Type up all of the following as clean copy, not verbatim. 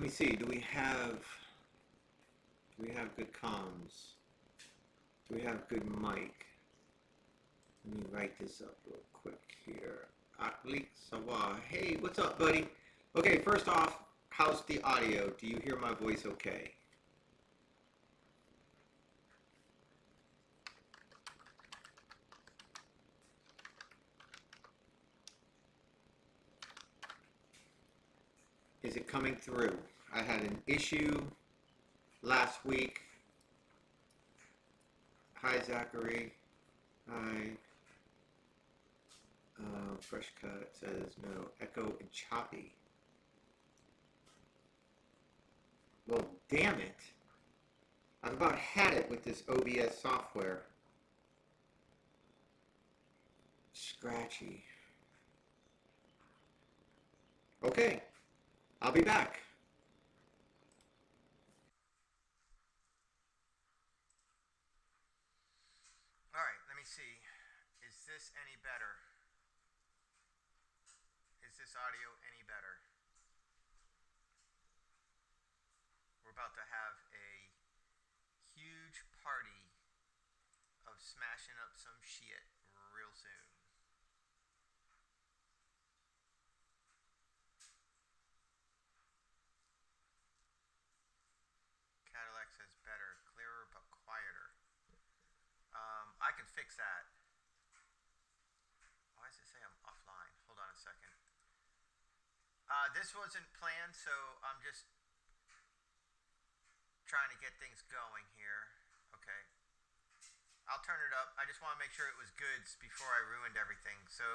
me see. Do we have good comms? Do we have good mic? Let me write this up real quick here. Aklik Sawa. Hey, what's up, buddy? Okay, first off, how's the audio? Do you hear my voice okay? Is it coming through? I had an issue last week. Hi, Zachary. Hi. Fresh cut says no. Echo and choppy. Well, damn it. I've about had it with this OBS software. Scratchy. Okay. I'll be back. All right, let me see. Is this any better? Is this audio any better? We're about to have a huge party of smashing up some shit real soon. Cadillac says better, clearer but quieter. I can fix that. Why does it say I'm offline? Hold on a second. This wasn't planned, so I'm just trying to get things going here. Okay. I'll turn it up. I just want to make sure it was good before I ruined everything. So,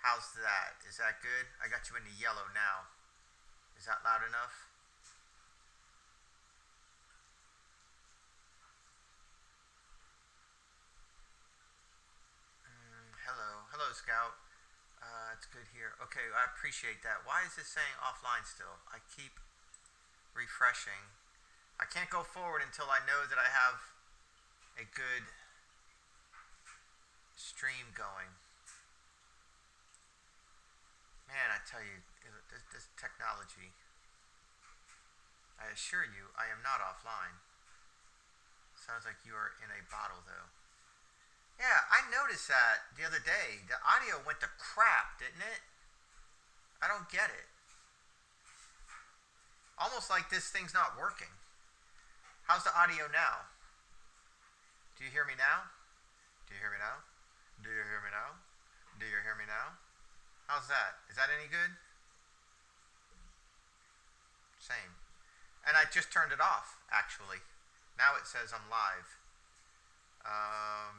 how's that? Is that good? I got you in the yellow now. Is that loud enough? Hello, Scout. It's good here. Okay, I appreciate that. Why is this saying offline still? I keep refreshing. I can't go forward until I know that I have a good stream going. Man, I tell you, this technology, I assure you, I am not offline. Sounds like you are in a bottle, though. Yeah, I noticed that the other day. The audio went to crap, didn't it? I don't get it. Almost like this thing's not working. How's the audio now? Do you hear me now? Do you hear me now? Do you hear me now? Do you hear me now? How's that? Is that any good? Same. And I just turned it off, actually. Now it says I'm live.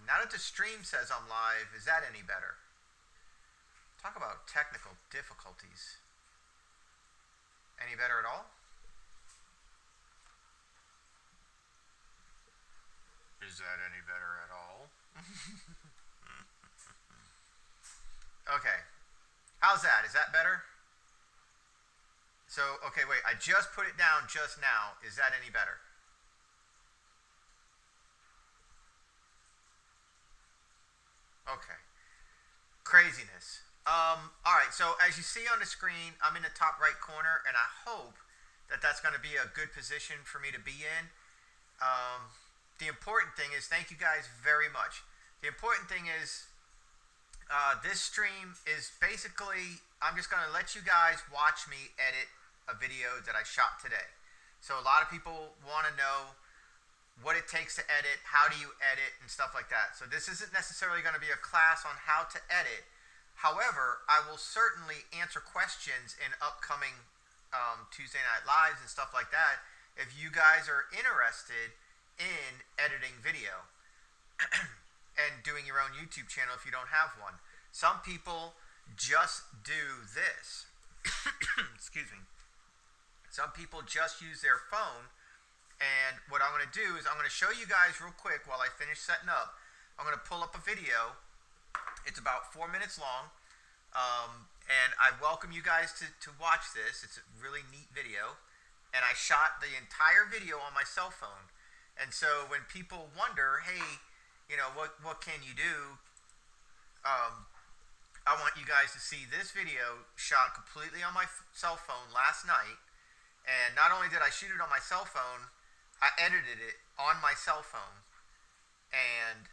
Now that the stream says I'm live, is that any better? Talk about technical difficulties. Any better at all? Is that any better at all? Okay. How's that? Is that better? So, okay, wait. I just put it down just now. Is that any better? Okay. Craziness. Alright, so as you see on the screen, I'm in the top right corner, and I hope that that's going to be a good position for me to be in. The important thing is, thank you guys very much. The important thing is, this stream is basically, I'm just going to let you guys watch me edit a video that I shot today. So a lot of people want to know what it takes to edit, how do you edit, and stuff like that. So this isn't necessarily going to be a class on how to edit. However, I will certainly answer questions in upcoming Tuesday Night Lives and stuff like that if you guys are interested in editing video and doing your own YouTube channel if you don't have one. Some people just do this. Excuse me. Some people just use their phone. And what I'm going to do is I'm going to show you guys real quick while I finish setting up. I'm going to pull up a video. It's about 4 minutes long. And I welcome you guys to watch this. It's a really neat video. And I shot the entire video on my cell phone. And so when people wonder, hey, you know, what can you do? I want you guys to see this video shot completely on my cell phone last night. And not only did I shoot it on my cell phone, I edited it on my cell phone. And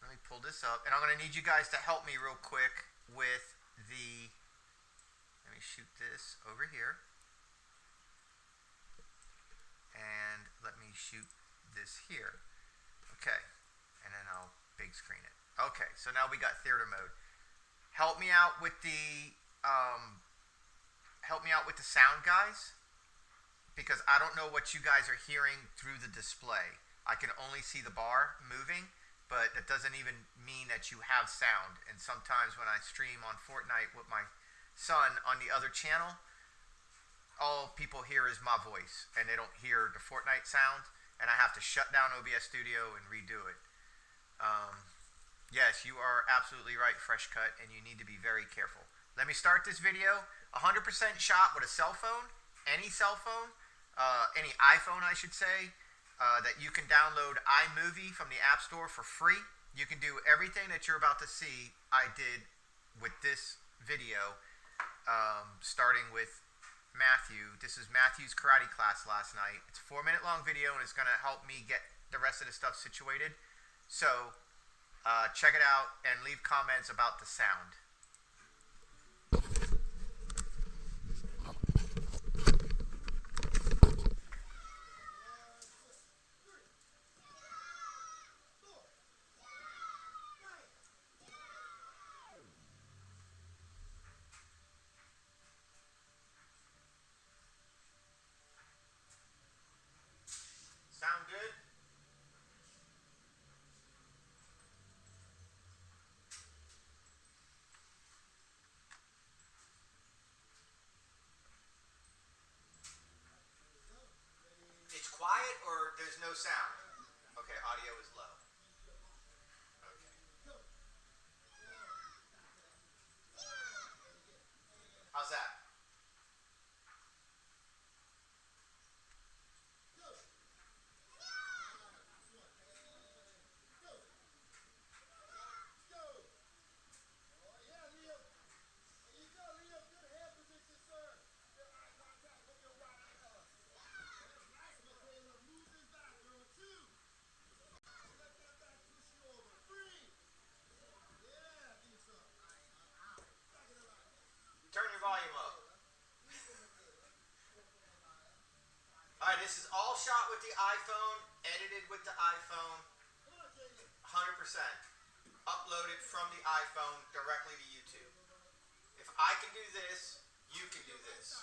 let me pull this up. And I'm going to need you guys to help me real quick with the... Let me shoot this over here. And let me shoot this here. Okay. And then I'll big screen it. Okay, so now we got theater mode. Help me out with the sound, guys, because I don't know what you guys are hearing through the display. I can only see the bar moving, but that doesn't even mean that you have sound. And sometimes when I stream on Fortnite with my son on the other channel, all people hear is my voice, and they don't hear the Fortnite sound, and I have to shut down OBS Studio and redo it. Yes, you are absolutely right, Fresh Cut, and you need to be very careful. Let me start this video 100% shot with a cell phone, any cell phone, any iPhone, I should say, that you can download iMovie from the App Store for free. You can do everything that you're about to see I did with this video, starting with Matthew. This is Matthew's karate class last night. It's a 4-minute long video, and it's going to help me get the rest of the stuff situated. So check it out and leave comments about the sound. Sound good? It's quiet or there's no sound? Okay, audio is low. Okay. How's that? Turn your volume up. Alright, this is all shot with the iPhone, edited with the iPhone, 100%. Uploaded from the iPhone directly to YouTube. If I can do this, you can do this.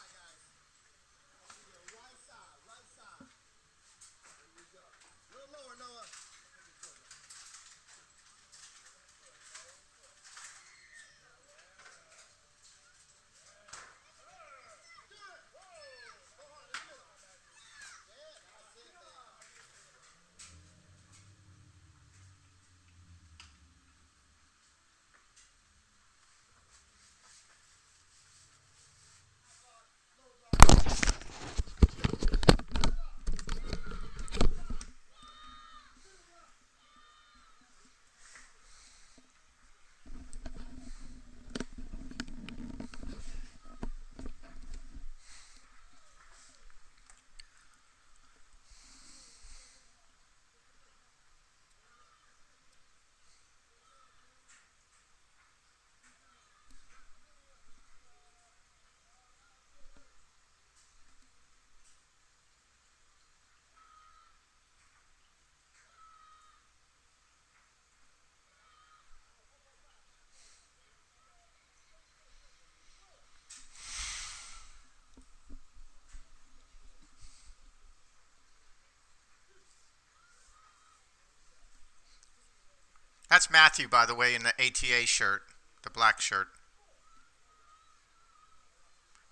That's Matthew, by the way, in the ATA shirt, the black shirt.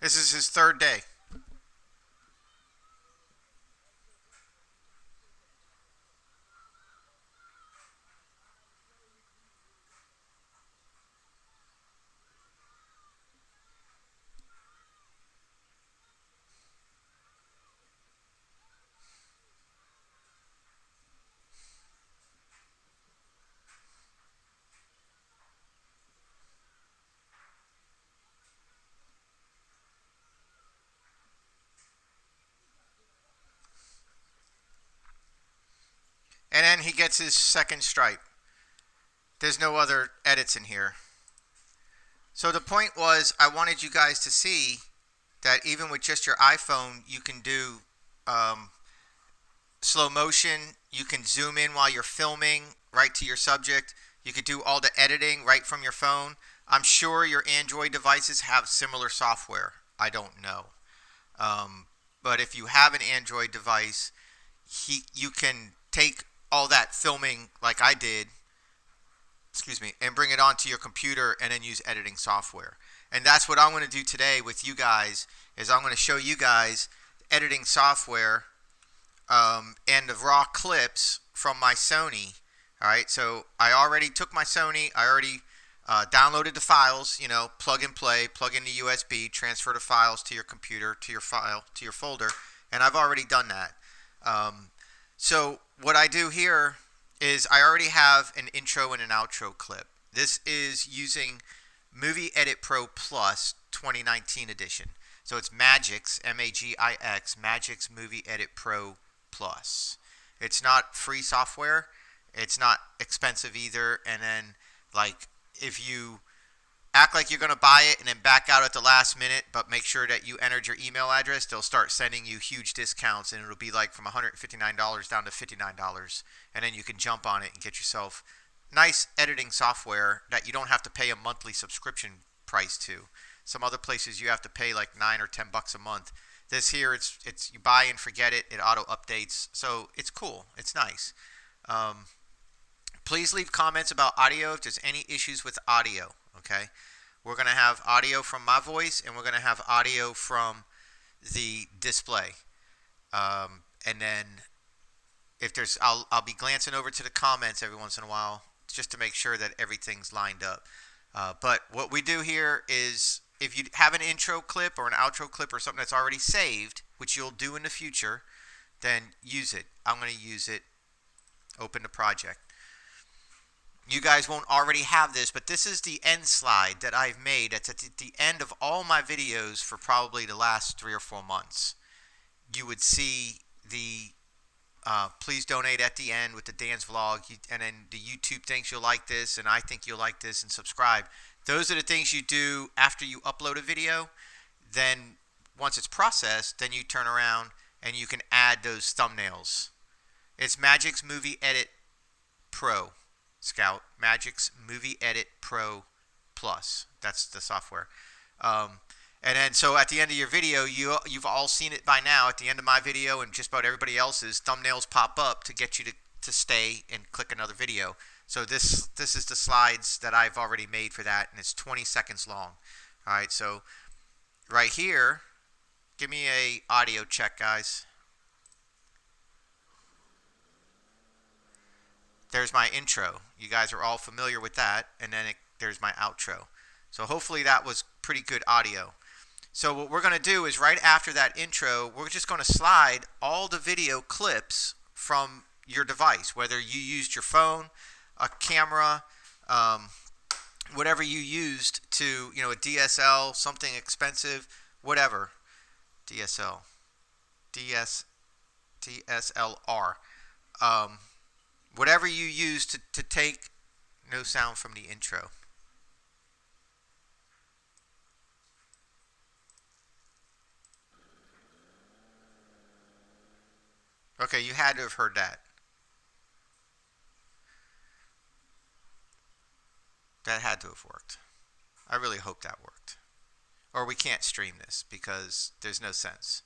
This is his 3rd day. And then he gets his second stripe. There's no other edits in here. So the point was, I wanted you guys to see that even with just your iPhone, you can do slow motion. You can zoom in while you're filming right to your subject. You could do all the editing right from your phone. I'm sure your Android devices have similar software. I don't know. But if you have an Android device, you can take all that filming like I did, and bring it onto your computer and then use editing software. And that's what I'm going to do today with you guys, is I'm going to show you guys editing software and the raw clips from my Sony. All right, so I already took my Sony, I already downloaded the files, plug and play, plug in the USB, transfer the files to your computer, to your file, to your folder, and I've already done that. So what I do here is I already have an intro and an outro clip. This is using Movie Edit Pro Plus 2019 edition. So it's Magix, M-A-G-I-X, Magix Movie Edit Pro Plus. It's not free software. It's not expensive either. And then, if you act like you're going to buy it and then back out at the last minute, but make sure that you entered your email address, they'll start sending you huge discounts, and it'll be from $159 down to $59. And then you can jump on it and get yourself nice editing software that you don't have to pay a monthly subscription price to. Some other places you have to pay $9 or $10 a month. This here, it's you buy and forget it. It auto updates, so it's cool. It's nice. Please leave comments about audio if there's any issues with audio. Okay, we're gonna have audio from my voice, and we're gonna have audio from the display. And then if there's, I'll be glancing over to the comments every once in a while just to make sure that everything's lined up. But what we do here is, if you have an intro clip or an outro clip or something that's already saved, which you'll do in the future, then use it. I'm going to use it. Open the project. You guys won't already have this, but this is the end slide that I've made. It's at the end of all my videos for probably the last 3 or 4 months. You would see the please donate at the end with the Dan's vlog, and then the YouTube thinks you'll like this, and I think you'll like this, and subscribe. Those are the things you do after you upload a video. Then once it's processed, then you turn around and you can add those thumbnails. It's Magix Movie Edit Pro, Scout. Magix Movie Edit Pro Plus. That's the software. And then, so at the end of your video, you've all seen it by now. At the end of my video and just about everybody else's, thumbnails pop up to get you to stay and click another video. So this is the slides that I've already made for that, and it's 20 seconds long. All right, so right here, give me a audio check, guys. There's my intro. You guys are all familiar with that, and then there's my outro. So hopefully that was pretty good audio. So what we're going to do is, right after that intro, we're just going to slide all the video clips from your device, whether you used your phone, a camera, whatever you used to, a DSL, something expensive, whatever. DSLR. Whatever you use to take, no sound from the intro. Okay, you had to have heard that. That had to have worked. I really hope that worked. Or we can't stream this because there's no sense.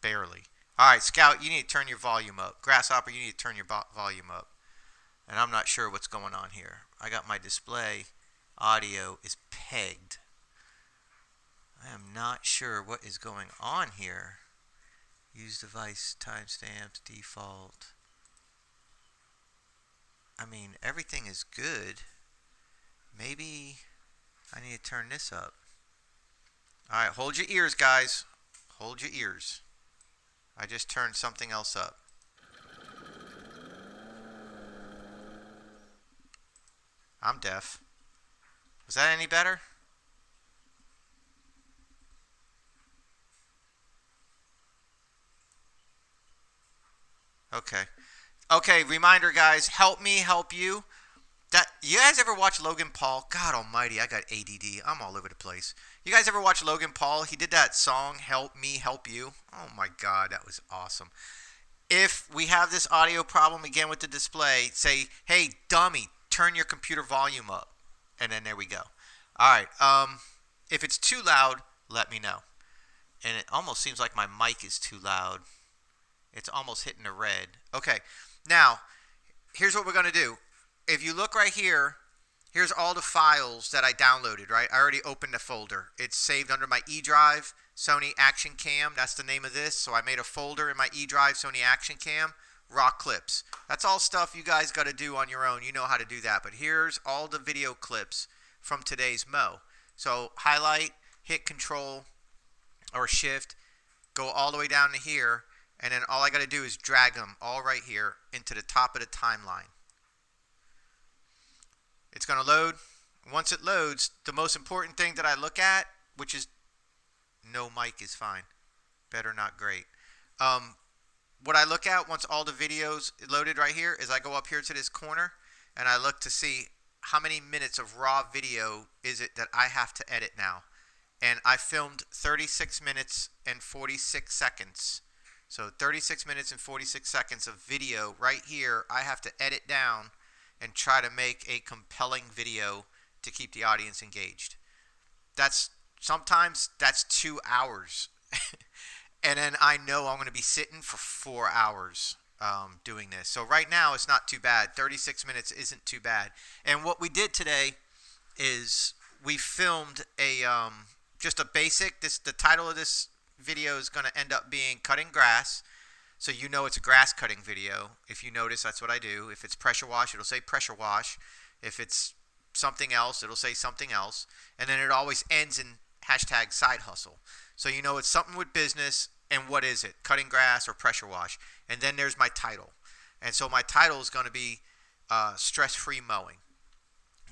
Barely. Alright, Scout, you need to turn your volume up. Grasshopper, you need to turn your volume up. And I'm not sure what's going on here. I got my display. Audio is pegged. I am not sure what is going on here. Use device, timestamps, default. I mean, everything is good. Maybe I need to turn this up. Alright, hold your ears, guys. Hold your ears. I just turned something else up. I'm deaf. Was that any better? Okay. Okay, reminder guys, help me help you. That you guys ever watch Logan Paul? God almighty, I got ADD. I'm all over the place. You guys ever watch Logan Paul? He did that song Help Me Help You. Oh my god, that was awesome. If we have this audio problem again with the display, say, "Hey, dummy, turn your computer volume up." And then there we go. All right. If it's too loud, let me know. And it almost seems like my mic is too loud. It's almost hitting the red. Okay. Now, here's what we're going to do. If you look right here, here's all the files that I downloaded, right? I already opened the folder. It's saved under my E drive, Sony Action Cam. That's the name of this. So I made a folder in my E drive, Sony Action Cam, raw clips. That's all stuff you guys got to do on your own. You know how to do that. But here's all the video clips from today's Mo. So highlight, hit Control or Shift, go all the way down to here, and then all I got to do is drag them all right here into the top of the timeline. It's going to load. Once it loads, the most important thing that I look at, which is no mic is fine. Better not great. What I look at once all the videos loaded right here is I go up here to this corner and I look to see how many minutes of raw video is it that I have to edit now. And I filmed 36 minutes and 46 seconds. So 36 minutes and 46 seconds of video right here I have to edit down and try to make a compelling video to keep the audience engaged. Sometimes that's 2 hours. And then I know I'm going to be sitting for 4 hours doing this. So right now it's not too bad. 36 minutes isn't too bad. And what we did today is we filmed a just a basic, the title of this video is going to end up being cutting grass. So you know it's a grass cutting video. If you notice, that's what I do. If it's pressure wash, it'll say pressure wash. If it's something else, it'll say something else. And then it always ends in hashtag side hustle. So you know it's something with business, and what is it? Cutting grass or pressure wash. And then there's my title. And so my title is going to be stress-free mowing.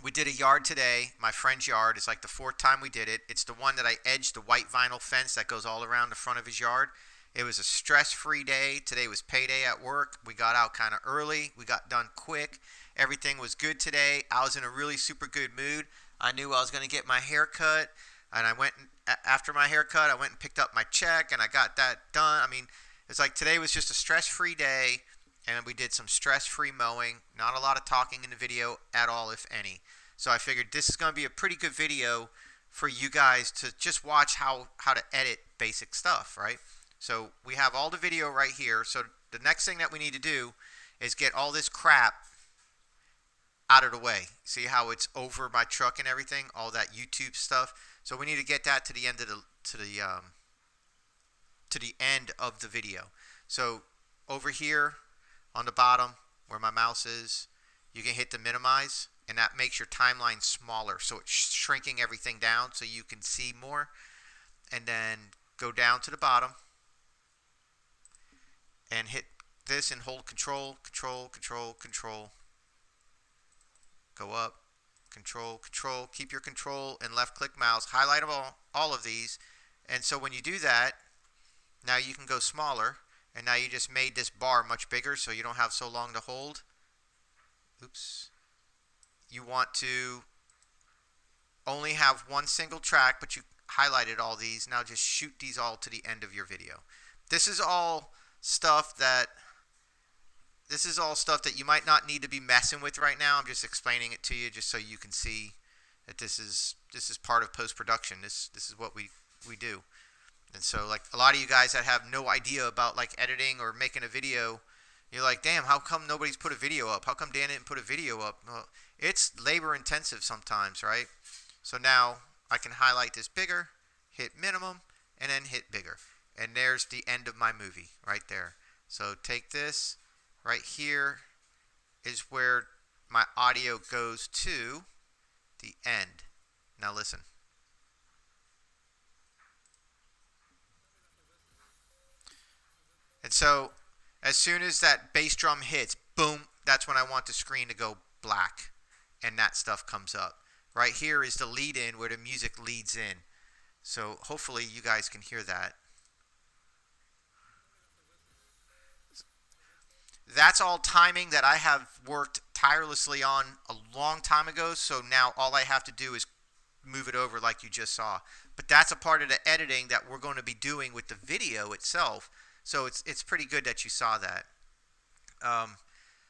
We did a yard today, my friend's yard. It's like the 4th time we did it. It's the one that I edged the white vinyl fence that goes all around the front of his yard. It was a stress-free day. Today was payday at work. We got out kind of early. We got done quick. Everything was good today. I was in a really super good mood. I knew I was going to get my hair cut. And I went, after my haircut, I went and picked up my check, and I got that done. I mean, it's like today was just a stress-free day, and we did some stress-free mowing. Not a lot of talking in the video at all, if any. So I figured this is going to be a pretty good video for you guys to just watch how to edit basic stuff, right? So we have all the video right here. So the next thing that we need to do is get all this crap out of the way. See how it's over my truck and everything, all that YouTube stuff. So we need to get that to the end of the end of the video. So over here on the bottom where my mouse is, you can hit the minimize, and that makes your timeline smaller. So it's shrinking everything down so you can see more. And then go down to the bottom and hit this and hold control, control, control, control. Go up, control, control. Keep your control and left click mouse. Highlight all of these. And so when you do that, now you can go smaller. And now you just made this bar much bigger so you don't have so long to hold. Oops. You want to only have one single track, but you highlighted all these. Now just shoot these all to the end of your video. This is all stuff that you might not need to be messing with right now. I'm just explaining it to you just so you can see that this is part of post-production. This is what we do. And so like a lot of you guys that have no idea about like editing or making a video, you're like, damn, how come nobody's put a video up? How come Dan didn't put a video up? Well, it's labor intensive sometimes, right? So now I can highlight this bigger, hit minimum, and then hit bigger. And there's the end of my movie right there. So take this. Right here is where my audio goes to the end. Now listen. And so as soon as that bass drum hits, boom, that's when I want the screen to go black and that stuff comes up. Right here is the lead in where the music leads in. So hopefully you guys can hear that. that's all timing that I have worked tirelessly on a long time ago. So now all I have to do is move it over like you just saw. But that's a part of the editing that we're going to be doing with the video itself. So it's pretty good that you saw that.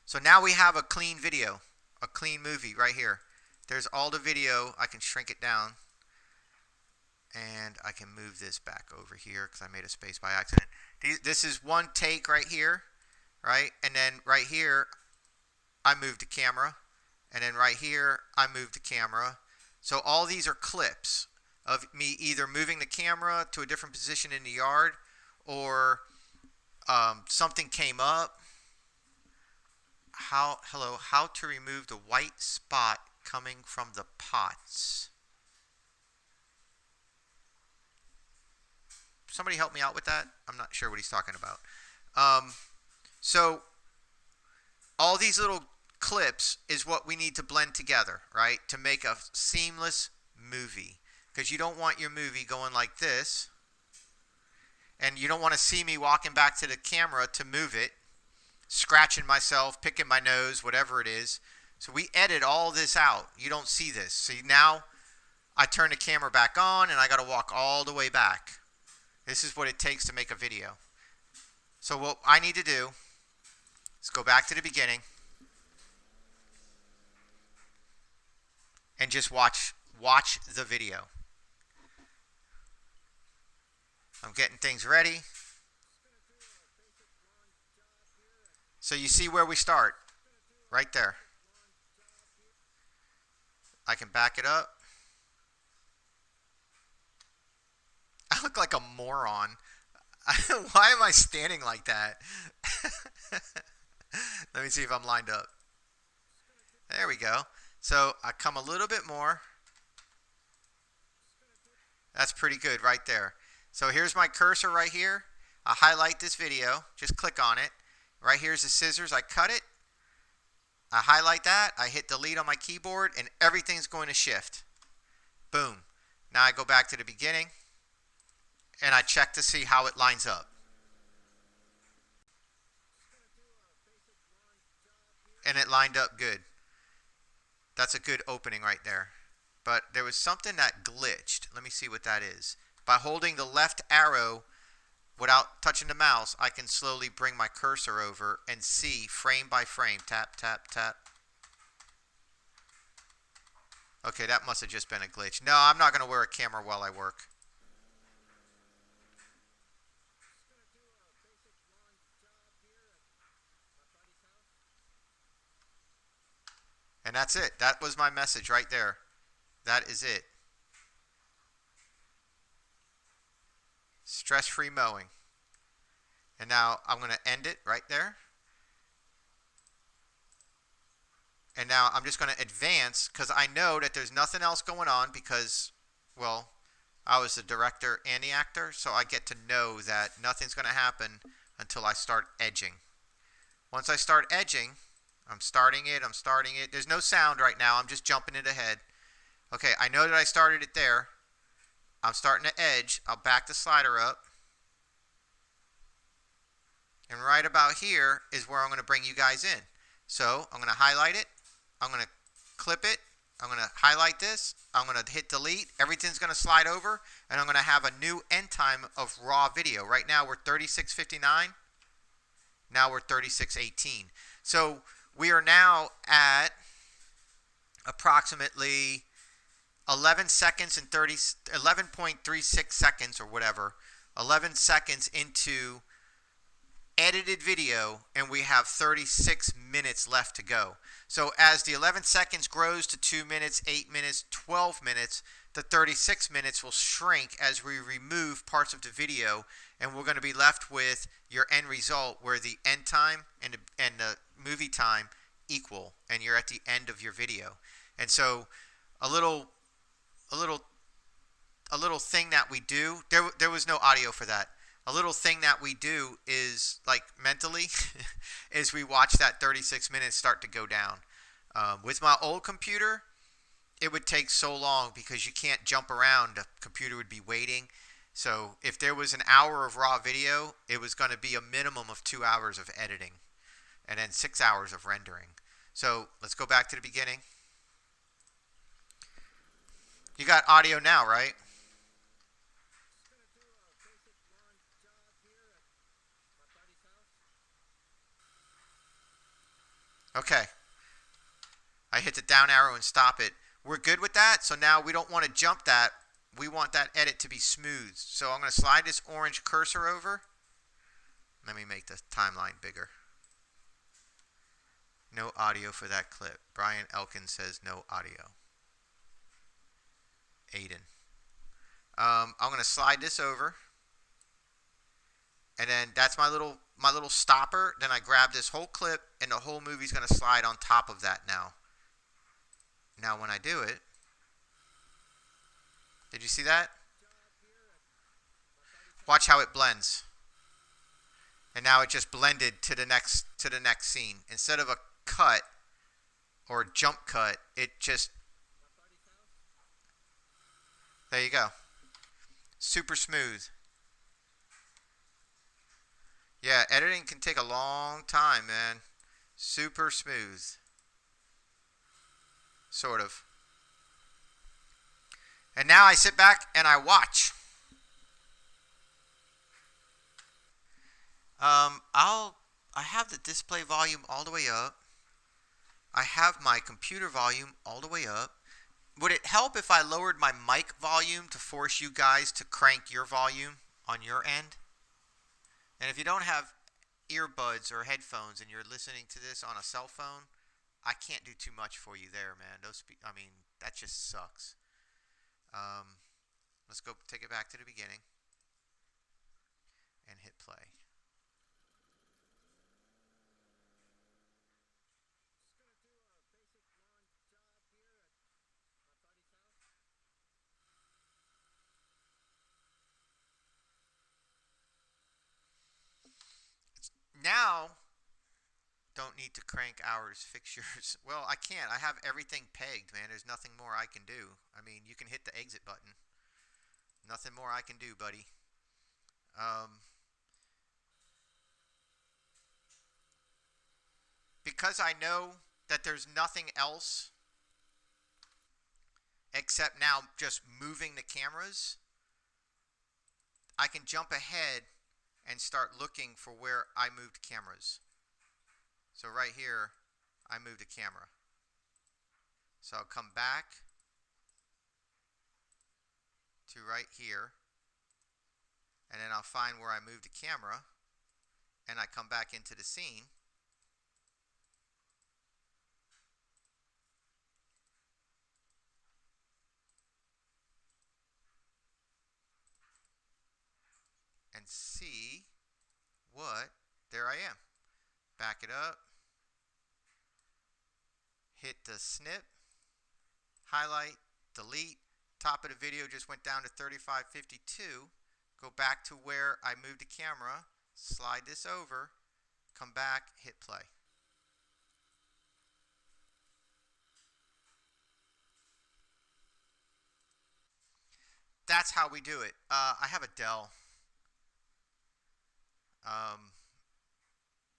So now we have a clean video, a clean movie right here. There's all the video. I can shrink it down. And I can move this back over here because I made a space by accident. This is one take right here, right? And then right here, I moved the camera. And then right here, I moved the camera. So all these are clips of me either moving the camera to a different position in the yard, or something came up. How to remove the white spot coming from the pots. Somebody help me out with that. I'm not sure what he's talking about. So all these little clips is what we need to blend together, right, to make a seamless movie. Because you don't want your movie going like this, and you don't want to see me walking back to the camera to move it, scratching myself, picking my nose, whatever it is. So we edit all this out. You don't see this. See, now I turn the camera back on and I got to walk all the way back. This is what it takes to make a video. So what I need to do is go back to the beginning and just watch the video. I'm getting things ready. So you see where we start, right there. I can back it up. I look like a moron. Why am I standing like that? Let me see if I'm lined up. There we go. So I come a little bit more. That's pretty good right there. So here's my cursor right here. I highlight this video. Just click on it. Right here's the scissors. I cut it. I highlight that. I hit delete on my keyboard, and everything's going to shift. Boom. Now I go back to the beginning, and I check to see how it lines up. And it lined up good. That's a good opening right there. But there was something that glitched. Let me see what that is. By holding the left arrow without touching the mouse, I can slowly bring my cursor over and see frame by frame. Tap, tap, tap. Okay, that must have just been a glitch. No, I'm not going to wear a camera while I work. And that's it. That was my message right there. That is it. Stress-free mowing. And now I'm going to end it right there. And now I'm just going to advance because I know that there's nothing else going on because, well, I was the director and the actor, so I get to know that nothing's going to happen until I start edging. Once I start edging, I'm starting it. There's no sound right now. I'm just jumping it ahead. Okay, I know that I started it there. I'm starting to edge. I'll back the slider up. And right about here is where I'm going to bring you guys in. So I'm going to highlight it. I'm going to clip it. I'm going to highlight this. I'm going to hit delete. Everything's going to slide over. And I'm going to have a new end time of raw video. Right now we're 36:59. Now we're 36:18. So we are now at approximately 11 seconds and 11.36 seconds or whatever. 11 seconds into edited video, and we have 36 minutes left to go. So as the 11 seconds grows to 2 minutes, 8 minutes, 12 minutes, the 36 minutes will shrink as we remove parts of the video, and we're going to be left with your end result where the end time and the movie time equal, and you're at the end of your video. And so a little thing that we do, there was no audio for that. A little thing that we do is, like, mentally, is we watch that 36 minutes start to go down. With my old computer, it would take so long because you can't jump around. The computer would be waiting. So if there was an hour of raw video, it was going to be a minimum of 2 hours of editing. and then 6 hours of rendering. So let's go back to the beginning. You got audio now, right? Okay. I hit the down arrow and stop it. We're good with that. So now we don't want to jump that. We want that edit to be smooth. So I'm going to slide this orange cursor over. Let me make the timeline bigger. No audio for that clip. Brian Elkins says no audio. Aiden. I'm going to slide this over. And then that's my little stopper. Then I grab this whole clip, and the whole movie's going to slide on top of that now. Now when I do it, did you see that? Watch how it blends. And now it just blended to the next scene. Instead of a cut or jump cut, it just, there you go. Super smooth. Yeah, editing can take a long time, man. Super smooth. Sort of. And now I sit back and I watch. I have the display volume all the way up. I have my computer volume all the way up. Would it help if I lowered my mic volume to force you guys to crank your volume on your end? And if you don't have earbuds or headphones and you're listening to this on a cell phone, I can't do too much for you there, man. That just sucks. Let's go take it back to the beginning and hit play. Now, don't need to crank hours, fixtures. Well, I can't. I have everything pegged, man. There's nothing more I can do. You can hit the exit button. Nothing more I can do, buddy. Because I know that there's nothing else except now just moving the cameras, I can jump ahead and start looking for where I moved cameras. So right here, I moved a camera. So I'll come back to right here, and then I'll find where I moved the camera, and I come back into the scene. And see what, there I am. Back it up, hit the snip, highlight, delete, top of the video just went down to 3552, go back to where I moved the camera, slide this over, come back, hit play. That's how we do it. I have a Dell.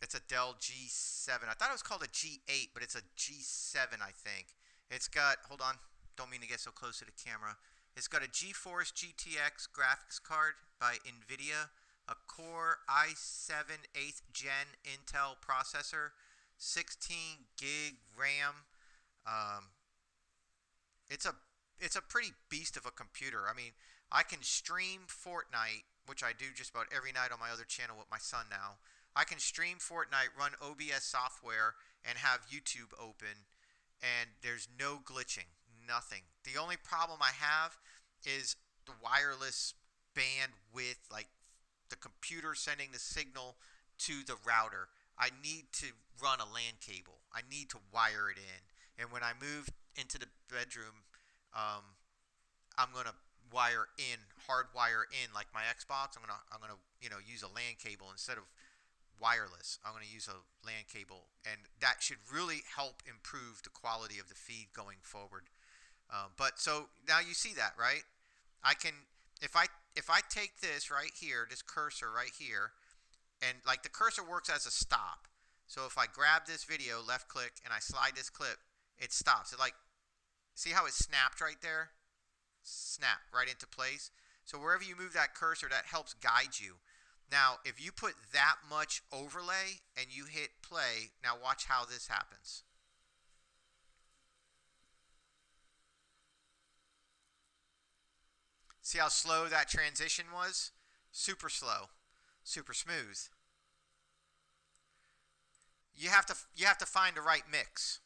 It's a Dell G7. I thought it was called a G8, but it's a G7, I think. It's got, hold on, don't mean to get so close to the camera. It's got a GeForce GTX graphics card by NVIDIA, a Core i7 8th Gen Intel processor, 16 gig RAM. It's a pretty beast of a computer. I can stream Fortnite, which I do just about every night on my other channel with my son now. I can stream Fortnite, run OBS software, and have YouTube open, and there's no glitching, nothing. The only problem I have is the wireless bandwidth, like the computer sending the signal to the router. I need to run a LAN cable. I need to wire it in. And when I move into the bedroom, I'm gonna hardwire in like my Xbox. I'm gonna use a LAN cable instead of wireless. I'm gonna use a LAN cable, and that should really help improve the quality of the feed going forward. But so now you see that, right? I can, if I take this right here, this cursor right here, and like the cursor works as a stop. So if I grab this video, left click, and I slide this clip, it stops. It like, see how it snapped right there? Snap right into place. So wherever you move that cursor, that helps guide you. Now, if you put that much overlay and you hit play, now watch how this happens. See how slow that transition was? Super slow, super smooth. You have to find the right mix.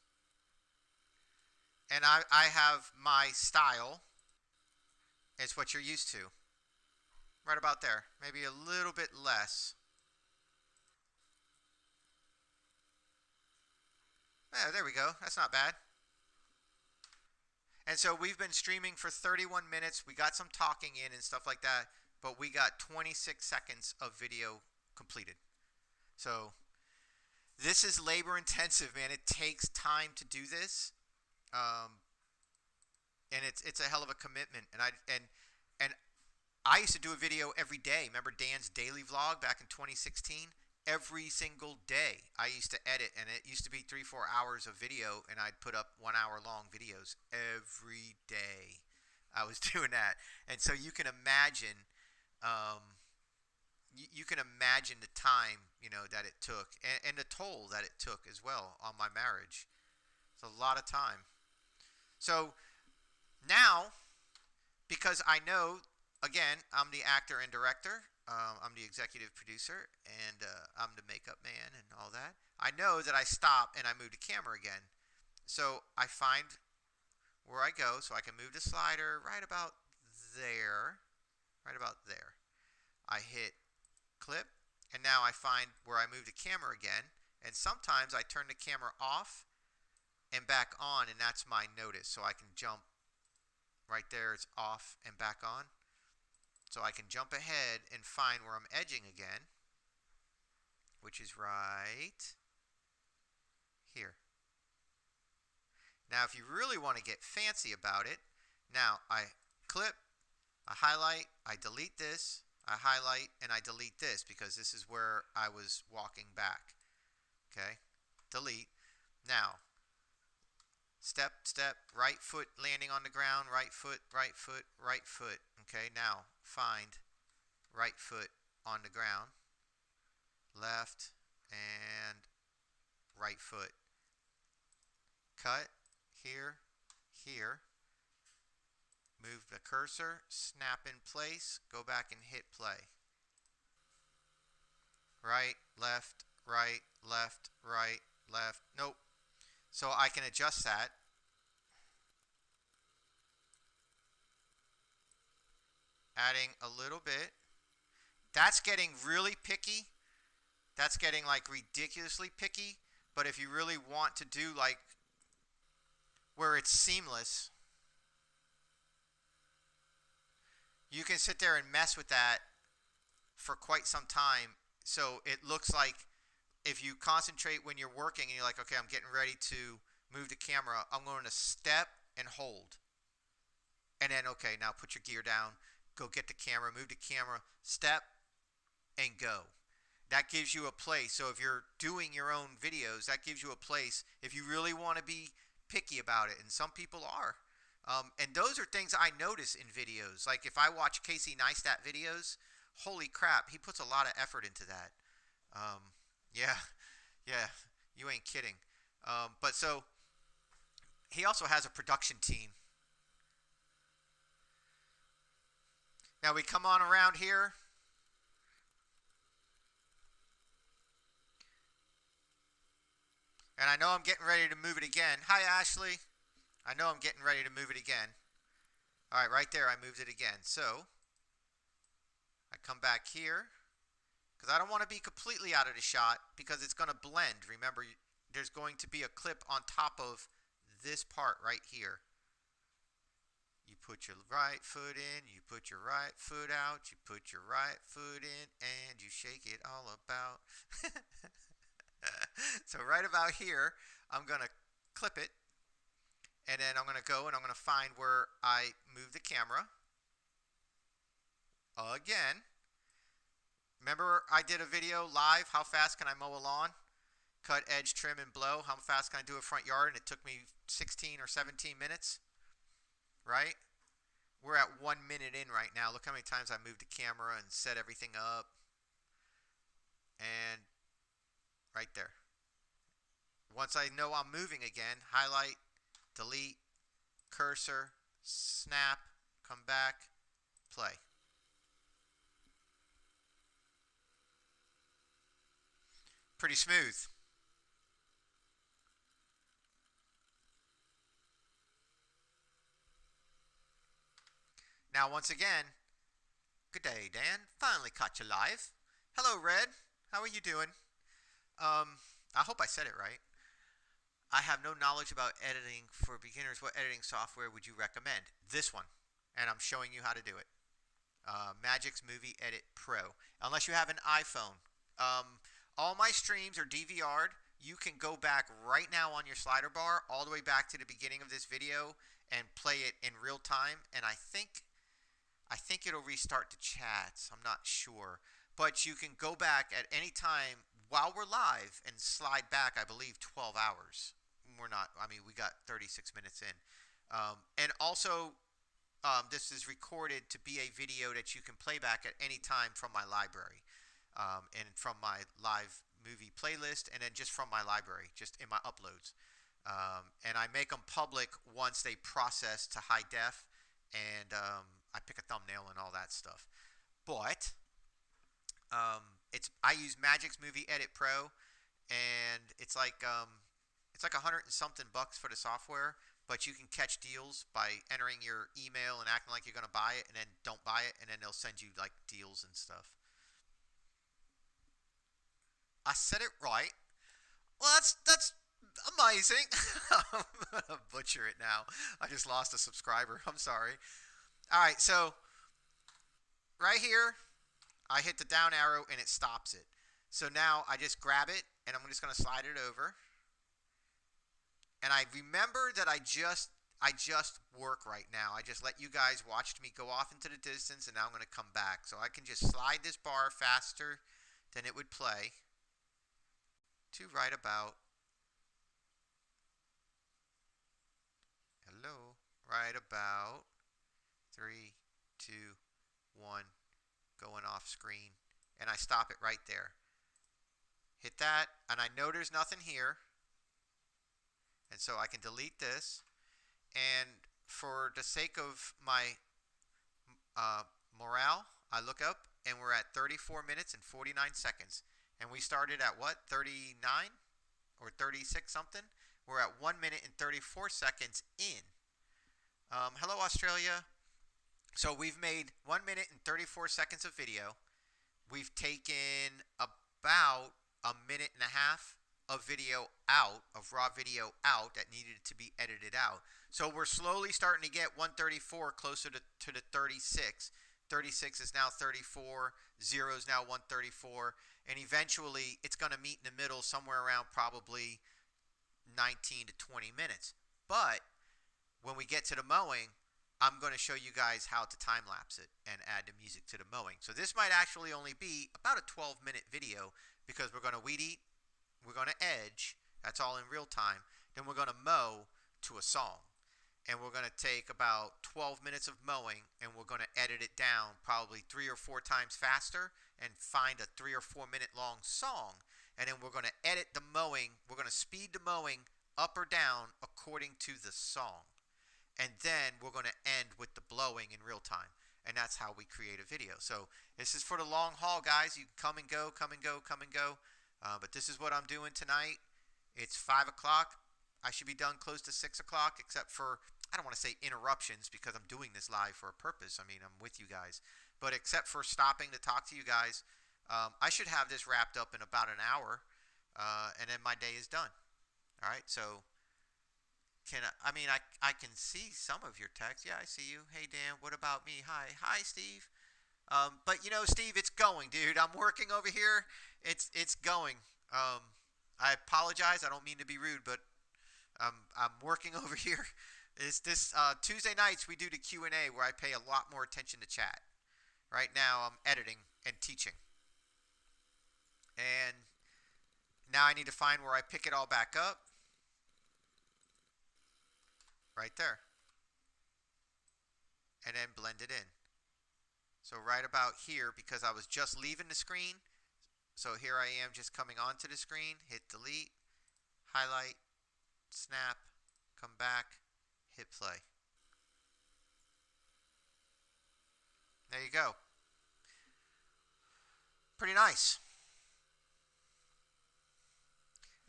And I have my style. It's what you're used to. Right about there. Maybe a little bit less. Yeah, there we go. That's not bad. And so we've been streaming for 31 minutes. We got some talking in and stuff like that, but we got 26 seconds of video completed. So this is labor intensive, man. It takes time to do this. And it's a hell of a commitment. And I used to do a video every day. Remember Dan's daily vlog back in 2016? Every single day I used to edit, and it used to be 3-4 hours of video, and I'd put up 1 hour long videos every day. I was doing that. And so you can imagine the time, that it took, and the toll that it took as well on my marriage. It's a lot of time. So now, because I know, again, I'm the actor and director, I'm the executive producer, and I'm the makeup man and all that, I know that I stop and I move the camera again. So I find where I go, so I can move the slider right about there. Right about there. I hit clip, and now I find where I move the camera again, and sometimes I turn the camera off and back on, and that's my notice. So I can jump right there, it's off and back on. So I can jump ahead and find where I'm edging again, which is right here. Now if you really want to get fancy about it, now I clip, I highlight, I delete this, I highlight, and I delete this because this is where I was walking back. Okay, delete. Now, step, right foot landing on the ground, right foot, right foot, right foot. Okay, now find right foot on the ground, left, and right foot. Cut, here, here. Move the cursor, snap in place, go back and hit play. Right, left, right, left, right, left. Nope. So I can adjust that. Adding a little bit. That's getting really picky. That's getting like ridiculously picky. But if you really want to do like where it's seamless, you can sit there and mess with that for quite some time. So it looks like if you concentrate when you're working and you're like, okay, I'm getting ready to move the camera, I'm going to step and hold. And then, okay, now put your gear down, go get the camera, move the camera, step, and go. That gives you a place. So if you're doing your own videos, that gives you a place if you really want to be picky about it. And some people are. And those are things I notice in videos. Like if I watch Casey Neistat videos, holy crap, he puts a lot of effort into that. Yeah, you ain't kidding. But so he also has a production team. Now we come on around here. And I know I'm getting ready to move it again. Hi, Ashley. I know I'm getting ready to move it again. All right, right there, I moved it again. So I come back here because I don't want to be completely out of the shot because it's going to blend. Remember, there's going to be a clip on top of this part right here. You put your right foot in, you put your right foot out, you put your right foot in, and you shake it all about. So right about here, I'm going to clip it. And then I'm going to go and I'm going to find where I move the camera. Again. Remember I did a video live, how fast can I mow a lawn? cut, edge, trim, and blow. How fast can I do a front yard? And it took me 16 or 17 minutes, right? We're at 1 minute in right now. Look how many times I moved the camera and set everything up. And right there. Once I know I'm moving again, highlight, delete, cursor, snap, come back, play. Pretty smooth. Now, once again, good day, Dan. Finally caught you live. Hello, Red. How are you doing? I hope I said it right. I have no knowledge about editing for beginners. What editing software would you recommend? This one, and I'm showing you how to do it. Magix Movie Edit Pro. Unless you have an iPhone. All my streams are DVR'd. You can go back right now on your slider bar all the way back to the beginning of this video and play it in real time. And I think it'll restart the chats. I'm not sure. But you can go back at any time while we're live and slide back, I believe, 12 hours. We're not. I mean, we got 36 minutes in. And also, this is recorded to be a video that you can play back at any time from my library. And from my live movie playlist, and then just from my library, just in my uploads. And I make them public once they process to high def, and I pick a thumbnail and all that stuff. But I use Magix Movie Edit Pro, and it's like $100 and something for the software. But you can catch deals by entering your email and acting like you're going to buy it, and then don't buy it, and then they'll send you like deals and stuff. I said it right. Well, that's amazing. I'm going to butcher it now. I just lost a subscriber. I'm sorry. All right, so right here, I hit the down arrow and it stops it. So now I just grab it and I'm just going to slide it over. And I remember that I just work right now. I just let you guys watch me go off into the distance, and now I'm going to come back. So I can just slide this bar faster than it would play to right about, right about 3, 2, 1, going off screen, and I stop it right there. Hit that, and I know there's nothing here, and so I can delete this. And for the sake of my morale, I look up, and we're at 34 minutes and 49 seconds. And we started at what, 39 or 36 something? We're at 1 minute and 34 seconds in. Hello, Australia. So we've made 1 minute and 34 seconds of video. We've taken about a minute and a half of video out, of raw video out that needed to be edited out. So we're slowly starting to get 134 closer to the 36. 36 is now 34, 0 is now 134, and eventually it's going to meet in the middle somewhere around probably 19 to 20 minutes. But when we get to the mowing, I'm going to show you guys how to time-lapse it and add the music to the mowing. So this might actually only be about a 12-minute video, because we're going to weed eat, we're going to edge, that's all in real time, then we're going to mow to a song. And we're going to take about 12 minutes of mowing, and we're going to edit it down probably 3 or 4 times faster and find a 3 or 4 minute long song. And then we're going to edit the mowing. We're going to speed the mowing up or down according to the song. And then we're going to end with the blowing in real time. And that's how we create a video. So this is for the long haul, guys. You can come and go, come and go, come and go. But this is what I'm doing tonight. It's 5 o'clock. I should be done close to 6 o'clock, except for, I don't want to say interruptions, because I'm doing this live for a purpose. I mean, I'm with you guys. But except for stopping to talk to you guys, I should have this wrapped up in about an hour, and then my day is done. All right, so I can see some of your texts. Yeah, I see you. Hey, Dan, what about me? Hi, Steve. But, Steve, it's going, dude. I'm working over here. It's going. I apologize. I don't mean to be rude, but I'm working over here. This Tuesday nights we do the Q&A, where I pay a lot more attention to chat. Right now I'm editing and teaching. And Now I need to find where I pick it all back up. Right there. And then blend it in. So right about here, because I was just leaving the screen, so here I am just coming onto the screen, hit delete, highlight, snap, come back, hit play. There you go. Pretty nice.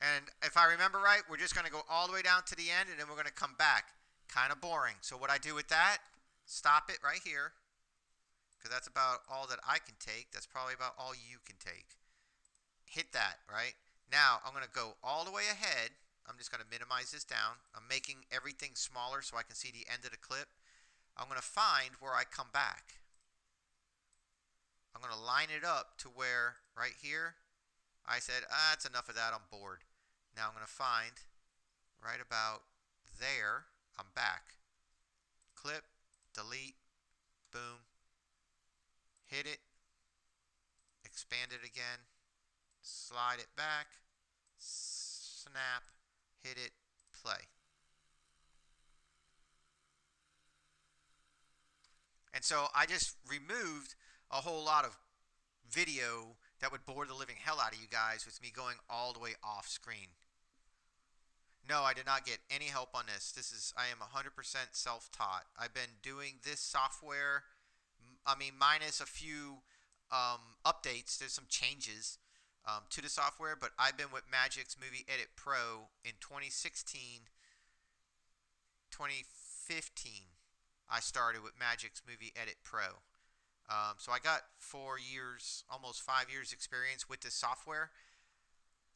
And if I remember right, we're just going to go all the way down to the end and then we're going to come back. Kind of boring. So what I do with that, stop it right here, because that's about all that I can take. That's probably about all you can take. Hit that, right? Now I'm going to go all the way ahead. I'm just going to minimize this down. I'm making everything smaller so I can see the end of the clip. I'm going to find where I come back. I'm going to line it up to where right here I said, that's enough of that, I'm bored. Now I'm going to find right about there, I'm back. Clip, delete, boom, hit it, expand it again, slide it back, snap, hit it, play. And so I just removed a whole lot of video that would bore the living hell out of you guys with me going all the way off screen. No, I did not get any help on this. I am 100% self-taught. I've been doing this software, minus a few updates. There's some changes to the software, but I've been with Magix Movie Edit Pro in 2016, 2015. I started with Magix Movie Edit Pro. So I got 4 years, almost 5 years experience with this software.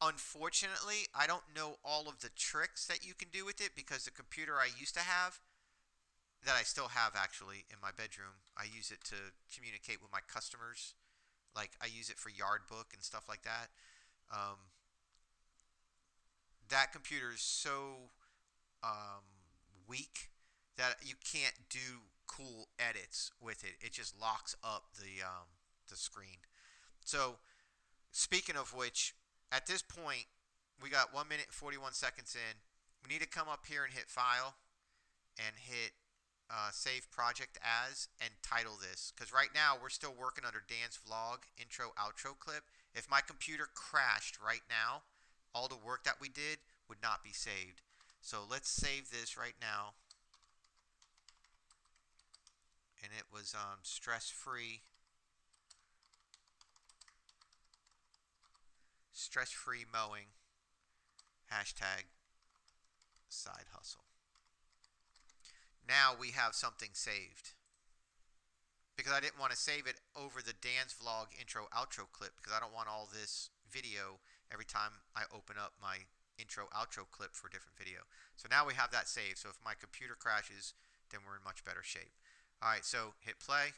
Unfortunately, I don't know all of the tricks that you can do with it because the computer I used to have, that I still have actually in my bedroom, I use it to communicate with my customers. Like I use it for yard book and stuff like that. That computer is so weak that you can't do cool edits with it. It just locks up the screen. So speaking of which, at this point, we got 1 minute and 41 seconds in. We need to come up here and hit File and hit Save Project As and title this. Because right now, we're still working under Dan's vlog intro outro clip. If my computer crashed right now, all the work that we did would not be saved. So let's save this right now. And it was stress-free mowing, hashtag side hustle. Now we have something saved. Because I didn't want to save it over the Dan's vlog intro outro clip because I don't want all this video every time I open up my intro outro clip for a different video. So now we have that saved. So if my computer crashes, then we're in much better shape. Alright, so hit play.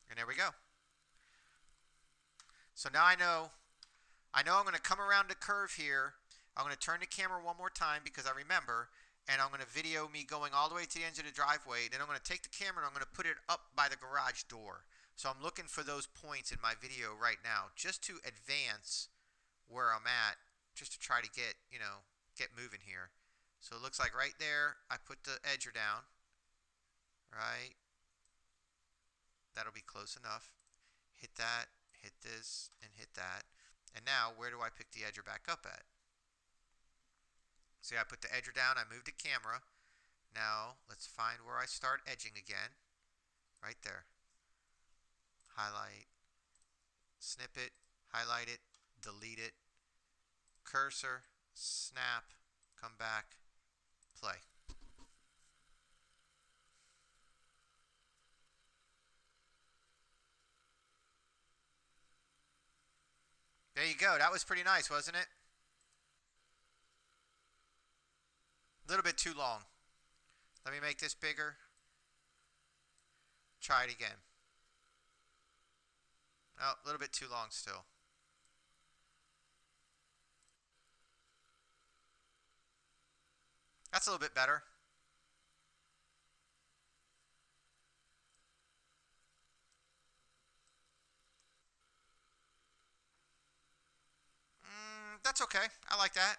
And there we go. So now I know I'm going to come around the curve here. I'm going to turn the camera one more time because I remember. And I'm going to video me going all the way to the end of the driveway. Then I'm going to take the camera and I'm going to put it up by the garage door. So I'm looking for those points in my video right now just to advance where I'm at, just to try to get moving here. So it looks like right there, I put the edger down, right? That'll be close enough. Hit that, hit this, and hit that. And now, where do I pick the edger back up at? See, I put the edger down, I moved the camera. Now, let's find where I start edging again. Right there. Highlight, snip it, highlight it, delete it, cursor, snap, come back, play. There you go. That was pretty nice, wasn't it? A little bit too long. Let me make this bigger. Try it again. Oh, a little bit too long still. That's a little bit better. that's okay. I like that.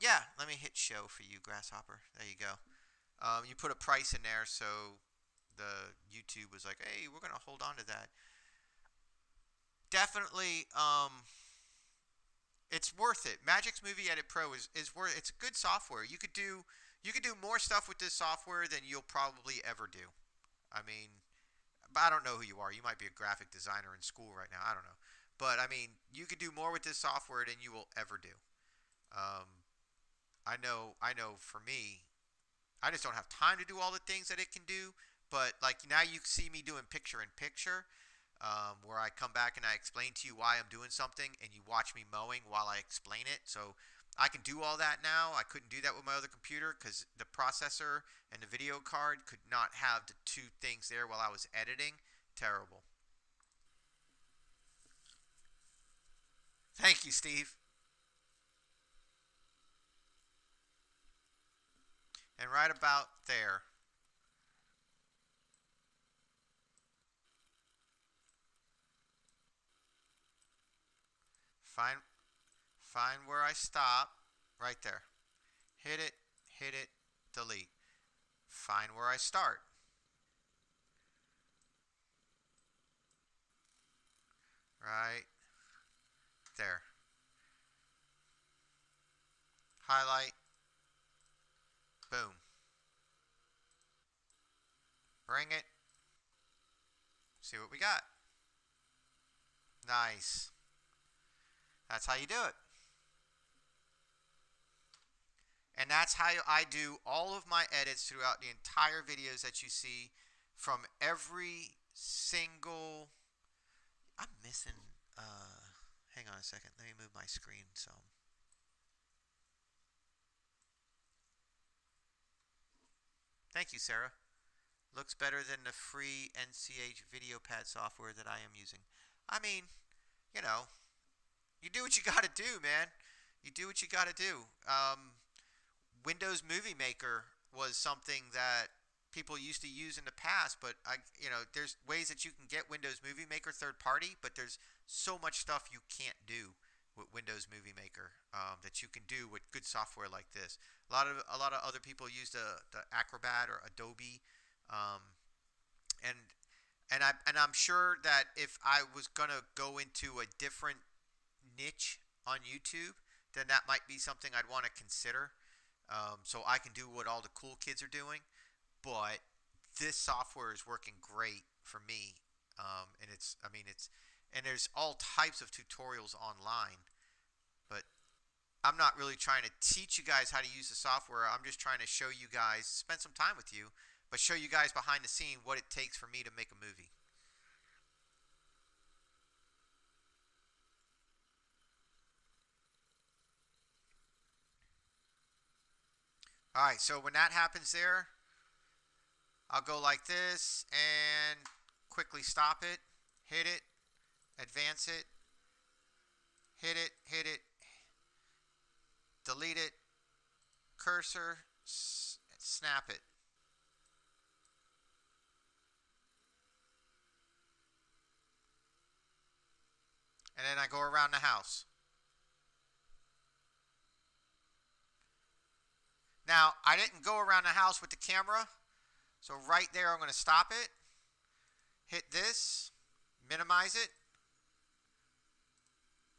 Yeah, let me hit show for you, Grasshopper. There you go. You put a price in there, so the YouTube was like, hey, we're gonna hold on to that. Definitely, it's worth it. Magix Movie Edit Pro is worth. It's good software. You could do more stuff with this software than you'll probably ever do. I mean, but I don't know who you are. You might be a graphic designer in school right now. I don't know. But I mean, you could do more with this software than you will ever do. Um, I know. For me, I just don't have time to do all the things that it can do. But like now, you see me doing picture in picture, where I come back and I explain to you why I'm doing something, and you watch me mowing while I explain it. So I can do all that now. I couldn't do that with my other computer because the processor and the video card could not have the two things there while I was editing. Terrible. Thank you, Steve. And right about there, find find where I stop. Right there. Hit it, delete. Find where I start. Right there. Highlight. Boom. Bring it. See what we got. Nice. That's how you do it. And that's how I do all of my edits throughout the entire videos that you see from every single. I'm missing. Hang on a second. Let me move my screen some. Thank you, Sarah. Looks better than the free NCH video pad software that I am using. I mean, you know, you do what you got to do, man. You do what you got to do. Windows Movie Maker was something that people used to use in the past, but there's ways that you can get Windows Movie Maker third party, but there's so much stuff you can't do with Windows Movie Maker that you can do with good software like this. A lot of other people use the Acrobat or Adobe, um, and I'm sure that if I was gonna go into a different niche on YouTube, then that might be something I'd want to consider. So I can do what all the cool kids are doing, but this software is working great for me, and and there's all types of tutorials online, but I'm not really trying to teach you guys how to use the software. I'm just trying to show you guys, spend some time with you, but show you guys behind the scene what it takes for me to make a movie. All right, so when that happens there, I'll go like this and quickly stop it, hit it, advance it, hit it, delete it, cursor, snap it. And then I go around the house. Now, I didn't go around the house with the camera, so right there I'm going to stop it, hit this, minimize it.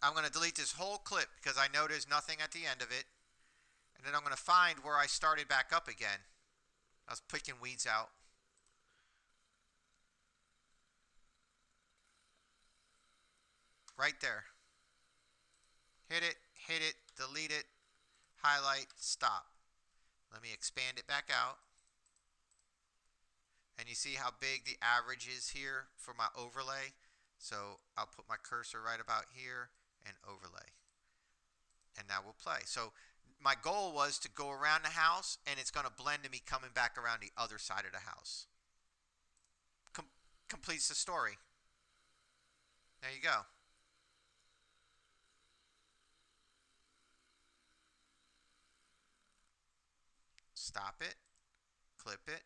I'm going to delete this whole clip because I know there's nothing at the end of it. And then I'm going to find where I started back up again. I was picking weeds out. Right there. Hit it, delete it, highlight, stop. Let me expand it back out. And you see how big the average is here for my overlay. So I'll put my cursor right about here and overlay. And now we'll play. So my goal was to go around the house, and it's going to blend to me coming back around the other side of the house. Completes the story. There you go. Stop it. Clip it.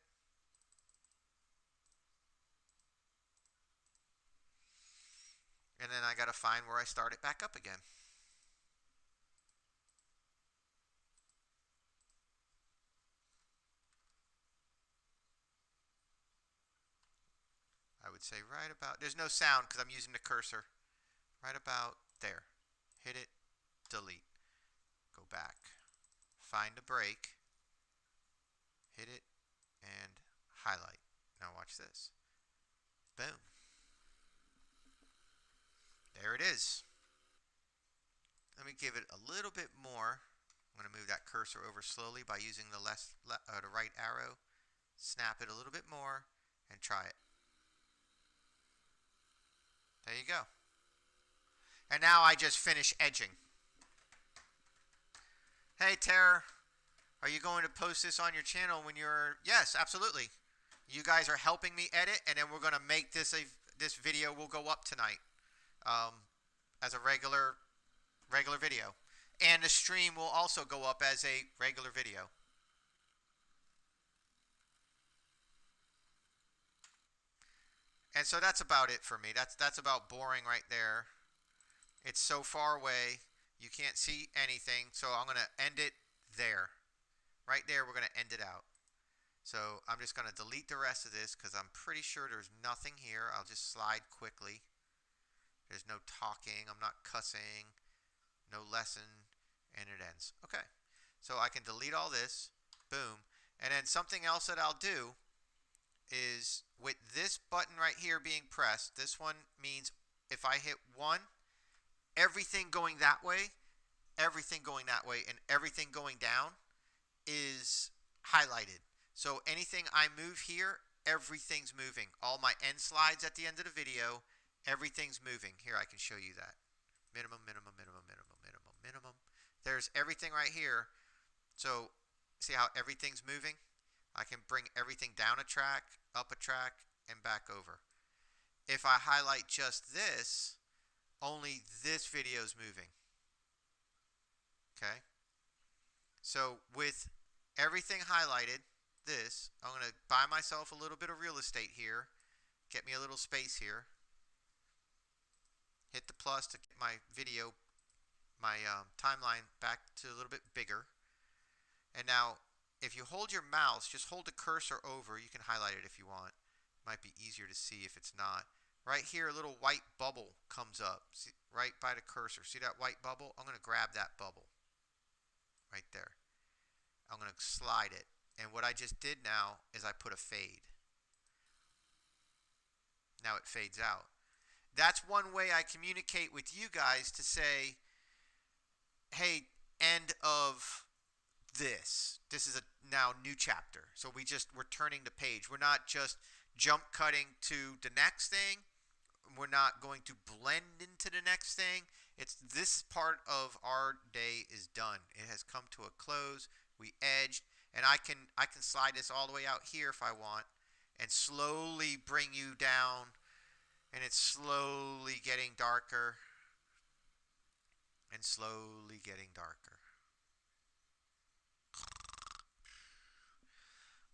And then I got to find where I start it back up again. would say right about, there's no sound because I'm using the cursor, right about there. Hit it, delete, go back, find a break, hit it, and highlight. Now watch this. Boom. There it is. Let me give it a little bit more. I'm going to move that cursor over slowly by using the right arrow. Snap it a little bit more and try it. There you go. And now I just finish edging. Hey, Tara, are you going to post this on your channel when you're... Yes, absolutely. You guys are helping me edit, and then we're going to make this this video will go up tonight as a regular video. And the stream will also go up as a regular video. And so that's about it for me. That's about boring right there. It's so far away, you can't see anything. So I'm going to end it there. Right there, we're going to end it out. So I'm just going to delete the rest of this because I'm pretty sure there's nothing here. I'll just slide quickly. There's no talking. I'm not cussing. No lesson. And it ends. Okay. So I can delete all this. Boom. And then something else that I'll do is with this button right here being pressed, this one means if I hit 1, everything going that way, and everything going down is highlighted. So anything I move here, everything's moving. All my end slides at the end of the video, everything's moving. Here, I can show you that. Minimum, minimum, minimum, minimum, minimum, minimum. There's everything right here. So see how everything's moving? I can bring everything down a track, up a track, and back over. If I highlight just this, only this video is moving. Okay? So with everything highlighted, this, I'm going to buy myself a little bit of real estate here. Get me a little space here. Hit the plus to get my video, my timeline back to a little bit bigger. And now, if you hold your mouse, just hold the cursor over. You can highlight it if you want. Might be easier to see if it's not. Right here, a little white bubble comes up. See, right by the cursor. See that white bubble? I'm going to grab that bubble. Right there. I'm going to slide it. And what I just did now is I put a fade. Now it fades out. That's one way I communicate with you guys to say, hey, end of this. This is a now new chapter. So we're turning the page. We're not just jump cutting to the next thing. We're not going to blend into the next thing. It's this part of our day is done. It has come to a close. We edged, and I can slide this all the way out here if I want, and slowly bring you down. And it's slowly getting darker, and slowly getting darker.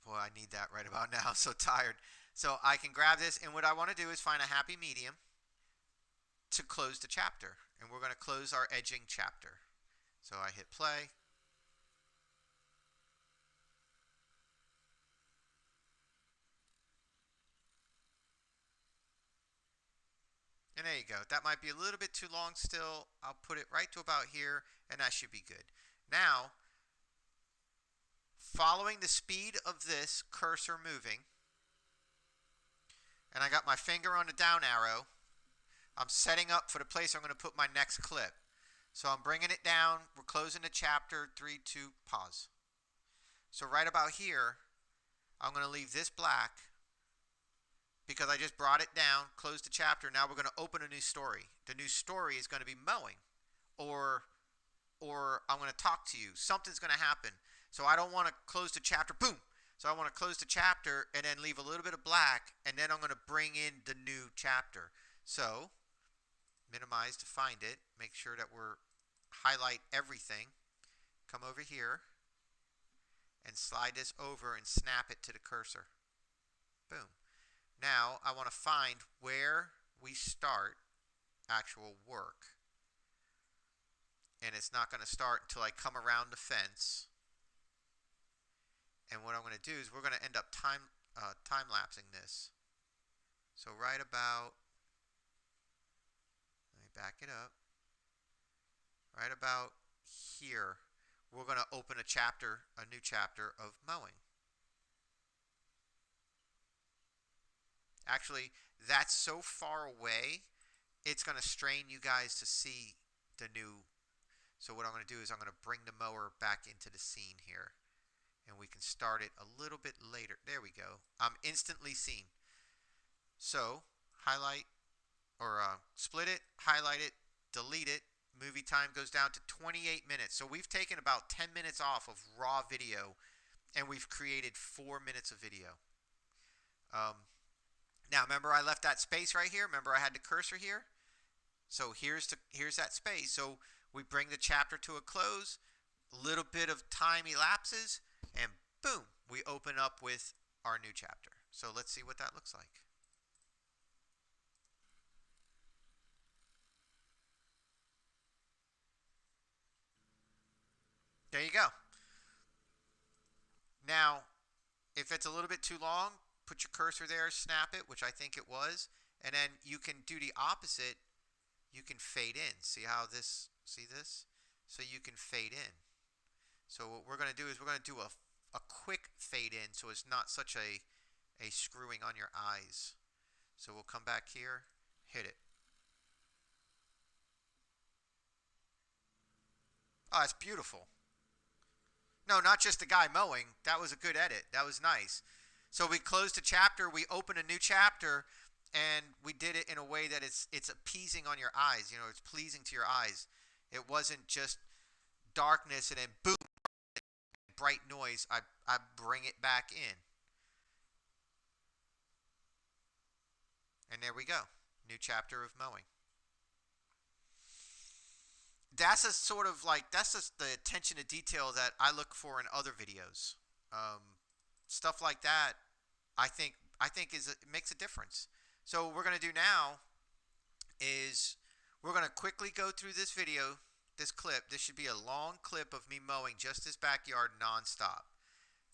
Boy, I need that right about now. I'm so tired. So I can grab this, and what I want to do is find a happy medium to close the chapter. And we're going to close our edging chapter. So I hit play. And there you go. That might be a little bit too long still. I'll put it right to about here, and that should be good. Now, following the speed of this cursor moving, and I got my finger on the down arrow, I'm setting up for the place I'm going to put my next clip. So I'm bringing it down. We're closing the chapter. 3, 2, pause. So right about here, I'm going to leave this black because I just brought it down, closed the chapter. Now we're going to open a new story. The new story is going to be mowing, or I'm going to talk to you. Something's going to happen. So I don't want to close the chapter. Boom. So I want to close the chapter and then leave a little bit of black, and then I'm going to bring in the new chapter. So minimize to find it. Make sure that we're highlight everything. Come over here and slide this over and snap it to the cursor. Boom. Now I want to find where we start actual work. And it's not going to start until I come around the fence. And what I'm going to do is we're going to end up time-lapsing this. So right about, let me back it up, right about here, we're going to open a new chapter of mowing. Actually, that's so far away, it's going to strain you guys to see the new. So what I'm going to do is I'm going to bring the mower back into the scene here. And we can start it a little bit later. There we go. I'm instantly seen. So highlight or split it, highlight it, delete it. Movie time goes down to 28 minutes. So we've taken about 10 minutes off of raw video and we've created 4 minutes of video. Now remember I left that space right here. Remember I had the cursor here. So here's that space. So we bring the chapter to a close. A little bit of time elapses. And boom, we open up with our new chapter. So let's see what that looks like. There you go. Now, if it's a little bit too long, put your cursor there, snap it, which I think it was, and then you can do the opposite. You can fade in. See how this, see this? So you can fade in. So what we're going to do is we're going to do a quick fade in so it's not such a screwing on your eyes. So we'll come back here, hit it. Oh, it's beautiful. No, not just the guy mowing. That was a good edit. That was nice. So we closed a chapter, we opened a new chapter, and we did it in a way that it's appeasing on your eyes. You know, it's pleasing to your eyes. It wasn't just darkness and then boom, bright noise. I bring it back in. And there we go. New chapter of mowing. That's a sort of like, that's just the attention to detail that I look for in other videos. Stuff like that, I think it makes a difference. So what we're going to do now is we're going to quickly go through this video, this clip. This should be a long clip of me mowing just this backyard nonstop.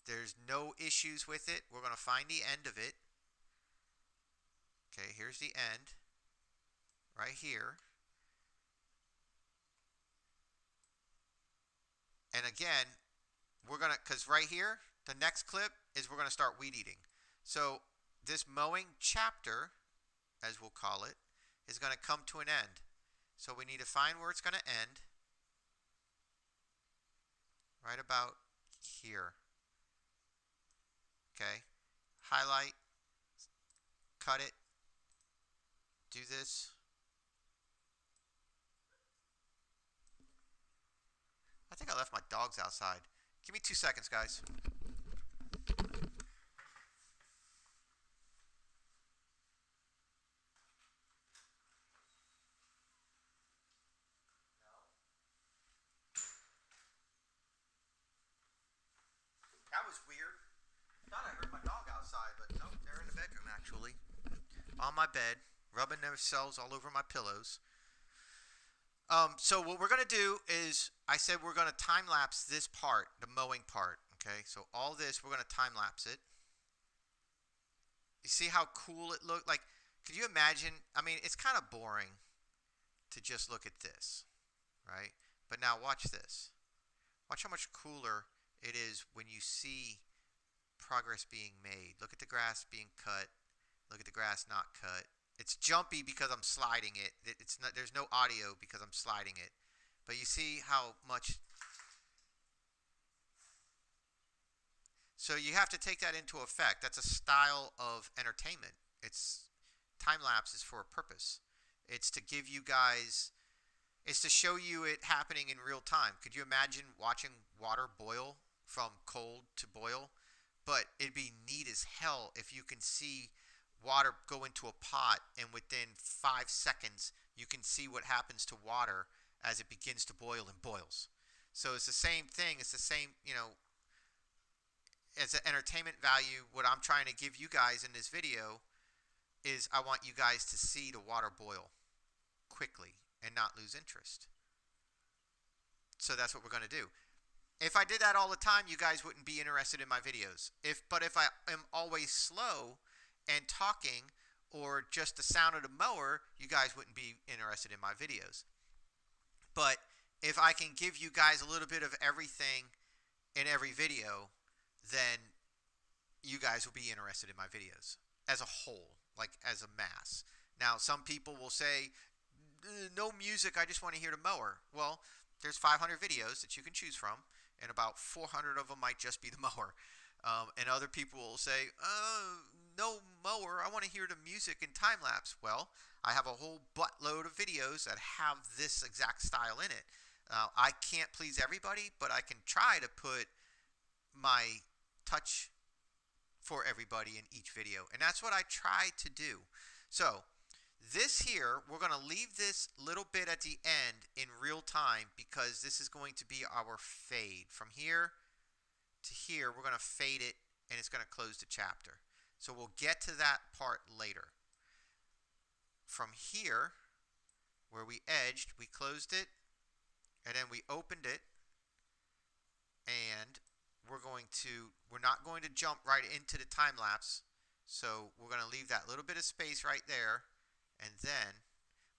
There's no issues with it. We're going to find the end of it. Okay, here's the end right here. And again, we're going to, because right here, the next clip is we're going to start weed eating. So this mowing chapter, as we'll call it, is going to come to an end. So we need to find where it's going to end. Right about here. Okay. Highlight. Cut it. Do this. I think I left my dogs outside. Give me 2 seconds, guys. That was weird. I thought I heard my dog outside, but nope, they're in the bedroom actually. On my bed, rubbing themselves all over my pillows. So what we're going to do is, I said we're going to time lapse this part, the mowing part. Okay, so all this, we're going to time lapse it. You see how cool it looked? Like, could you imagine? I mean, it's kind of boring to just look at this, right? But now watch this. Watch how much cooler it is when you see progress being made. Look at the grass being cut. Look at the grass not cut. It's jumpy because I'm sliding it. It's not. There's no audio because I'm sliding it. But you see how much. So you have to take that into effect. That's a style of entertainment. It's time lapse is for a purpose. It's to give you guys. It's to show you it happening in real time. Could you imagine watching water boil from cold to boil? But it'd be neat as hell if you can see water go into a pot and within 5 seconds you can see what happens to water as it begins to boil and boils. So it's the same thing. It's the same, you know, as an entertainment value. What I'm trying to give you guys in this video is I want you guys to see the water boil quickly and not lose interest. So that's what we're going to do. If I did that all the time, you guys wouldn't be interested in my videos. But if I am always slow and talking, or just the sound of the mower, you guys wouldn't be interested in my videos. But if I can give you guys a little bit of everything in every video, then you guys will be interested in my videos as a whole, like as a mass. Now, some people will say, no music, I just want to hear the mower. Well, there's 500 videos that you can choose from, and about 400 of them might just be the mower. And other people will say, no mower, I want to hear the music in time-lapse. Well, I have a whole buttload of videos that have this exact style in it. I can't please everybody, but I can try to put my touch for everybody in each video. And that's what I try to do. So this here, we're going to leave this little bit at the end in real time because this is going to be our fade. From here to here, we're going to fade it, and it's going to close the chapter. So we'll get to that part later. From here, where we edged, we closed it, and then we opened it, and we're not going to jump right into the time lapse. So we're going to leave that little bit of space right there. And then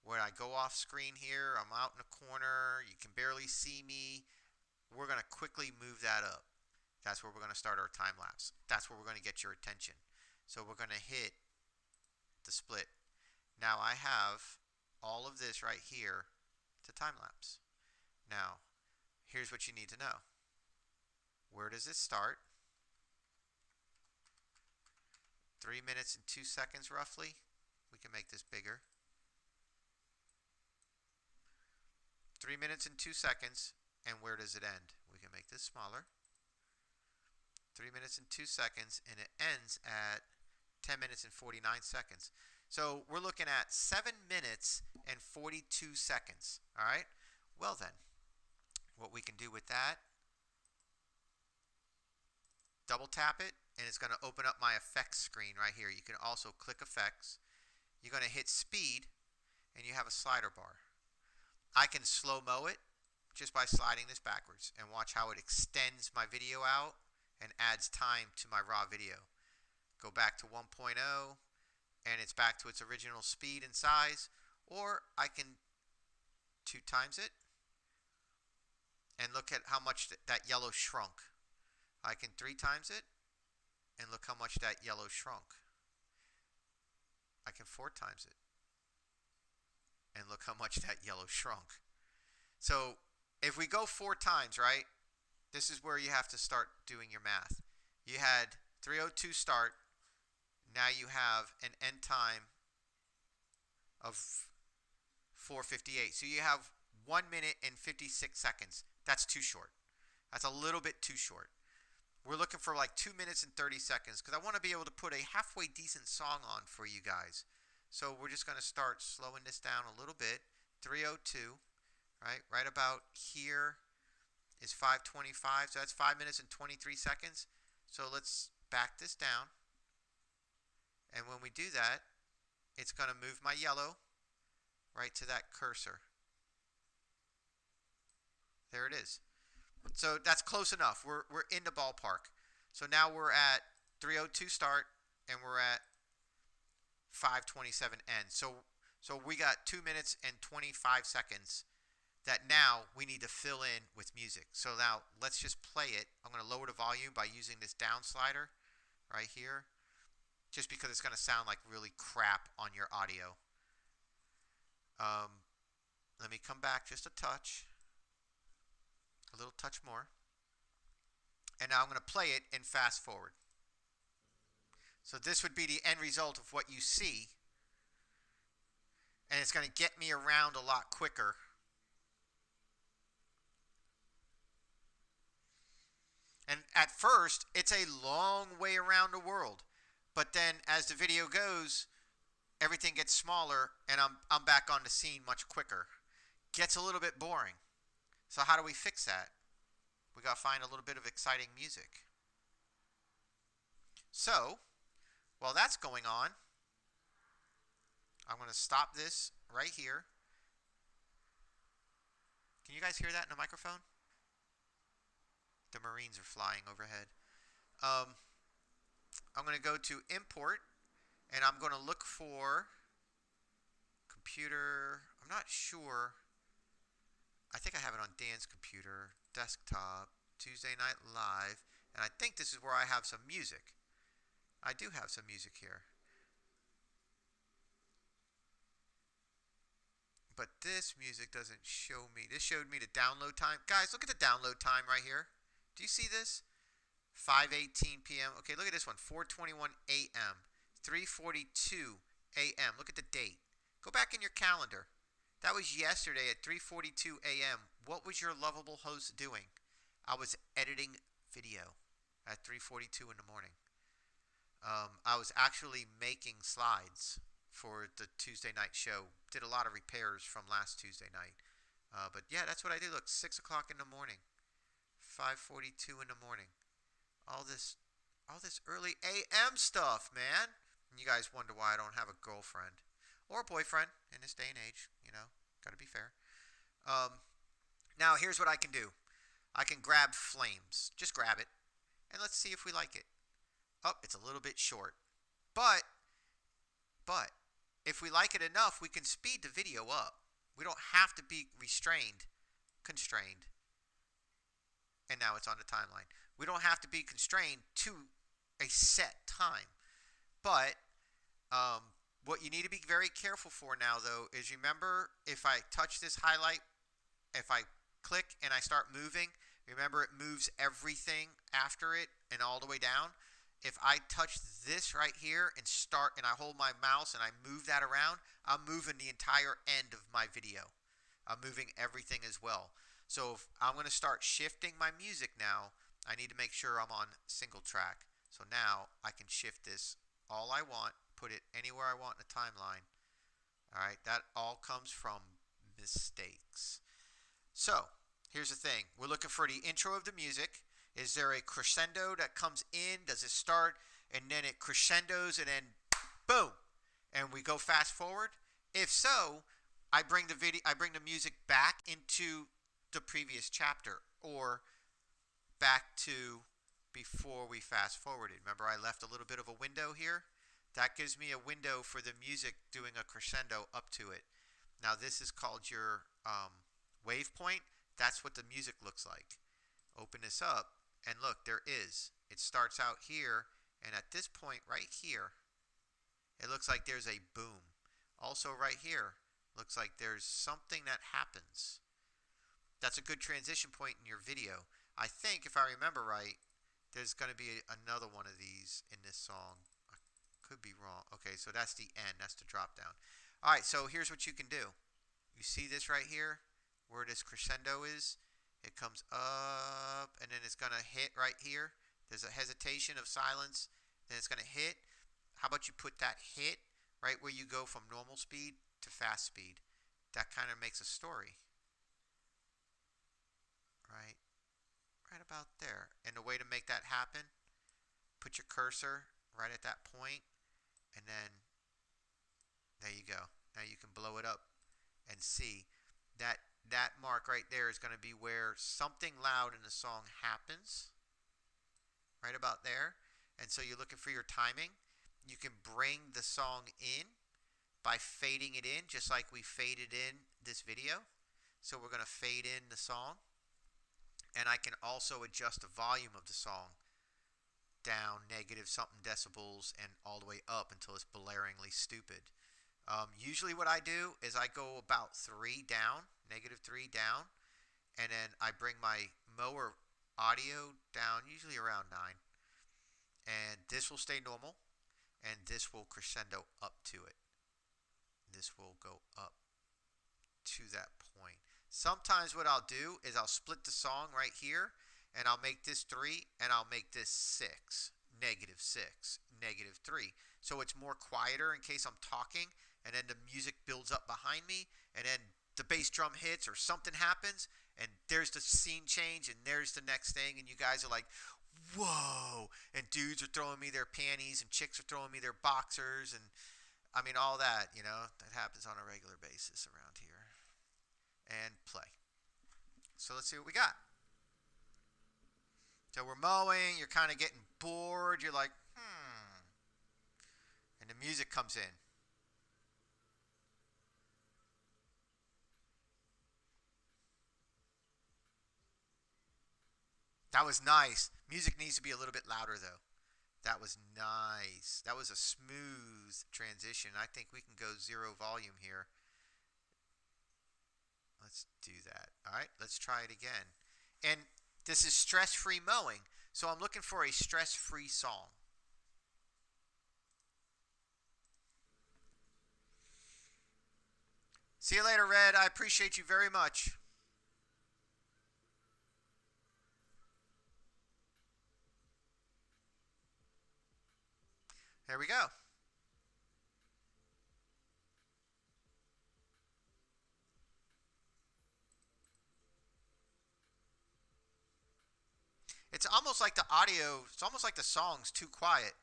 when I go off screen here, I'm out in the corner, you can barely see me. We're going to quickly move that up. That's where we're going to start our time lapse. That's where we're going to get your attention. So we're going to hit the split. Now I have all of this right here to time lapse. Now, here's what you need to know. Where does it start? 3 minutes and 2 seconds roughly. We can make this bigger. 3 minutes and 2 seconds. And where does it end? We can make this smaller. 3 minutes and 2 seconds, and it ends at 10 minutes and 49 seconds. So we're looking at 7 minutes and 42 seconds. All right? Well then, what we can do with that, double tap it, and it's going to open up my effects screen right here. You can also click effects. You're going to hit speed, and you have a slider bar. I can slow-mo it just by sliding this backwards, and watch how it extends my video out and adds time to my raw video. Go back to 1.0, and it's back to its original speed and size, or I can 2 times it, and look at how much that yellow shrunk. I can 3 times it, and look how much that yellow shrunk. I can 4 times it, and look how much that yellow shrunk. So if we go 4 times, right, this is where you have to start doing your math. You had 3:02 start. Now you have an end time of 4:58. So you have 1 minute and 56 seconds. That's too short. That's a little bit too short. We're looking for like 2 minutes and 30 seconds because I want to be able to put a halfway decent song on for you guys. So we're just going to start slowing this down a little bit. 3:02, right about here is 5:25. So that's 5 minutes and 23 seconds. So let's back this down. And when we do that, it's going to move my yellow right to that cursor. There it is. So that's close enough. We're in the ballpark. So now we're at 3:02 start, and we're at 5:27 end. So we got 2 minutes and 25 seconds that now we need to fill in with music. So now let's just play it. I'm going to lower the volume by using this down slider right here, just because it's going to sound like really crap on your audio. Let me come back just a touch. A little touch more. And now I'm going to play it and fast forward. So this would be the end result of what you see. And it's going to get me around a lot quicker. And at first, it's a long way around the world. But then as the video goes, everything gets smaller and I'm back on the scene much quicker. Gets a little bit boring. So how do we fix that? We got to find a little bit of exciting music. So, while that's going on, I'm going to stop this right here. Can you guys hear that in the microphone? The Marines are flying overhead. I'm going to go to import, And I'm going to look for computer. I'm not sure. I think I have it on Dan's computer, desktop, Tuesday Night Live, and I think this is where I have some music. I do have some music here. But this music doesn't show me. This showed me the download time. Guys, look at the download time right here. Do you see this? 5:18 p.m. Okay, look at this one. 4:21 a.m. 3:42 a.m. Look at the date. Go back in your calendar. That was yesterday at 3:42 a.m. What was your lovable host doing? I was editing video at 3:42 in the morning. I was actually making slides for the Tuesday night show. Did a lot of repairs from last Tuesday night. But yeah, that's what I do. Look, 6 o'clock in the morning. 5:42 in the morning. All this early AM stuff, man. And you guys wonder why I don't have a girlfriend or a boyfriend in this day and age. You know, gotta be fair. Now here's what I can do. I can grab Flames. Just grab it, and let's see if we like it. Oh, it's a little bit short, but if we like it enough, we can speed the video up. We don't have to be constrained. And now it's on the timeline. We don't have to be constrained to a set time. But what you need to be very careful for now, though, is remember if I touch this highlight, if I click and I start moving, remember it moves everything after it and all the way down. If I touch this right here and I hold my mouse and I move that around, I'm moving the entire end of my video. I'm moving everything as well. So if I'm going to start shifting my music now, I need to make sure I'm on single track. So now I can shift this all I want, put it anywhere I want in the timeline. All right, that all comes from mistakes. So here's the thing. We're looking for the intro of the music. Is there a crescendo that comes in? Does it start and then it crescendos and then boom, and we go fast forward? If so, I bring the music back into the previous chapter or back to before we fast forwarded. Remember, I left a little bit of a window here. That gives me a window for the music doing a crescendo up to it. Now this is called your wave point. That's what the music looks like. Open this up. And look, there is. It starts out here, and at this point right here, it looks like there's a boom. Also right here, looks like there's something that happens. That's a good transition point in your video. I think, if I remember right, there's going to be another one of these in this song. I could be wrong. Okay, so that's the end. That's the drop down. All right, so here's what you can do. You see this right here, where this crescendo is? It comes up, and then it's going to hit right here. There's a hesitation of silence. Then it's going to hit. How about you put that hit right where you go from normal speed to fast speed? That kind of makes a story. Right about there. And the way to make that happen, put your cursor right at that point, and then there you go. Now you can blow it up and see that mark right there is going to be where something loud in the song happens, right about there. And so you're looking for your timing. You can bring the song in by fading it in, just like we faded in this video. So we're going to fade in the song. And I can also adjust the volume of the song down negative something decibels and all the way up until it's blaringly stupid. Usually what I do is I go about 3 down, negative 3 down, and then I bring my MOWER audio down, usually around 9. And this will stay normal, and this will crescendo up to it. This will go up to that point. Sometimes what I'll do is I'll split the song right here, and I'll make this 3, and I'll make this 6, negative 6, negative 3. So it's more quieter in case I'm talking, and then the music builds up behind me, and then the bass drum hits or something happens, and there's the scene change, and there's the next thing, and you guys are like, whoa, and dudes are throwing me their panties, and chicks are throwing me their boxers, and I mean all that, you know, that happens on a regular basis around here. And play. So let's see what we got. So we're mowing, you're kind of getting bored, you're like, and the music comes in. That was nice. Music needs to be a little bit louder though. That was nice. That was a smooth transition. I think we can go 0 volume here. Let's do that. All right, let's try it again. And this is stress-free mowing. So I'm looking for a stress-free song. See you later, Red. I appreciate you very much. There we go. It's almost like the audio, it's almost like the song's too quiet.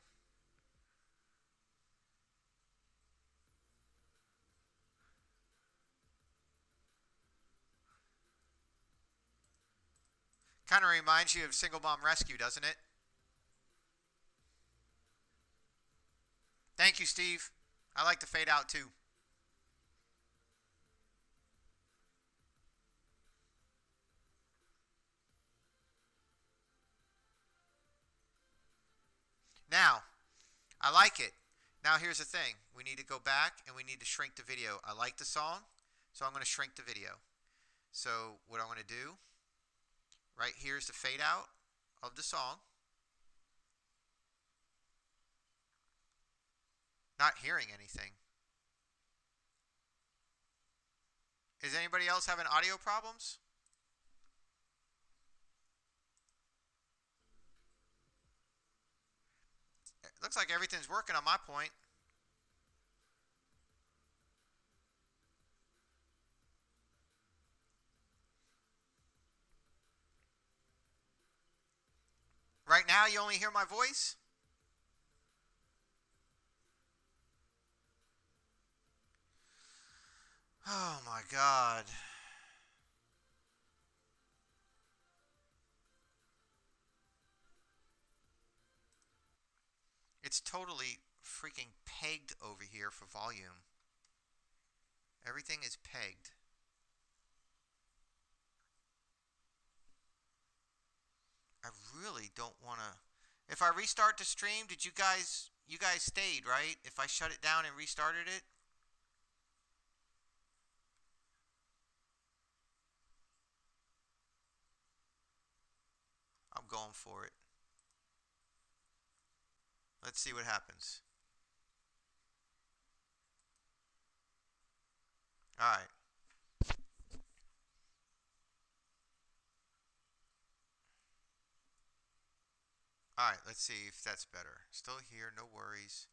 Kind of reminds you of Single Mom Rescue, doesn't it? Thank you, Steve. I like to fade out too. Now, I like it. Now here's the thing. We need to go back and we need to shrink the video. I like the song, so I'm going to shrink the video. So what I'm going to do, right here is the fade out of the song. Not hearing anything. Is anybody else having audio problems? It looks like everything's working on my point. Right now you only hear my voice? Oh my God. It's totally freaking pegged over here for volume. Everything is pegged. I really don't want to. If I restart the stream, did you guys stayed, right? If I shut it down and restarted it? I'm going for it. Let's see what happens. All right. All right, let's see if that's better. Still here, no worries.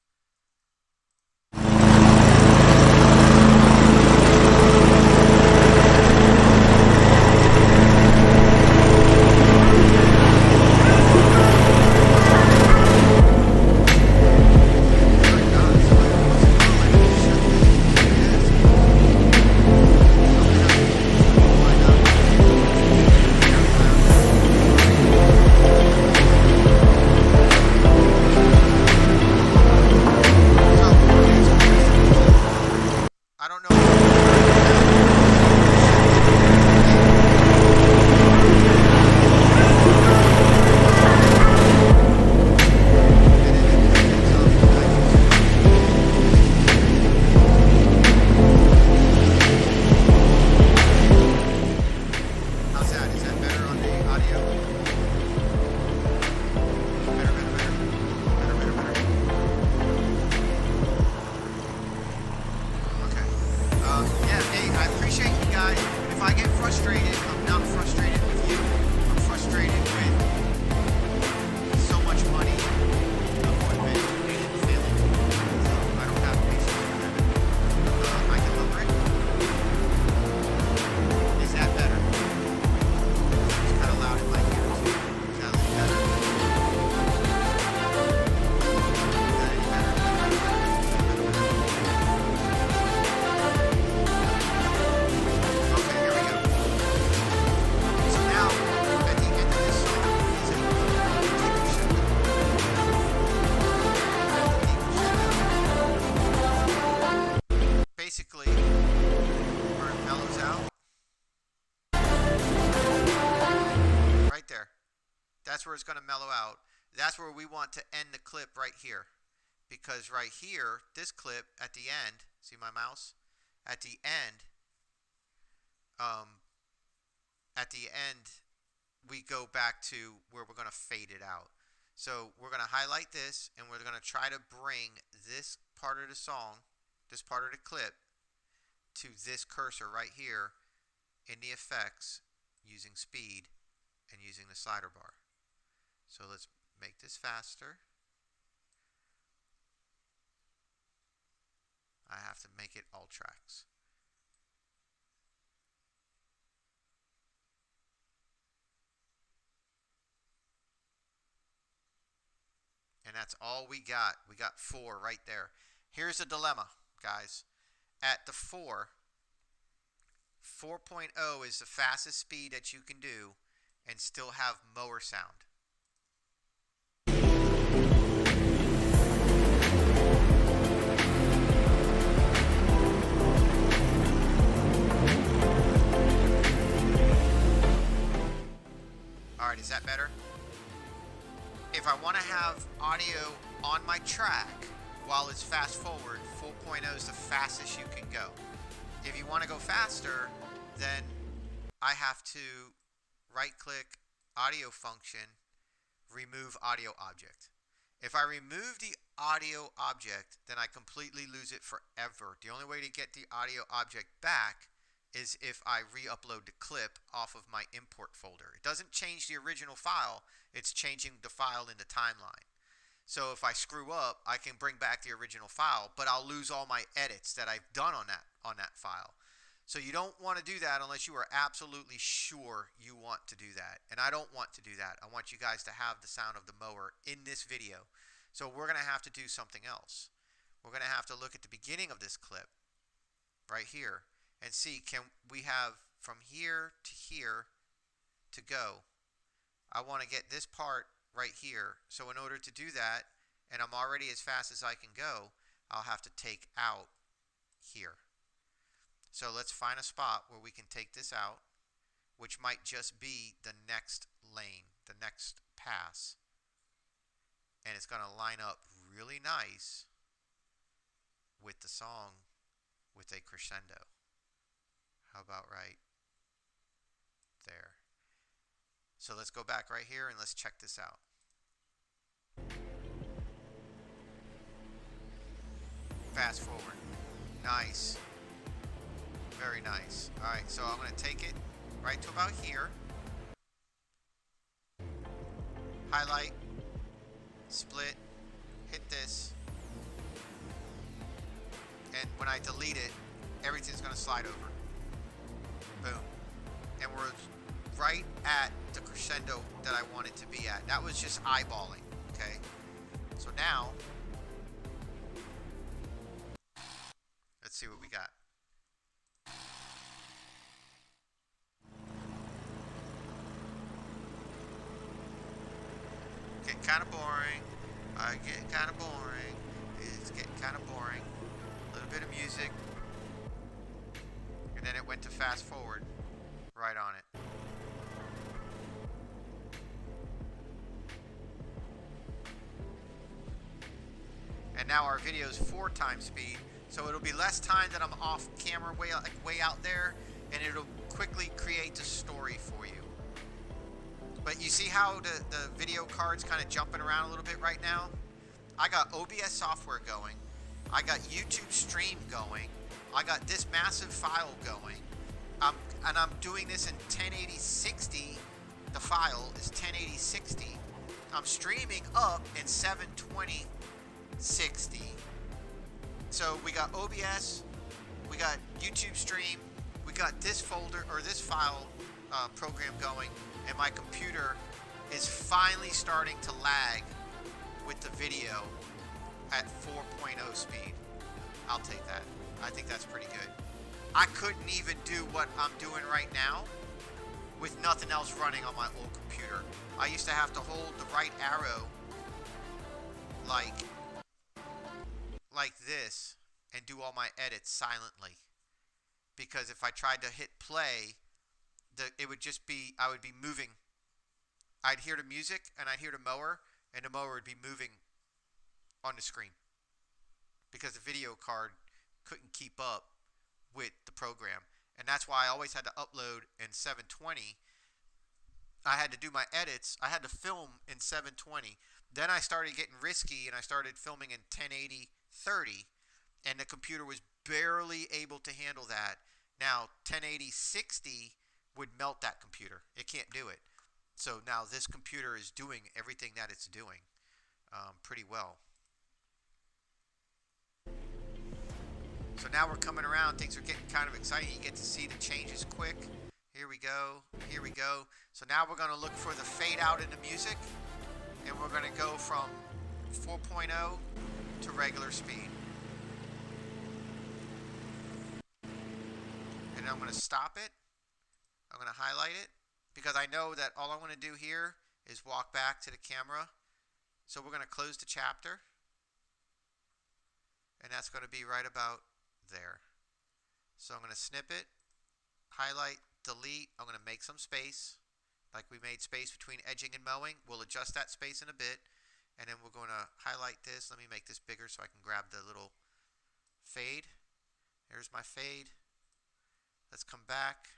where it's going to mellow out. That's where we want to end the clip right here. Because right here, this clip at the end, see my mouse? At the end, we go back to where we're going to fade it out. So we're going to highlight this, and we're going to try to bring this part of the song, this part of the clip, to this cursor right here in the effects using speed and using the slider bar. So let's make this faster. I have to make it all tracks. And that's all we got. We got 4 right there. Here's the dilemma, guys. At the 4.0 is the fastest speed that you can do and still have mower sound. Alright, is that better? If I want to have audio on my track while it's fast forward, 4.0 is the fastest you can go. If you want to go faster, then I have to right click audio function, remove audio object. If I remove the audio object, then I completely lose it forever. The only way to get the audio object back is if I re-upload the clip off of my import folder. It doesn't change the original file, it's changing the file in the timeline. So if I screw up, I can bring back the original file, but I'll lose all my edits that I've done on that file. So you don't want to do that unless you are absolutely sure you want to do that. And I don't want to do that. I want you guys to have the sound of the mower in this video. So we're going to have to do something else. We're going to have to look at the beginning of this clip right here and see, can we have from here to go. I want to get this part right here. So in order to do that, and I'm already as fast as I can go, I'll have to take out here. So let's find a spot where we can take this out, which might just be the next lane, the next pass. And it's going to line up really nice with the song with a crescendo. How about right there? So let's go back right here and let's check this out. Fast forward. Nice. Very nice. Alright, so I'm going to take it right to about here. Highlight. Split. Hit this. And when I delete it, everything's going to slide over. Boom. And we're right at the crescendo that I wanted to be at. That was just eyeballing. Okay. So now, let's see what we got. Getting kind of boring. Getting kind of boring. It's getting kind of boring. A little bit of music. And then it went to fast forward. Right on it. And now our video is 4 times speed. So it'll be less time that I'm off camera way out there. And it'll quickly create the story for you. But you see how the video card's kind of jumping around a little bit right now? I got OBS software going. I got YouTube Stream going. I got this massive file going. And I'm doing this in 1080-60. The file is 1080-60. I'm streaming up in 720-60. So we got OBS, we got YouTube Stream, we got this folder or this file program going, and my computer is finally starting to lag with the video at 4.0 speed. I'll take that. I think that's pretty good. I couldn't even do what I'm doing right now with nothing else running on my old computer. I used to have to hold the right arrow like this and do all my edits silently. Because if I tried to hit play, it would just be, I would be moving I'd hear the music and I'd hear the mower, and the mower would be moving on the screen because the video card couldn't keep up with the program. And that's why I always had to upload in 720. I had to do my edits. I had to film in 720. Then I started getting risky and I started filming in 1080 30, and the computer was barely able to handle that. Now 1080 60 would melt that computer. It can't do it. So now this computer is doing everything that it's doing pretty well. So now we're coming around. Things are getting kind of exciting. You get to see the changes quick. Here we go. Here we go. So now we're going to look for the fade out in the music. And we're going to go from 4.0 to regular speed. And I'm going to stop it. I'm going to highlight it because I know that all I want to do here is walk back to the camera. So we're going to close the chapter. And that's going to be right about there. So I'm going to snip it, highlight, delete. I'm going to make some space, like we made space between edging and mowing. We'll adjust that space in a bit, and then we're going to highlight this. Let me make this bigger so I can grab the little fade. There's my fade. Let's come back.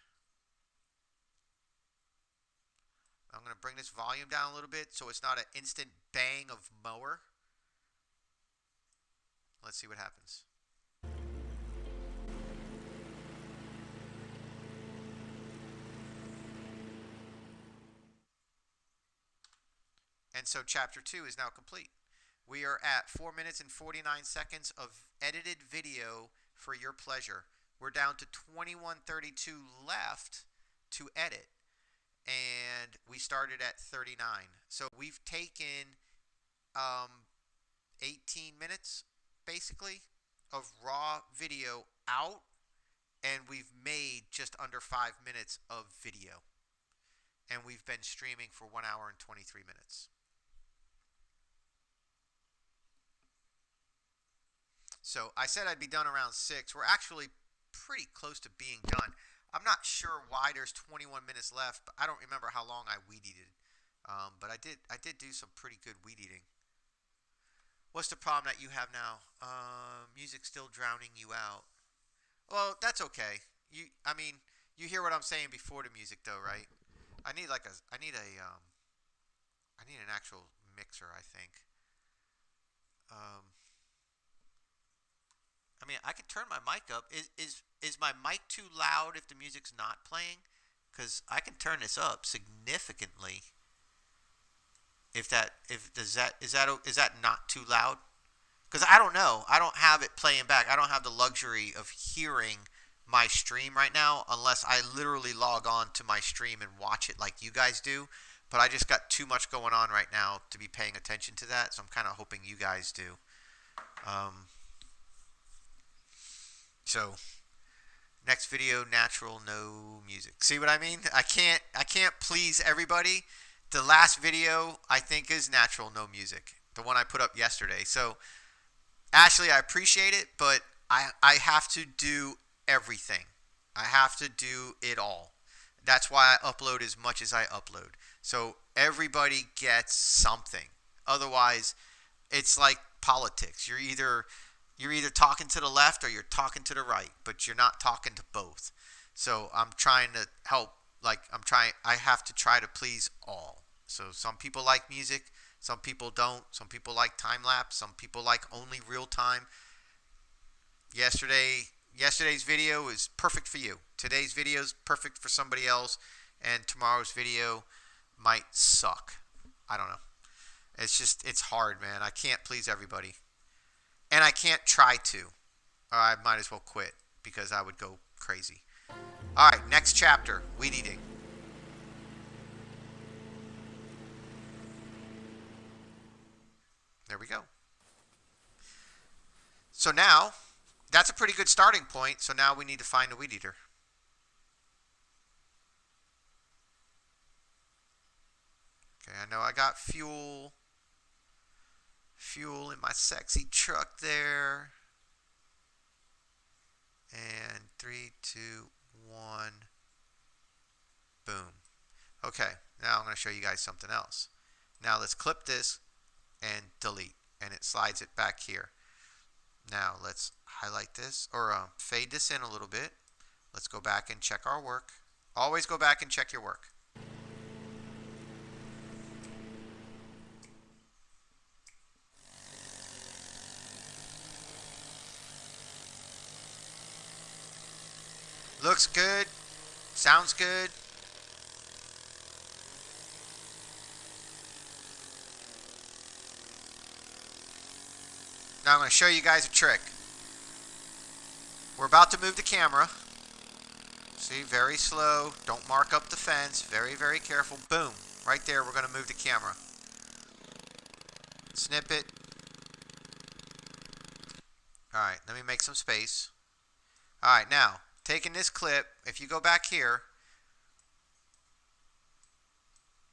I'm going to bring this volume down a little bit so it's not an instant bang of mower. Let's see what happens. And so chapter 2 is now complete. We are at 4 minutes and 49 seconds of edited video for your pleasure. We're down to 21:32 left to edit. And we started at 39. So we've taken 18 minutes basically of raw video out, and we've made just under 5 minutes of video. And we've been streaming for 1 hour and 23 minutes. So I said I'd be done around 6. We're actually pretty close to being done. I'm not sure why there's 21 minutes left, but I don't remember how long I weed eated. But I did do some pretty good weed eating. What's the problem that you have now? Music still drowning you out. Well, that's okay. You hear what I'm saying before the music though, right? I need an actual mixer, I think. I can turn my mic up. Is my mic too loud if the music's not playing? Because I can turn this up significantly. Is that not too loud? Because I don't know. I don't have it playing back. I don't have the luxury of hearing my stream right now unless I literally log on to my stream and watch it like you guys do. But I just got too much going on right now to be paying attention to that. So I'm kind of hoping you guys do. So next video, natural, no music. See what I mean? I can't please everybody. The last video I think is natural, no music. The one I put up yesterday. So Ashley, I appreciate it, but I have to do everything. I have to do it all. That's why I upload as much as I upload. So everybody gets something. Otherwise, it's like politics. You're either talking to the left or you're talking to the right, but you're not talking to both. So I'm trying to help. I have to try to please all. So some people like music, some people don't. Some people like time-lapse, some people like only real time. Yesterday's video is perfect for you. Today's video is perfect for somebody else, and tomorrow's video might suck. I don't know. It's hard, man. I can't please everybody. And I can't try to. Or I might as well quit because I would go crazy. All right, next chapter, weed eating. There we go. So now, that's a pretty good starting point. So now we need to find a weed eater. Okay, I know I got fuel in my sexy truck there. And 3, 2, 1. Boom. Okay, Now I'm going to show you guys something else. Now let's clip this and delete, and it slides it back here. Now let's highlight this, or fade this in a little bit. Let's go back and check our work. Always go back and check your work. Looks good. Sounds good. Now I'm going to show you guys a trick. We're about to move the camera. See, very slow. Don't mark up the fence. Very, very careful. Boom. Right there, we're going to move the camera. Snip it. Alright, let me make some space. Alright, now, taking this clip, if you go back here,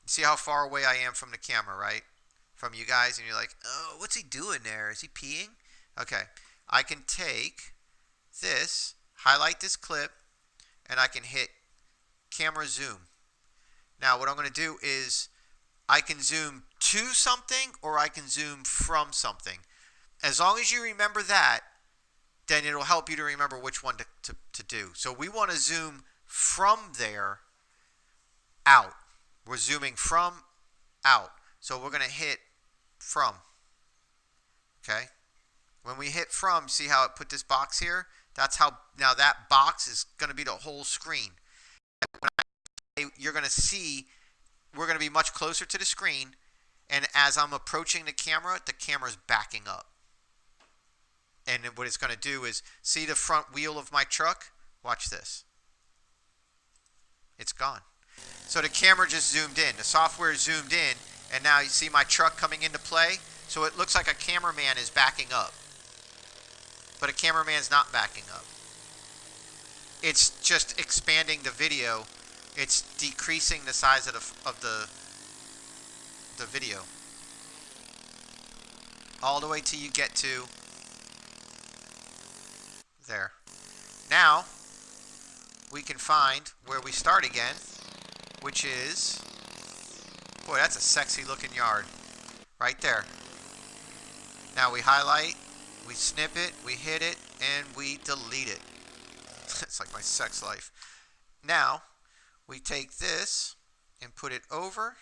see how far away I am from the camera, right? From you guys, and you're like, oh, what's he doing there? Is he peeing? Okay, I can take this, highlight this clip, and I can hit camera zoom. Now what I'm going to do is I can zoom to something or I can zoom from something. As long as you remember that, then it'll help you to remember which one to do. So we want to zoom from there out. We're zooming from out. So we're going to hit from. Okay? When we hit from, see how it put this box here? That's how, now that box is going to be the whole screen. You're going to see, we're going to be much closer to the screen, and as I'm approaching the camera's backing up. And what it's going to do is, see the front wheel of my truck? Watch this. It's gone. So the camera just zoomed in. The software zoomed in, and now you see my truck coming into play. So it looks like a cameraman is backing up. But a cameraman's not backing up. It's just expanding the video. It's decreasing the size of the video. All the way till you get to there. Now, we can find where we start again, which is, boy, that's a sexy looking yard. Right there. Now we highlight, we snip it, we hit it, and we delete it. It's like my sex life. Now, we take this and put it over,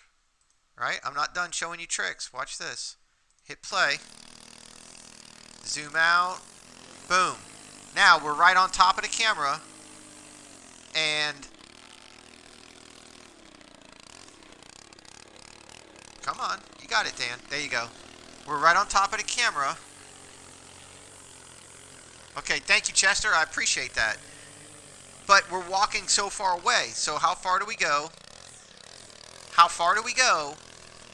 right? I'm not done showing you tricks. Watch this. Hit play. Zoom out. Boom. Now, we're right on top of the camera, and come on. You got it, Dan. There you go. We're right on top of the camera. Okay, thank you, Chester. I appreciate that. But we're walking so far away. So how far do we go? How far do we go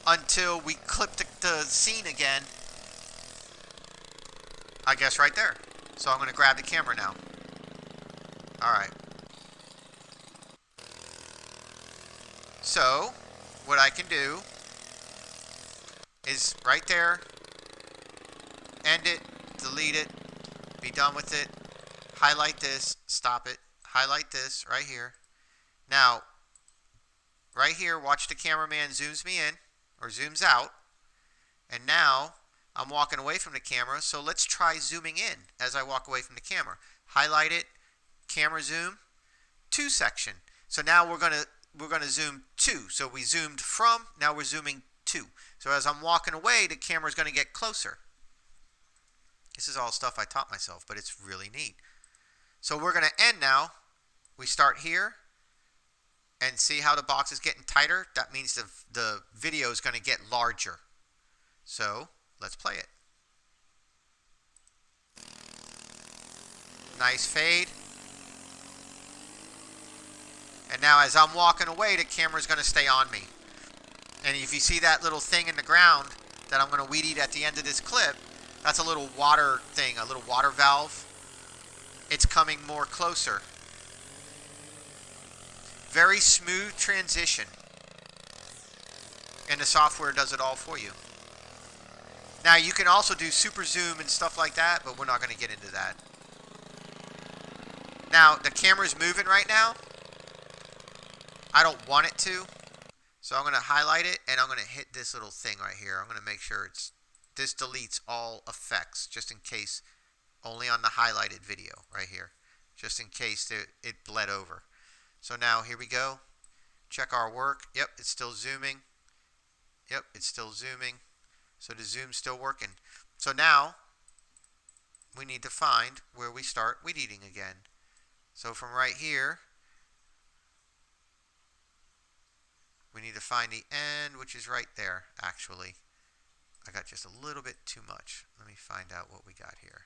until we clip the scene again? I guess right there. So I'm going to grab the camera now. Alright. So, what I can do is right there, end it, delete it, be done with it, highlight this, stop it, highlight this right here. Now, right here, watch the cameraman zooms me in, or zooms out, and now I'm walking away from the camera, so let's try zooming in as I walk away from the camera. Highlight it, camera zoom, to section. So now we're gonna zoom to. So we zoomed from, now we're zooming to. So as I'm walking away, the camera's gonna get closer. This is all stuff I taught myself, but it's really neat. So we're gonna end now. We start here, and see how the box is getting tighter? That means the video is gonna get larger. So let's play it. Nice fade. And now as I'm walking away, the camera's going to stay on me. And if you see that little thing in the ground that I'm going to weed eat at the end of this clip, that's a little water thing, a little water valve. It's coming more closer. Very smooth transition. And the software does it all for you. Now you can also do super zoom and stuff like that, but we're not going to get into that. Now the camera's moving right now. I don't want it to, So I'm going to highlight it, and I'm going to hit this little thing right here. I'm going to make sure this deletes all effects, just in case, only on the highlighted video right here, just in case it bled over. So now here we go. Check our work. Yep, it's still zooming. Yep, it's still zooming. So the zoom's still working. So now we need to find where we start weed eating again. So from right here, we need to find the end, which is right there, actually. I got just a little bit too much. Let me find out what we got here.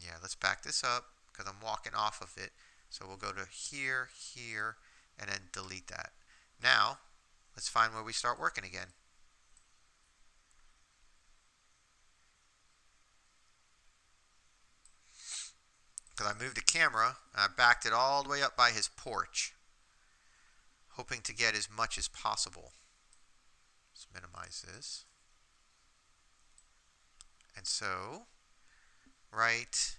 Yeah, let's back this up because I'm walking off of it. So we'll go to here, here, and then delete that. Now, let's find where we start working again. Because I moved the camera and I backed it all the way up by his porch, hoping to get as much as possible. Let's minimize this. And so, right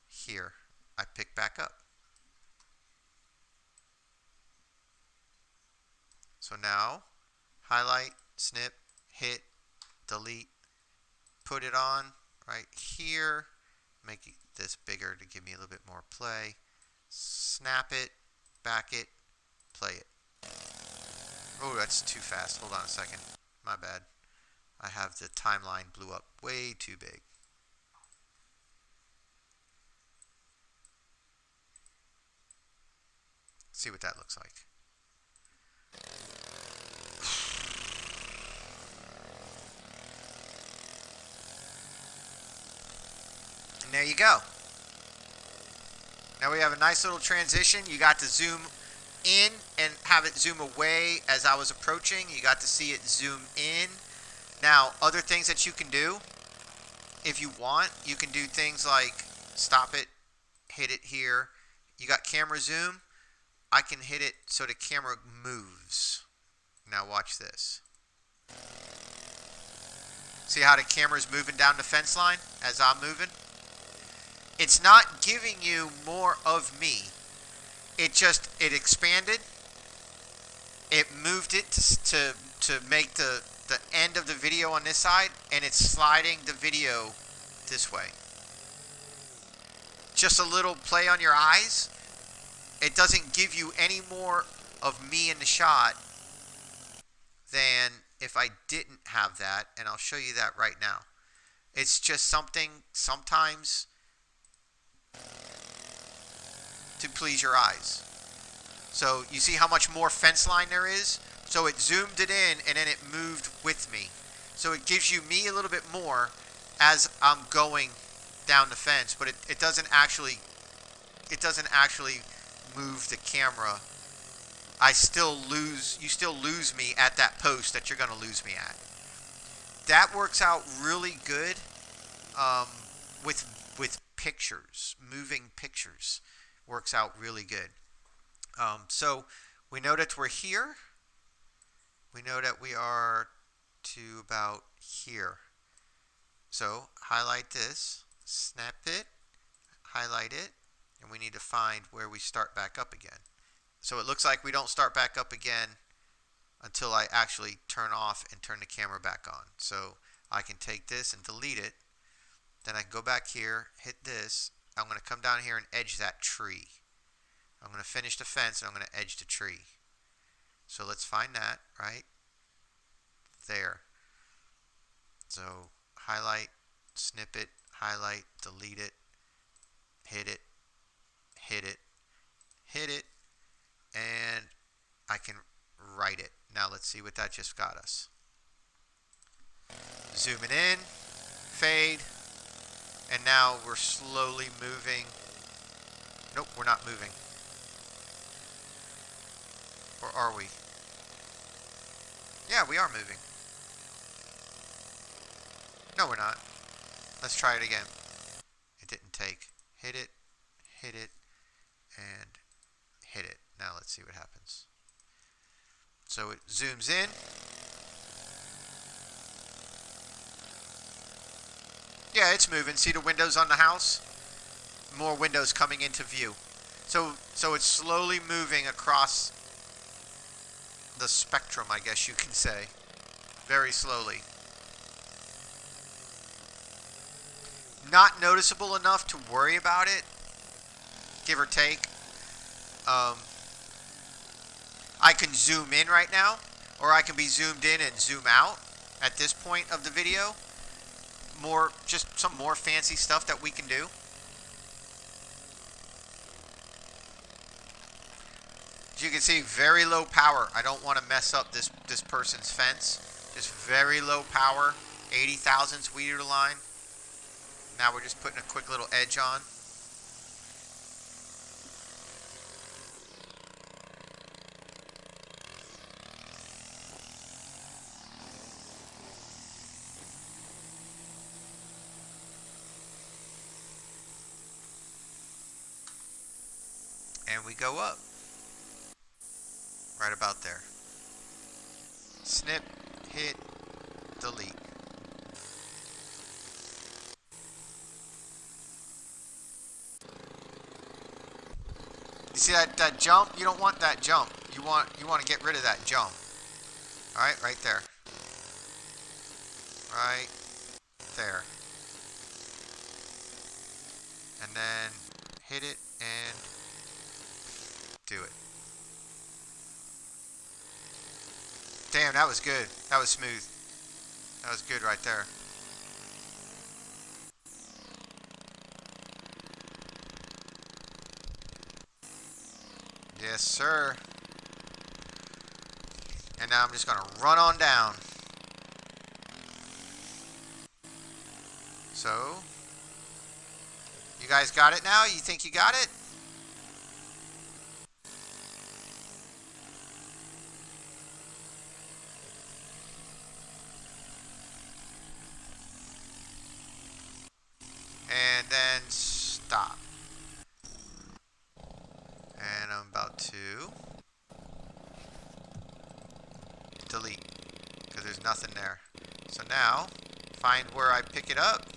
here, I pick back up. So now, highlight, snip, hit, delete, put it on right here, make this bigger to give me a little bit more play, snap it, back it, play it. Oh, that's too fast. Hold on a second. My bad. I have the timeline blew up way too big. See what that looks like. And there you go. Now we have a nice little transition. You got to zoom in and have it zoom away as I was approaching. You got to see it zoom in. Now, other things that you can do, if you want, you can do things like stop it, hit it here. You got camera zoom. I can hit it so the camera moves. Now watch this. See how the camera's moving down the fence line as I'm moving? It's not giving you more of me. It expanded. It moved it to make the end of the video on this side, and it's sliding the video this way. Just a little play on your eyes. It doesn't give you any more of me in the shot than if I didn't have that, and I'll show you that right now. It's just something sometimes to please your eyes. So you see how much more fence line there is? So it zoomed it in and then it moved with me. So it gives you me a little bit more as I'm going down the fence, but it doesn't actually move the camera. You still lose me at that post that you're going to lose me at. That works out really good with pictures. Moving pictures works out really good. So we know that we're here. We know that we are to about here. So highlight this, snap it, highlight it, and we need to find where we start back up again. So it looks like we don't start back up again until I actually turn off and turn the camera back on. So I can take this and delete it. Then I can go back here, hit this. I'm going to come down here and edge that tree. I'm going to finish the fence and I'm going to edge the tree. So let's find that right there. So highlight, snip it, highlight, delete it, hit it, hit it, hit it, and I can write it. Now let's see what that just got us. Zoom it in, fade, and now we're slowly moving. Nope, we're not moving. Or are we? Yeah, we are moving. No, we're not. Let's try it again. It didn't take. Hit it, and hit it. Now let's see what happens. So it zooms in. Yeah, it's moving. See the windows on the house? More windows coming into view. So it's slowly moving across the spectrum, I guess you can say. Very slowly. Not noticeable enough to worry about it, give or take. I can zoom in right now, or I can be zoomed in and zoom out at this point of the video. Just some more fancy stuff that we can do. As you can see, very low power. I don't want to mess up this person's fence. Just very low power, 80 thousandths weeder line. Now we're just putting a quick little edge on. And we go up. Right about there. Snip, hit, delete. You see that jump? You don't want that jump. You want to get rid of that jump. All right, right there. Right there. And then hit it and do it. Damn, that was good. That was smooth. That was good right there. Yes, sir. And now I'm just going to run on down. So, you guys got it now? You think you got it? And then stop. And I'm about to delete because there's nothing there. So now find where I pick it up.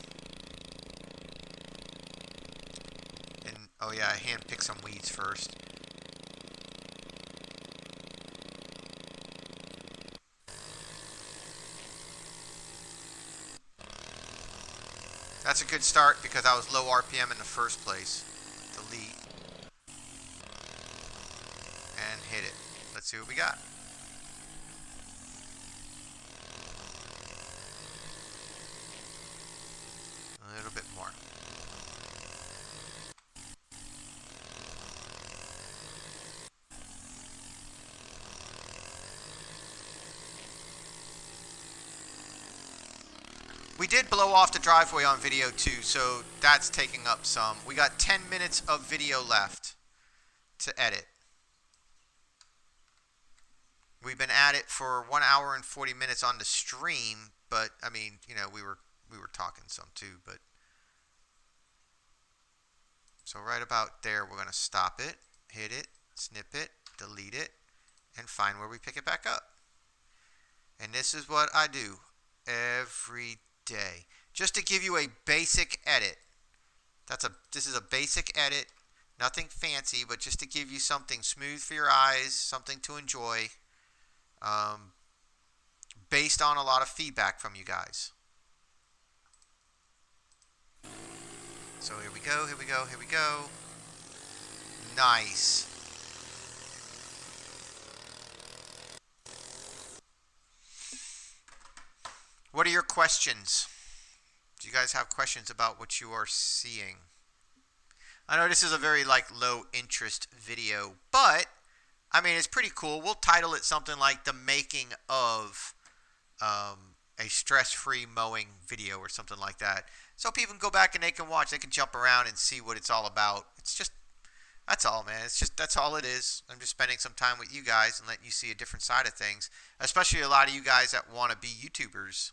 And oh yeah, I hand pick some weeds first. That's a good start because I was low RPM in the first place. Delete. And hit it. Let's see what we got. A little bit more. We did blow off the driveway on video too, so that's taking up some. We got 10 minutes of video left to edit. We've been at it for 1 hour and 40 minutes on the stream, but I mean, you know, we were talking some too, but so right about there we're going to stop it, hit it, snip it, delete it, and find where we pick it back up. And this is what I do every day, just to give you a basic edit. This is a basic edit, nothing fancy, but just to give you something smooth for your eyes, something to enjoy, based on a lot of feedback from you guys. So here we go, here we go, here we go. Nice. What are your questions? Do you guys have questions about what you are seeing? I know this is a very low interest video, but I mean it's pretty cool. We'll title it something like the making of a stress-free mowing video or something like that. So people can go back and they can watch. They can jump around and see what it's all about. It's just, that's all, man. It's just, that's all it is. I'm just spending some time with you guys and letting you see a different side of things. Especially a lot of you guys that want to be YouTubers.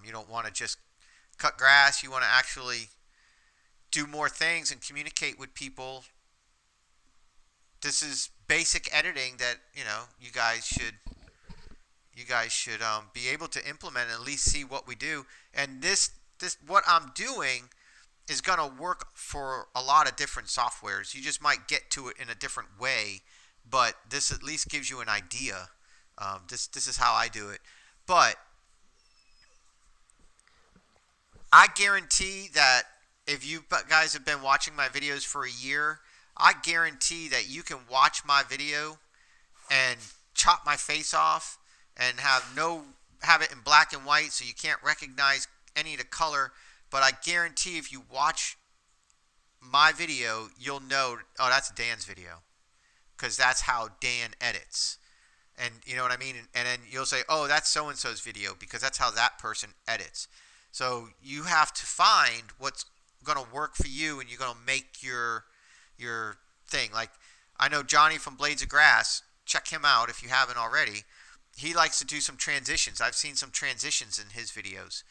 You don't want to just cut grass. You want to actually do more things and communicate with people. This is basic editing that, you know, you guys should be able to implement and at least see what we do. And this what I'm doing is going to work for a lot of different softwares. You just might get to it in a different way, but this at least gives you an idea. This is how I do it. But I guarantee that if you guys have been watching my videos for a year, I guarantee that you can watch my video and chop my face off and have it in black and white so you can't recognize any of the color. But I guarantee if you watch my video, you'll know, oh, that's Dan's video, because that's how Dan edits. And you know what I mean? And then you'll say, oh, that's so-and-so's video, because that's how that person edits. So you have to find what's going to work for you, and you're going to make your thing. Like, I know Johnny from Blades of Grass. Check him out if you haven't already. He likes to do some transitions. I've seen some transitions in his videos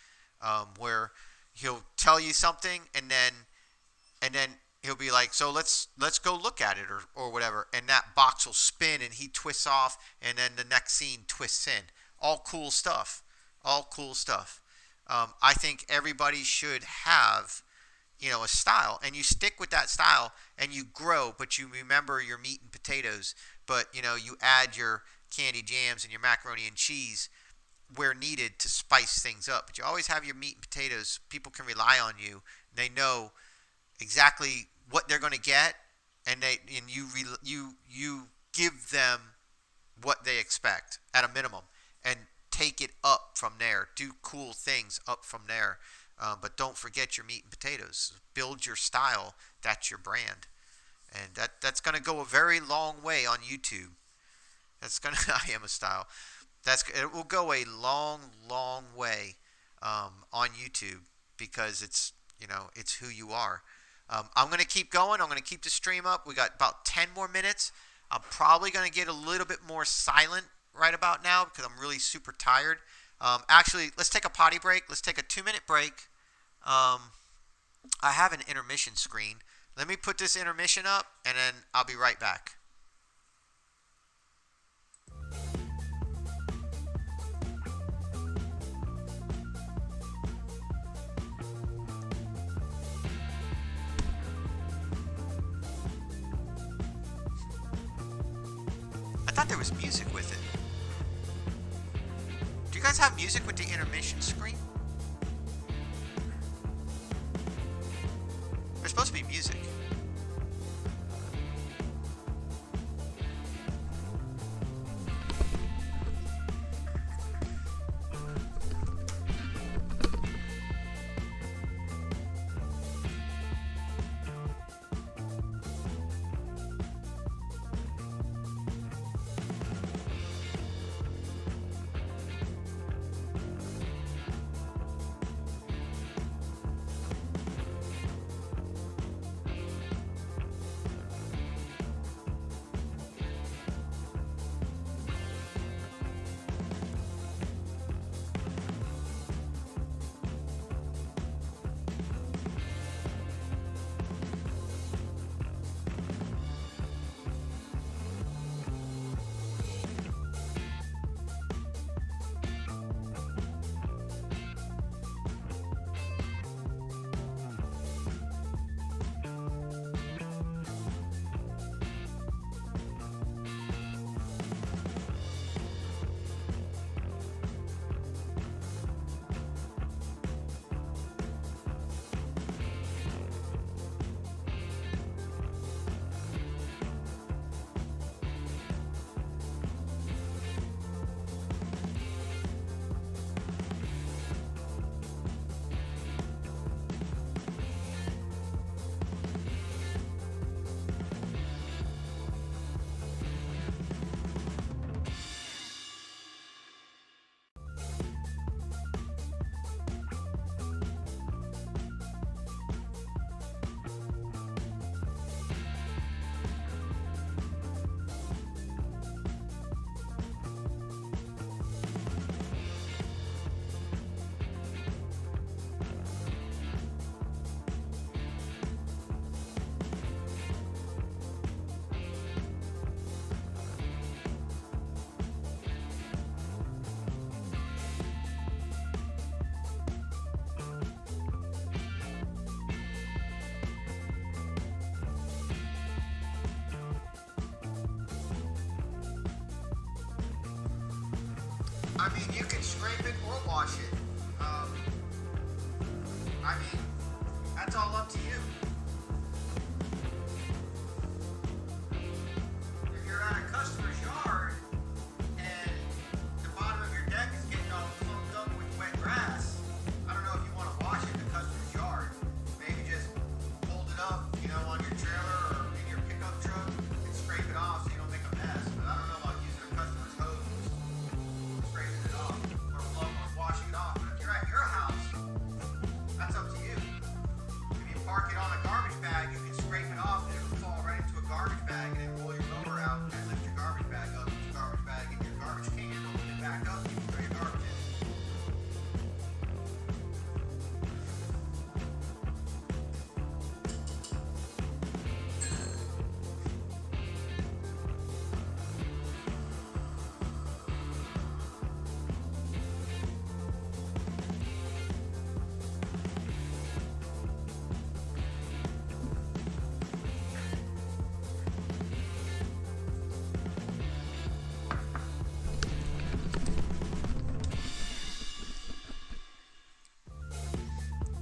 where he'll tell you something, and then he'll be like, so let's go look at it, or whatever, and that box will spin and he twists off, and then the next scene twists in. All cool stuff. I think everybody should have, a style, and you stick with that style and you grow, but you remember your meat and potatoes, but you add your candy jams and your macaroni and cheese where needed to spice things up. But you always have your meat and potatoes. People can rely on you. They know exactly what they're going to get, and you give them what they expect at a minimum, and take it up from there. Do cool things up from there, but don't forget your meat and potatoes. Build your style. That's your brand, and that's going to go a very long way on YouTube. I am a style. It will go a long way on YouTube, because it's who you are. I'm going to keep going. I'm going to keep the stream up. We got about 10 more minutes. I'm probably going to get a little bit more silent right about now because I'm really super tired. Actually, let's take a potty break. Let's take a 2-minute break. I have an intermission screen. Let me put this intermission up, and then I'll be right back. I thought there was music with it. Do you guys have music with the intermission screen? There's supposed to be music.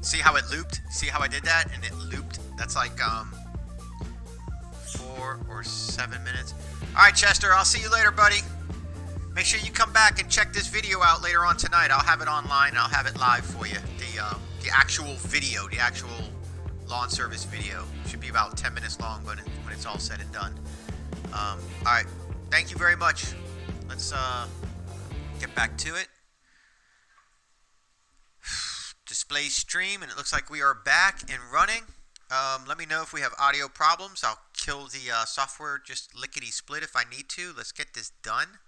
See how it looped? See how I did that? And it looped? That's like 4 or 7 minutes. Alright, Chester, I'll see you later, buddy. Make sure you come back and check this video out later on tonight. I'll have it online. I'll have it live for you. The actual video, the actual lawn service video. Should be about 10 minutes long when it's all said and done. Alright, thank you very much. Let's get back to it. Display stream, and it looks like we are back and running. Let me know if we have audio problems. I'll kill the software just lickety-split if I need to. Let's get this done.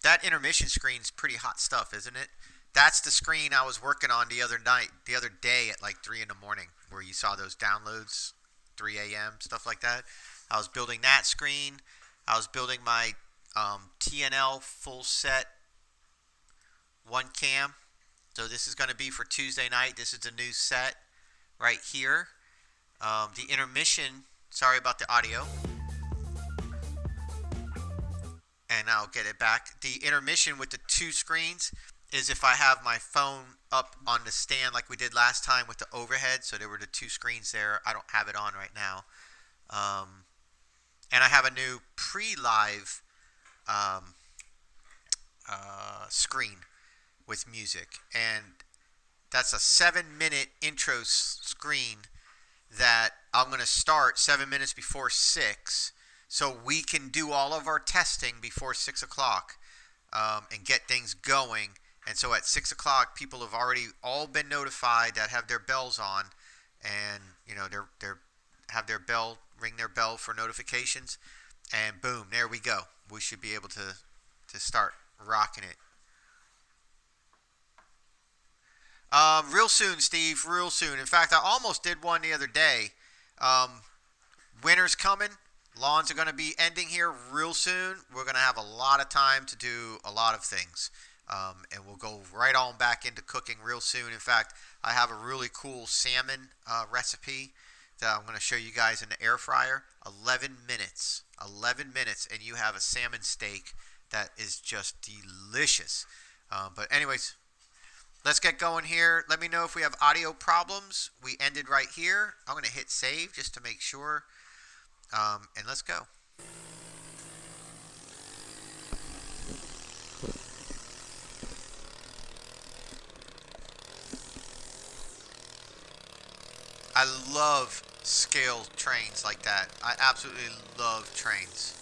That intermission screen's pretty hot stuff, isn't it? That's the screen I was working on the other day at like 3 in the morning, where you saw those downloads, 3 a.m., stuff like that. I was building that screen. I was building my TNL full set 1 cam. So this is going to be for Tuesday night. This is the new set right here. The intermission, sorry about the audio. And I'll get it back. The intermission with the 2 screens is if I have my phone up on the stand like we did last time with the overhead. So there were the 2 screens there. I don't have it on right now. And I have a new pre-live screen with music. And that's a 7-minute intro screen that I'm going to start 7 minutes before 6. So we can do all of our testing before 6 o'clock and get things going. And so at 6 o'clock, people have already all been notified that have their bells on, and you know they have their bell, ring their bell for notifications, and boom, there we go. We should be able to start rocking it. Real soon, Steve. Real soon. In fact, I almost did one the other day. Winter's coming. Lawns are going to be ending here real soon. We're going to have a lot of time to do a lot of things. And we'll go right on back into cooking real soon. In fact, I have a really cool salmon recipe that I'm going to show you guys in the air fryer. 11 minutes. 11 minutes, and you have a salmon steak that is just delicious. But anyways, let's get going here. Let me know if we have audio problems. We ended right here. I'm going to hit save just to make sure. And let's go. I love scale trains like that. I absolutely love trains.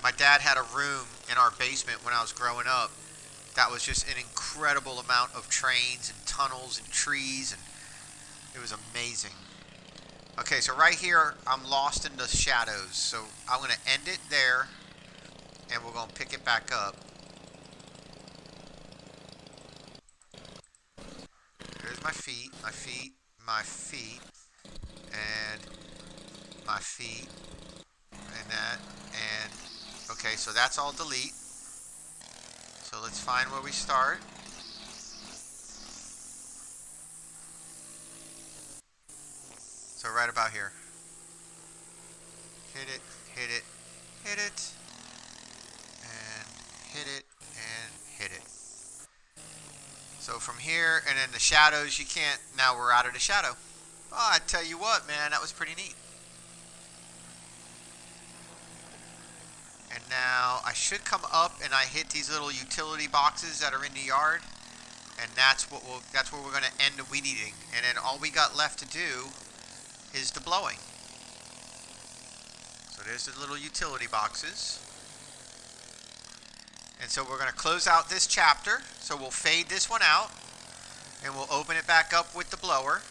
My dad had a room in our basement when I was growing up that was just an incredible amount of trains and tunnels and trees, and it was amazing. Okay, so right here, I'm lost in the shadows. So I'm going to end it there, and we're going to pick it back up. There's my feet, my feet, my feet, and my feet, and that, and okay, so that's all delete. So let's find where we start. So right about here. Hit it, hit it, hit it, and hit it, and hit it. So from here, and in the shadows, you can't, now we're out of the shadow. Oh, I tell you what, man, that was pretty neat. And now I should come up and I hit these little utility boxes that are in the yard. And that's where we're going to end the weed eating. And then all we got left to do is the blowing. So there's the little utility boxes. And so we're going to close out this chapter. So we'll fade this one out, and we'll open it back up with the blower.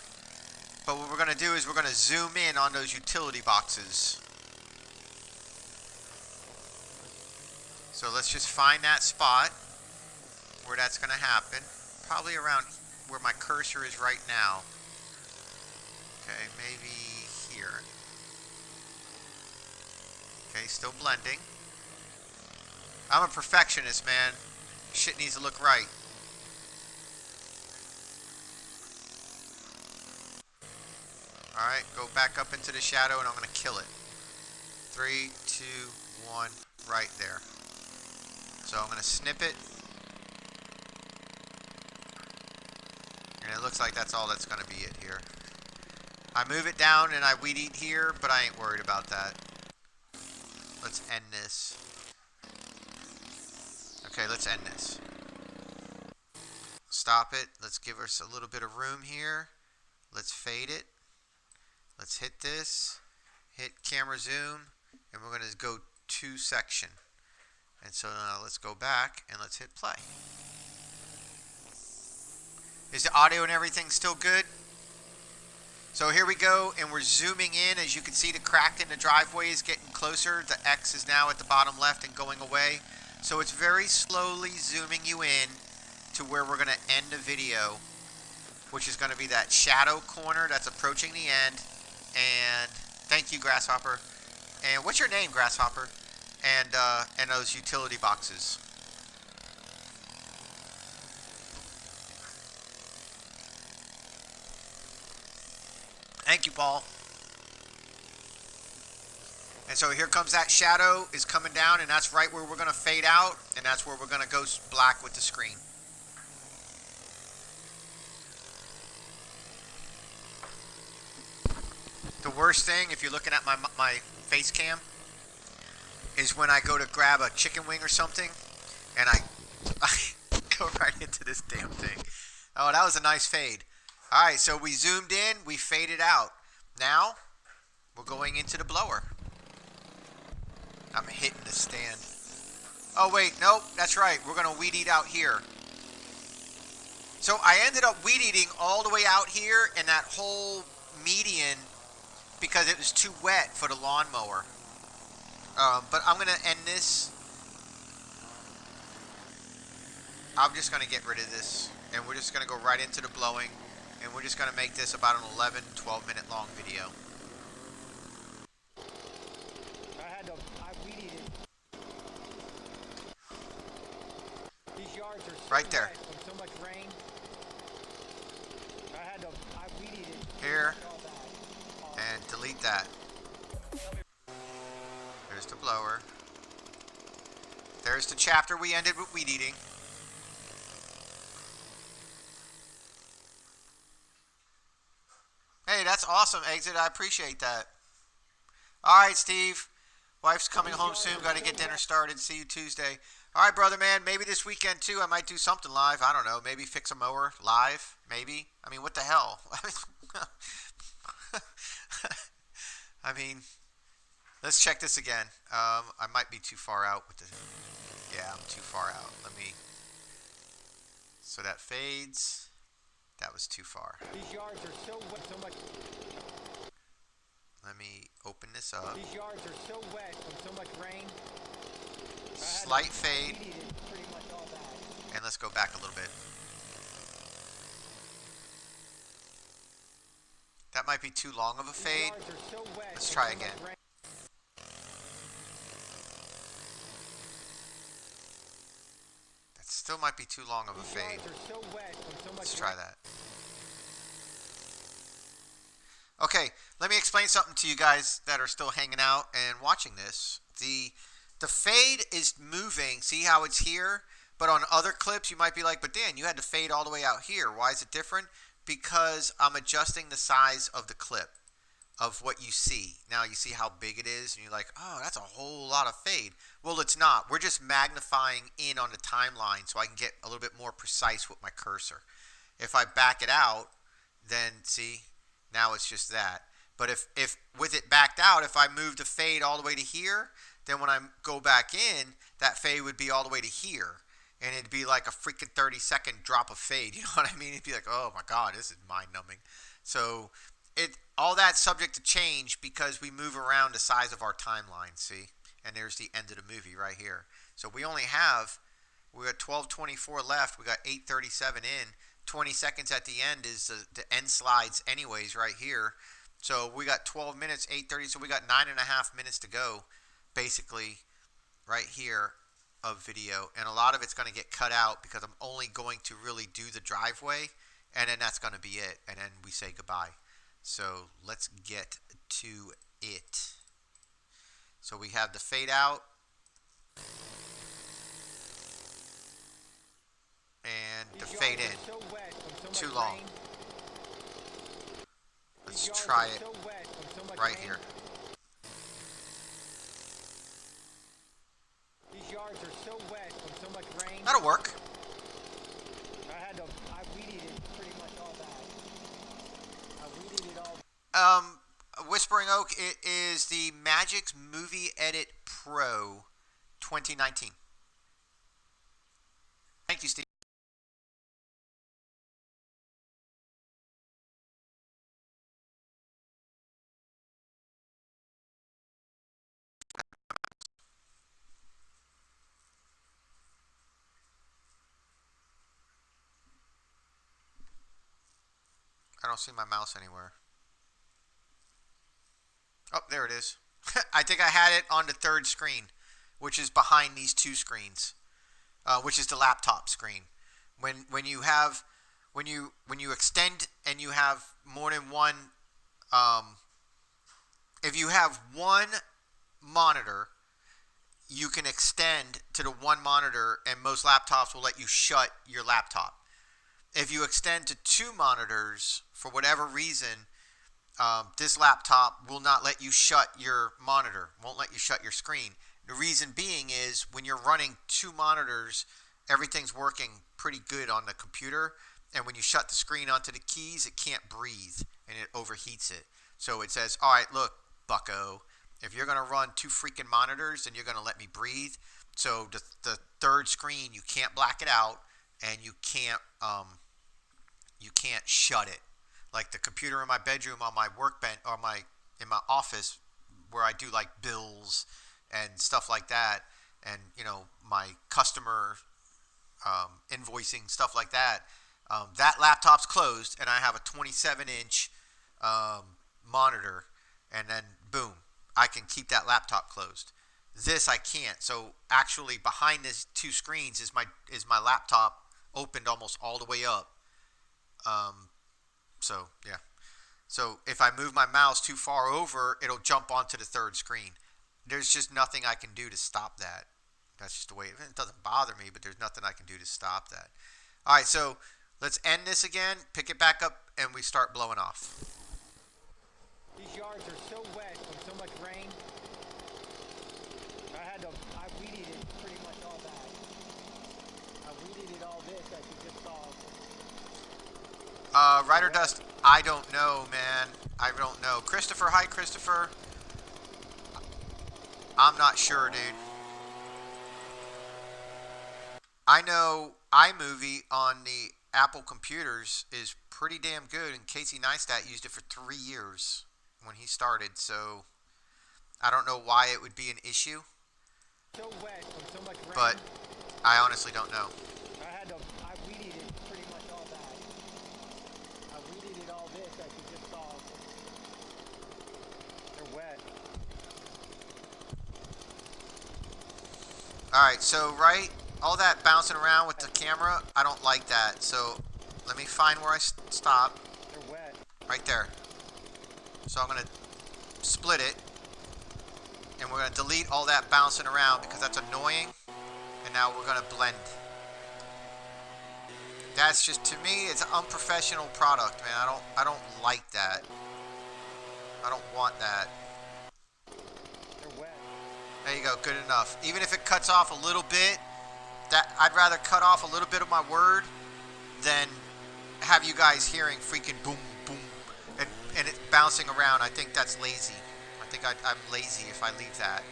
But what we're going to do is we're going to zoom in on those utility boxes. So let's just find that spot where that's going to happen. Probably around where my cursor is right now. Okay, maybe here. Okay, still blending. I'm a perfectionist, man. Shit needs to look right. Alright, go back up into the shadow and I'm going to kill it. 3, 2, 1, right there. So I'm going to snip it. And And it looks like that's all that's going to be it here. I move it down and I weed eat here, but I ain't worried about that. Let's end this. Okay, let's end this. Stop it. Let's give us a little bit of room here. Let's fade it. Let's hit this. Hit camera zoom. And we're going to go to section. And so now let's go back and let's hit play. Is the audio and everything still good? So here we go, and we're zooming in. As you can see, the crack in the driveway is getting closer. The X is now at the bottom left and going away. So it's very slowly zooming you in to where we're going to end the video, which is going to be that shadow corner that's approaching the end. And thank you, Grasshopper. And what's your name, Grasshopper? And those utility boxes. Thank you, Paul. And so here comes that shadow is coming down, and that's right where we're going to fade out, and that's where we're going to go black with the screen. The worst thing, if you're looking at my face cam, is when I go to grab a chicken wing or something, and I go right into this damn thing. Oh, that was a nice fade. Alright, so we zoomed in, we faded out. Now, we're going into the blower. I'm hitting the stand. Oh wait, nope, that's right. We're going to weed eat out here. So I ended up weed eating all the way out here in that whole median because it was too wet for the lawnmower. But I'm going to end this. I'm just going to get rid of this. And we're just going to go right into the blowing. And we're just going to make this about an 11, 12 minute long video. I weed eated. These yards are so right there. wet from so much rain. I weed eated. Here. And delete that. There's the blower. There's the chapter we ended with weed eating. Hey, that's awesome, Exit. I appreciate that. All right, Steve. Wife's coming home soon. Got to get dinner started. See you Tuesday. All right, brother, man. Maybe this weekend, too, I might do something live. I don't know. Maybe fix a mower live. Maybe. I mean, what the hell? I mean, let's check this again. I might be too far out with the... Yeah, I'm too far out. Let me... So that fades. That was too far. These yards are so wet, so much. Let me open this up. These yards are so wet from so much rain. Slight fade. Pretty much all that. And let's go back a little bit. That might be too long of a fade. So let's try again. That still might be too long of a fade. So wet so much let's try that. Okay, let me explain something to you guys that are still hanging out and watching this. The fade is moving. See how it's here? But on other clips, you might be like, but Dan, you had to fade all the way out here. Why is it different? Because I'm adjusting the size of the clip of what you see. Now you see how big it is, and you're like, oh, that's a whole lot of fade. Well, it's not. We're just magnifying in on the timeline so I can get a little bit more precise with my cursor. If I back it out, then see, now it's just that. But if with it backed out, if I move the fade all the way to here, then when I go back in, that fade would be all the way to here. And it'd be like a freaking 30-second drop of fade. You know what I mean? It'd be like, oh my God, this is mind-numbing. So all that's subject to change because we move around the size of our timeline, see? And there's the end of the movie right here. So we got 12:24 left. We got 8:37 in. 20 seconds at the end is the end slides anyways right here. So we got 12 minutes, 8:30. So we got 9.5 minutes to go basically right here of video. And a lot of it's going to get cut out because I'm only going to really do the driveway. And then that's going to be it. And then we say goodbye. So let's get to it. So we have the fade out. And the fade in. Too long. just yards try are it so wet from so much right rain. here. These yards are so wet from so much rain. That'll work. I weeded it pretty much all that. I weeded it all. Whispering Oak, it is the Magix Movie Edit Pro 2019. Thank you, Steve. I don't see my mouse anywhere. Oh, there it is. I think I had it on the third screen, which is behind these two screens, which is the laptop screen. When you extend and you have more than one, if you have one monitor, you can extend to the one monitor, and most laptops will let you shut your laptop. If you extend to two monitors, for whatever reason, this laptop will not let you shut your monitor, won't let you shut your screen. The reason being is when you're running two monitors, everything's working pretty good on the computer, and when you shut the screen onto the keys, it can't breathe, and it overheats it. So it says, all right, look, bucko, if you're going to run two freaking monitors, then you're going to let me breathe. So the third screen, you can't black it out, and you can't shut it. Like the computer in my bedroom on my workbench or in my office where I do like bills and stuff like that, and my customer invoicing, stuff like that, that laptop's closed, and I have a 27-inch monitor, and then boom, I can keep that laptop closed. This I can't. So actually behind these two screens is my laptop opened almost all the way up. So yeah. So if I move my mouse too far over, it'll jump onto the third screen. There's just nothing I can do to stop that. That's just the way it doesn't bother me, but there's nothing I can do to stop that. All right, so let's end this again, pick it back up, and we start blowing off. These yards are so wet from so much rain. I weeded it pretty much all that. I weeded it all this, as you just saw. Ryder Dust, I don't know, man. I don't know. Christopher, hi, Christopher. I'm not sure, dude. I know iMovie on the Apple computers is pretty damn good, and Casey Neistat used it for 3 years when he started, so I don't know why it would be an issue. So wet from so much rain. But I honestly don't know. I weeded it pretty much all that. I weeded it all this, as you just saw. They're wet. Alright, so all that bouncing around with the camera, I don't like that. So let me find where I stop. They're wet. Right there. So I'm going to split it. And we're going to delete all that bouncing around because that's annoying. And now we're going to blend. That's just, to me, it's an unprofessional product, man. I don't like that. I don't want that. They're wet. There you go, good enough. Even if it cuts off a little bit, I'd rather cut off a little bit of my word than have you guys hearing freaking boom, boom, and it bouncing around. I think that's lazy. I think I'm lazy if I leave that.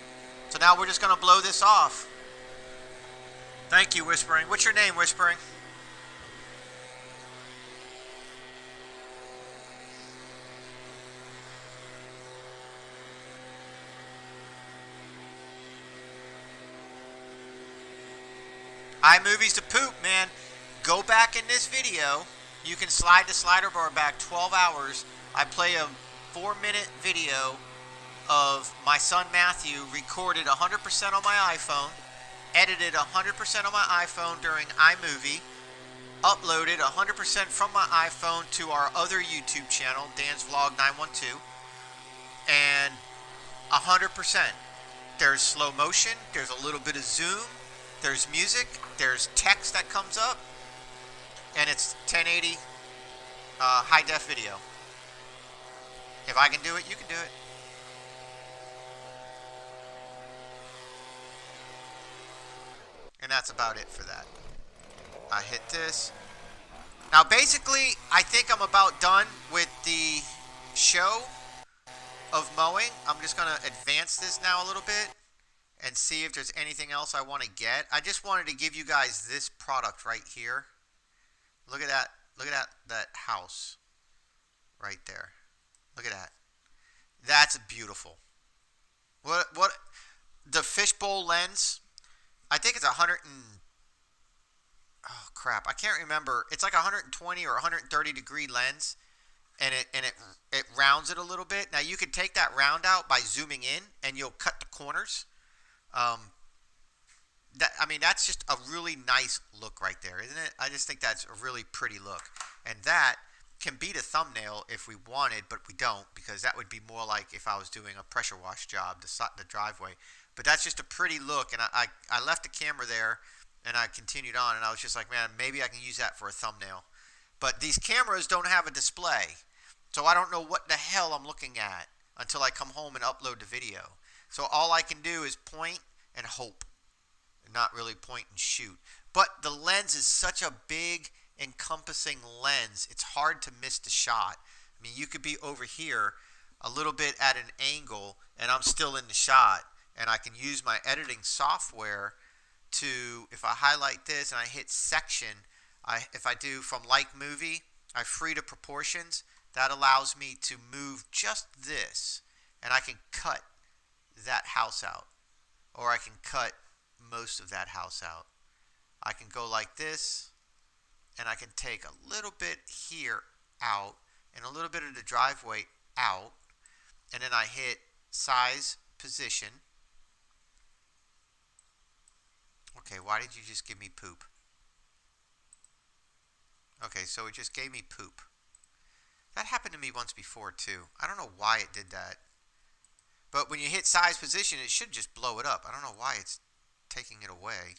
So now we're just going to blow this off. Thank you, Whispering. What's your name, Whispering? iMovie's to poop, man. Go back in this video. You can slide the slider bar back 12 hours. I play a 4-minute video of my son Matthew recorded 100% on my iPhone, edited 100% on my iPhone during iMovie, uploaded 100% from my iPhone to our other YouTube channel, Dan's Vlog 912, and 100%. There's slow motion, there's a little bit of zoom, there's music, there's text that comes up, and it's 1080 high def video. If I can do it, you can do it. And that's about it for that. I hit this. Now basically, I think I'm about done with the show of mowing. I'm just going to advance this now a little bit and see if there's anything else I want to get. I just wanted to give you guys this product right here. Look at that. Look at that house right there. Look at that. That's beautiful. What the fishbowl lens, I think it's 100 and oh crap, I can't remember. It's like 120 or 130 degree lens, and it rounds it a little bit. Now you could take that round out by zooming in, and you'll cut the corners. That's just a really nice look right there, isn't it? I just think that's a really pretty look, and that can beat a thumbnail if we wanted, but we don't, because that would be more like if I was doing a pressure wash job, the driveway. But that's just a pretty look, and I left the camera there, and I continued on, and I was just like, man, maybe I can use that for a thumbnail. But these cameras don't have a display, so I don't know what the hell I'm looking at until I come home and upload the video. So all I can do is point and hope, and not really point and shoot. But the lens is such a big, encompassing lens, it's hard to miss the shot. I mean, you could be over here a little bit at an angle, and I'm still in the shot, and I can use my editing software to, if I highlight this and I hit section, if I do from like movie, I free to proportions. That allows me to move just this, and I can cut that house out, or I can cut most of that house out. I can go like this, and I can take a little bit here out, and a little bit of the driveway out, and then I hit size, position. Okay, why did you just give me poop? Okay, so it just gave me poop. That happened to me once before too. I don't know why it did that. But when you hit size, position, it should just blow it up. I don't know why it's taking it away.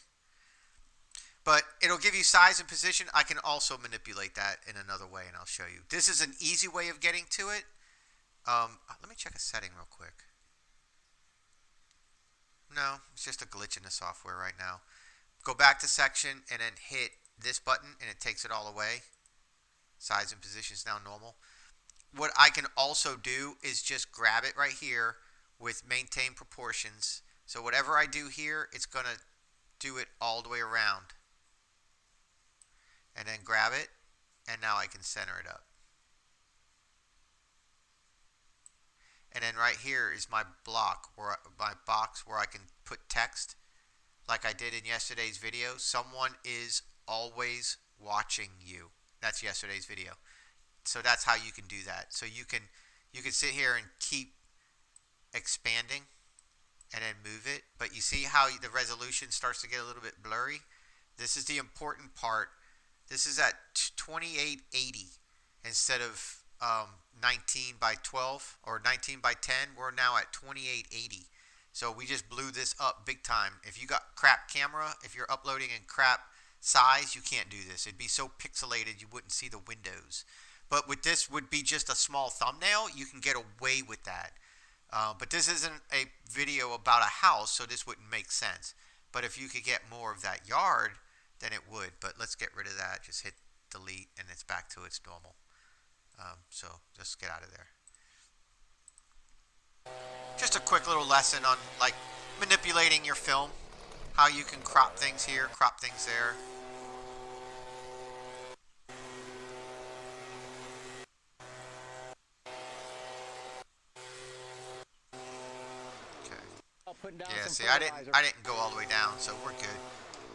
But it'll give you size and position. I can also manipulate that in another way, and I'll show you. This is an easy way of getting to it. Let me check a setting real quick. No, it's just a glitch in the software right now. Go back to section and then hit this button, and it takes it all away. Size and position is now normal. What I can also do is just grab it right here with maintain proportions. So whatever I do here, it's going to do it all the way around. And then grab it, and now I can center it up. And then right here is my block, my box where I can put text, like I did in yesterday's video. Someone is always watching you. That's yesterday's video. So that's how you can do that. So you can sit here and keep expanding and then move it. But you see how the resolution starts to get a little bit blurry? This is the important part. This is at 2880 instead of 19 by 12 or 19 by 10. We're now at 2880. So we just blew this up big time. If you got crap camera, if you're uploading in crap size, you can't do this. It'd be so pixelated you wouldn't see the windows. But with this would be just a small thumbnail, you can get away with that. But this isn't a video about a house, so this wouldn't make sense. But if you could get more of that yard, then it would. But let's get rid of that. Just hit delete, and it's back to its normal. So just get out of there. Just a quick little lesson on like manipulating your film, how you can crop things here, crop things there. Yeah, see, I didn't go all the way down, so we're good.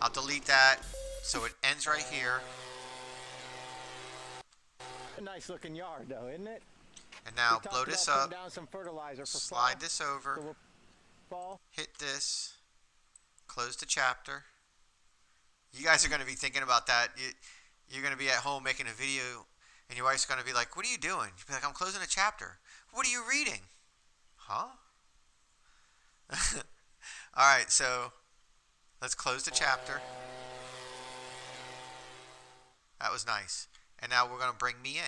I'll delete that, so it ends right here. A nice looking yard, though, isn't it? And now blow this up. Down some fertilizer for slide fall, this over. fall. Hit this. Close the chapter. You guys are going to be thinking about that. You're going to be at home making a video, and your wife's going to be like, "What are you doing?" You'll be like, "I'm closing a chapter." "What are you reading?" "Huh?" Alright, so let's close the chapter. That was nice. And now we're going to bring me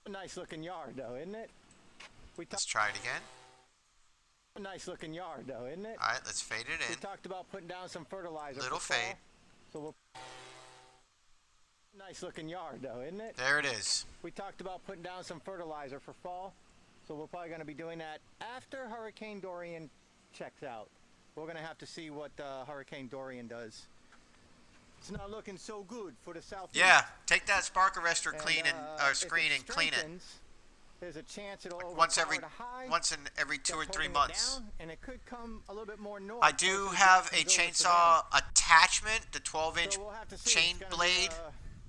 in. A nice looking yard though, isn't it? Let's try it again. A nice looking yard though, isn't it? All right, let's fade it We in. talked about putting down some fertilizer. Little for fall, fade. so we'll. Nice looking yard though, isn't it? There it is. We talked about putting down some fertilizer for fall, so we're probably going to be doing that after Hurricane Dorian checks out. We're going to have to see what Hurricane Dorian does. It's not looking so good for the southeast. Yeah, take that spark arrestor clean and if screen and clean it. strengthens, There's a chance it'll Like once in every 2 or that's 3 holding it months. down, and it could come a little bit more north. I do closer to have a Jacksonville or chainsaw Savannah. attachment, the 12-inch So we'll have to see. chain It's gonna be, blade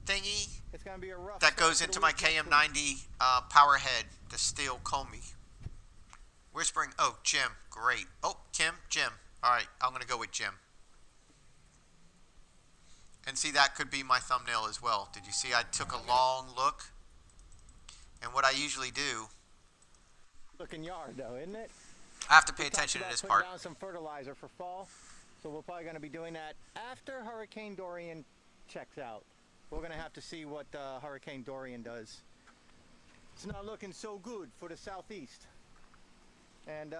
thingy it's going to be a rough that start goes to into the my week next week. KM90 power head, the steel Comey. Whispering, oh, Jim, great. Oh, Jim. All right, I'm going to go with Jim. And see, that could be my thumbnail as well. Did you see I took a long look? And what I usually do, Looking yard though, isn't it? I have to pay We attention to talked this about part. putting down some fertilizer for fall, so we're probably going to be doing that after Hurricane Dorian checks out. We're going to have to see what Hurricane Dorian does. It's not looking so good for the southeast. And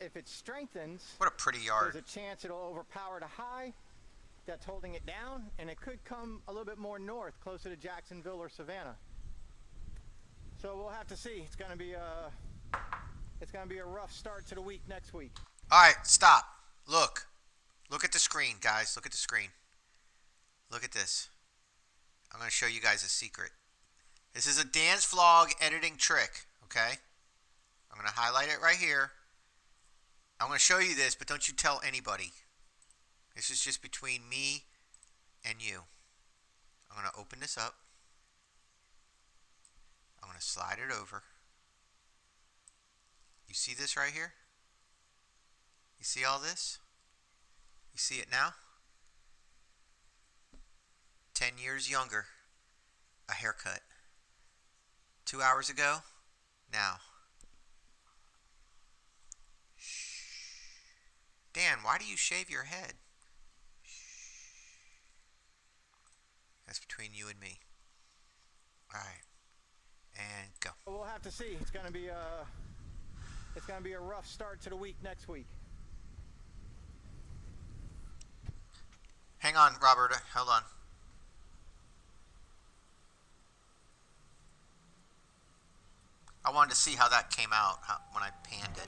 if it strengthens, What a pretty yard. there's a chance it'll overpower the high that's holding it down, and it could come a little bit more north, closer to Jacksonville or Savannah. So we'll have to see. It's going to be a rough start to the week next week. All right, stop. Look at the screen, guys. Look at the screen. Look at this. I'm going to show you guys a secret. This is a dance vlog editing trick, okay? I'm going to highlight it right here. I'm going to show you this, but don't you tell anybody. This is just between me and you. I'm going to open this up. I'm going to slide it over. You see this right here? You see all this? You see it now? 10 years younger. A haircut. 2 hours ago. Now. Shh. Dan, why do you shave your head? Shh. That's between you and me. Alright. And go. We'll have to see. It's going to be a rough start to the week next week. Hang on, Robert. Hold on. I wanted to see how that came out when I panned it.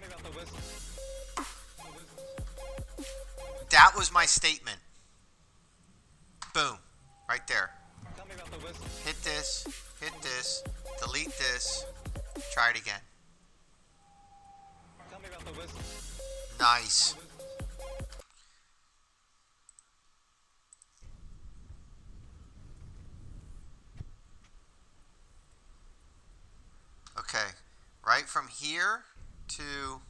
That was my statement. Boom. Right there. Hit this. Hit this. Delete this. Try it again. Nice. Okay, right from here to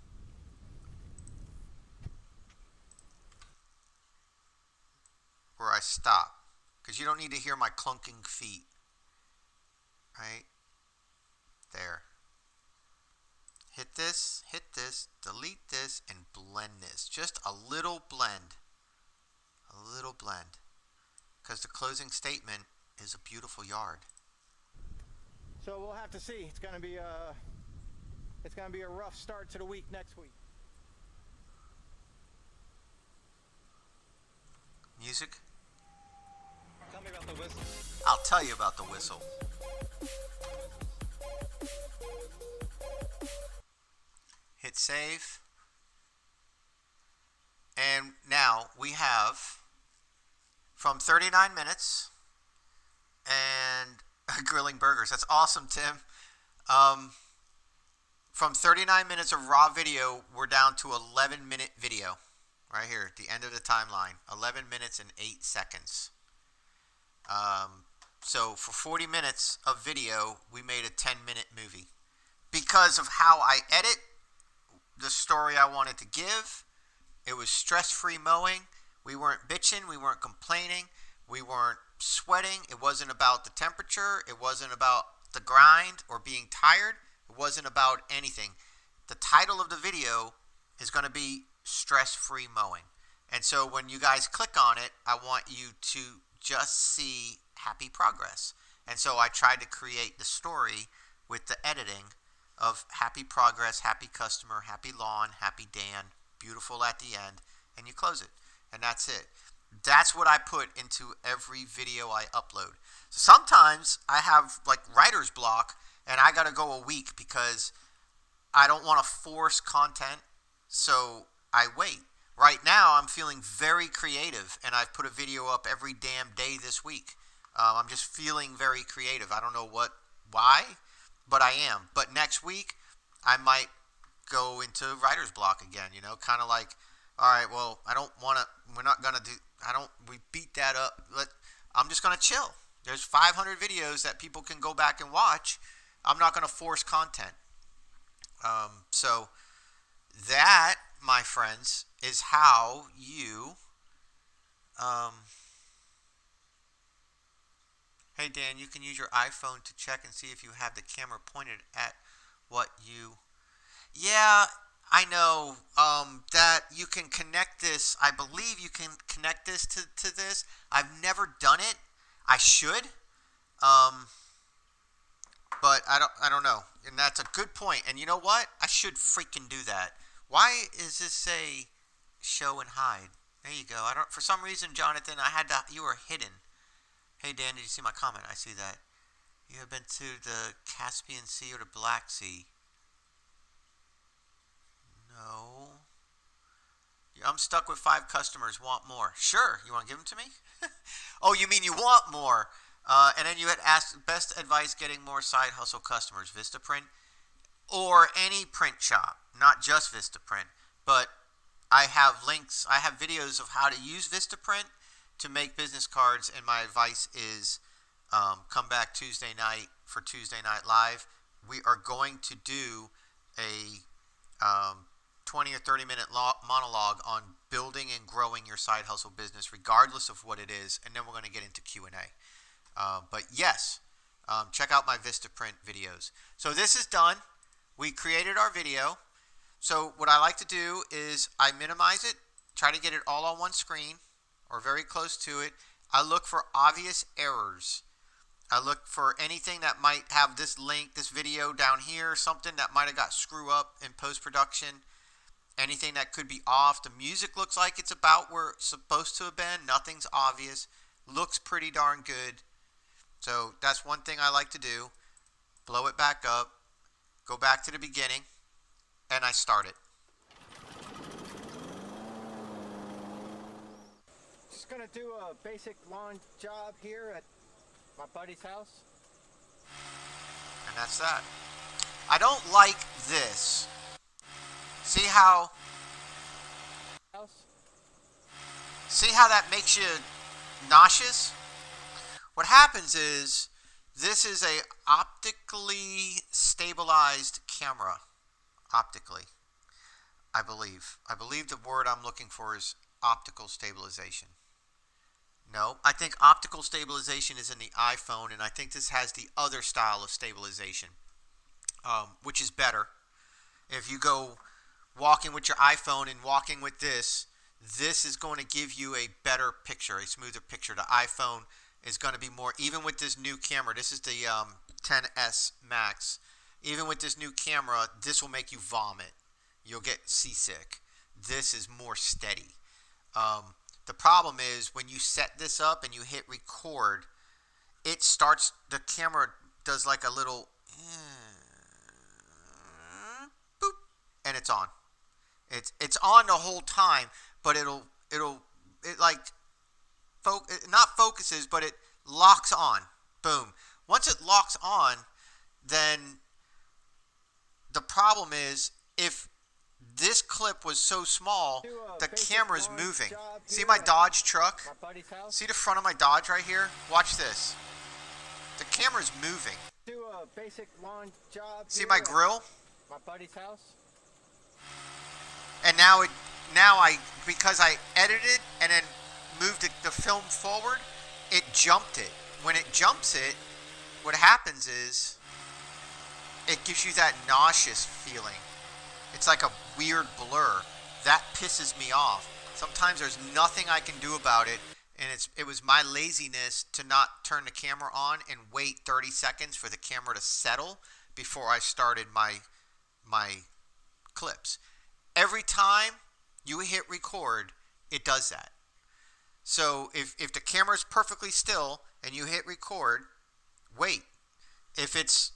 where I stop, because you don't need to hear my clunking feet. Right there. Hit this, delete this, and blend this. Just a little blend. A little blend. Because the closing statement is a beautiful yard. So we'll have to see. It's going to be a rough start to the week next week. Music? Tell me about the whistle. I'll tell you about the whistle. Hit save. And now we have from 39 minutes and grilling burgers. That's awesome, Tim. From 39 minutes of raw video, we're down to 11-minute video. Right here at the end of the timeline. 11 minutes and 8 seconds. So for 40 minutes of video, we made a 10-minute movie. Because of how I edit the story I wanted to give, it was stress-free mowing. We weren't bitching. We weren't complaining. We weren't sweating. It wasn't about the temperature. It wasn't about the grind or being tired. It wasn't about anything. The title of the video is going to be stress-free mowing. And so when you guys click on it, I want you to just see happy progress. And so I tried to create the story with the editing of happy progress, happy customer, happy lawn, happy Dan, beautiful at the end, and you close it. And that's it. That's what I put into every video I upload. So sometimes I have like writer's block and I got to go a week because I don't want to force content, so I wait. Right now I'm feeling very creative and I've put a video up every damn day this week. I'm just feeling very creative. I don't know why, but I am. But next week I might go into writer's block again, kind of like, all right, well, we beat that up. I'm just going to chill. There's 500 videos that people can go back and watch. I'm not going to force content. So that, my friends, is how you, hey Dan, you can use your iPhone to check and see if you have the camera pointed at what you, yeah, I know that you can connect this. I believe you can connect this to this. I've never done it. I should, but I don't know. And that's a good point. And you know what? I should freaking do that. Why is this say show and hide? There you go. For some reason, Jonathan, you were hidden. Hey Dan, did you see my comment? I see that. You have been to the Caspian Sea or the Black Sea? No. I'm stuck with 5 customers. Want more? Sure. You want to give them to me? Oh, you mean you want more? And then you had asked best advice getting more side hustle customers, Vistaprint or any print shop, not just Vistaprint. But I have links. I have videos of how to use Vistaprint to make business cards, and my advice is come back Tuesday night for Tuesday Night Live. We are going to do a 20 or 30 minute monologue on building and growing your side hustle business regardless of what it is, and then we're going to get into Q&A. But yes, check out my Vistaprint videos. So this is done. We created our video. So what I like to do is I minimize it, try to get it all on one screen or very close to it. I look for obvious errors. I look for anything that might have this link, this video down here, something that might have got screwed up in post-production, anything that could be off. The music looks like it's about where it's supposed to have been. Nothing's obvious. Looks pretty darn good. So that's one thing I like to do. Blow it back up, go back to the beginning, and I start it. Just gonna do a basic lawn job here at my buddy's house. And that's that. I don't like this. See how that makes you nauseous? What happens is this is a optically stabilized camera. Optically, I believe. I believe the word I'm looking for is optical stabilization. No, I think optical stabilization is in the iPhone, and I think this has the other style of stabilization, which is better. If you go walking with your iPhone and walking with this is going to give you a better picture, a smoother picture. The iPhone is going to be more, even with this new camera, this is the 10S Max. Even with this new camera, this will make you vomit. You'll get seasick. This is more steady. The problem is when you set this up and you hit record, it starts, the camera does like a little boop, and it's on. It's on the whole time, but it like not focuses, but it locks on. Boom. Once it locks on, then the problem is if this clip was so small, the camera's moving. See my Dodge truck? See the front of my Dodge right here? Watch this. The camera's moving. Do a basic lawn job. See my grill? My buddy's house. And now because I edited and then moved the film forward, it jumped it. When it jumps it, what happens is it gives you that nauseous feeling. It's like a weird blur. That pisses me off. Sometimes there's nothing I can do about it, and it was my laziness to not turn the camera on and wait 30 seconds for the camera to settle before I started my clips. Every time you hit record, it does that. So if the camera is perfectly still and you hit record, wait. If it's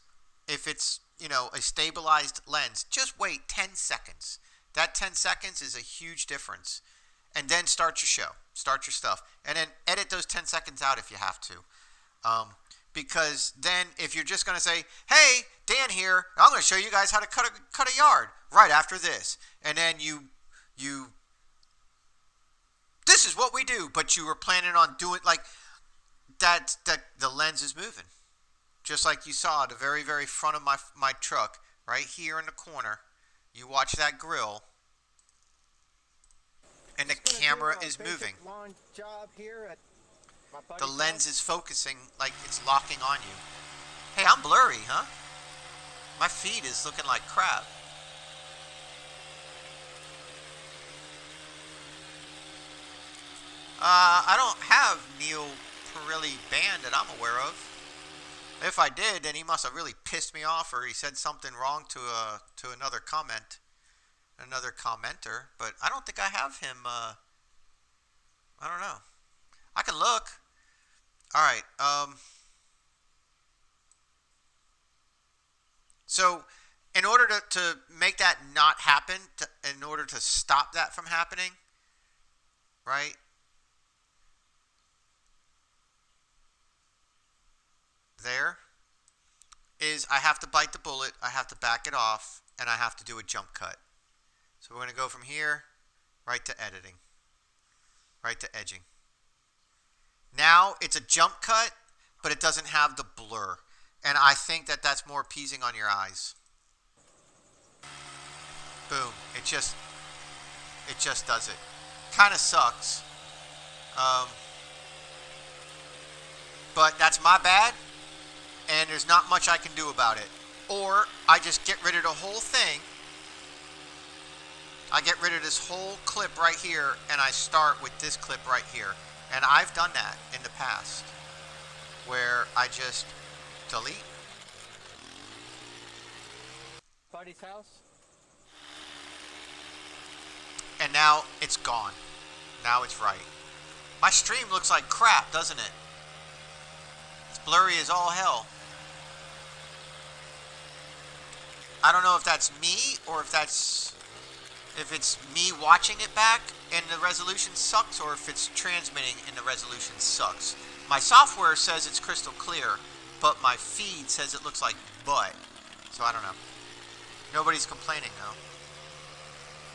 a stabilized lens, just wait 10 seconds. That 10 seconds is a huge difference. And then start your show, start your stuff, and then edit those 10 seconds out if you have to. Because then if you're just going to say, hey, Dan here, I'm going to show you guys how to cut a yard right after this. And then this is what we do, but you were planning on doing like that, the lens is moving. Just like you saw the very, very front of my truck, right here in the corner. You watch that grill, and the camera is moving. The lens is focusing like it's locking on you. Hey, I'm blurry, huh? My feed is looking like crap. I don't have Neil Perilli band that I'm aware of. If I did, then he must have really pissed me off, or he said something wrong to another commenter. But I don't think I have him. I don't know. I can look. All right. So, in order to make that not happen, in order to stop that from happening, right? There is, I have to bite the bullet, I have to back it off, and I have to do a jump cut. So we're going to go from here right to editing, right to edging. Now it's a jump cut, but it doesn't have the blur, and I think that that's more appeasing on your eyes. Boom! It just does it. Kind of sucks, but that's my bad. And there's not much I can do about it. Or I just get rid of the whole thing. I get rid of this whole clip right here, and I start with this clip right here. And I've done that in the past, where I just delete. Buddy's house. And now it's gone. Now it's right. My stream looks like crap, doesn't it? It's blurry as all hell. I don't know if that's me or if it's me watching it back and the resolution sucks, or if it's transmitting and the resolution sucks. My software says it's crystal clear, but my feed says it looks like butt. So I don't know. Nobody's complaining though.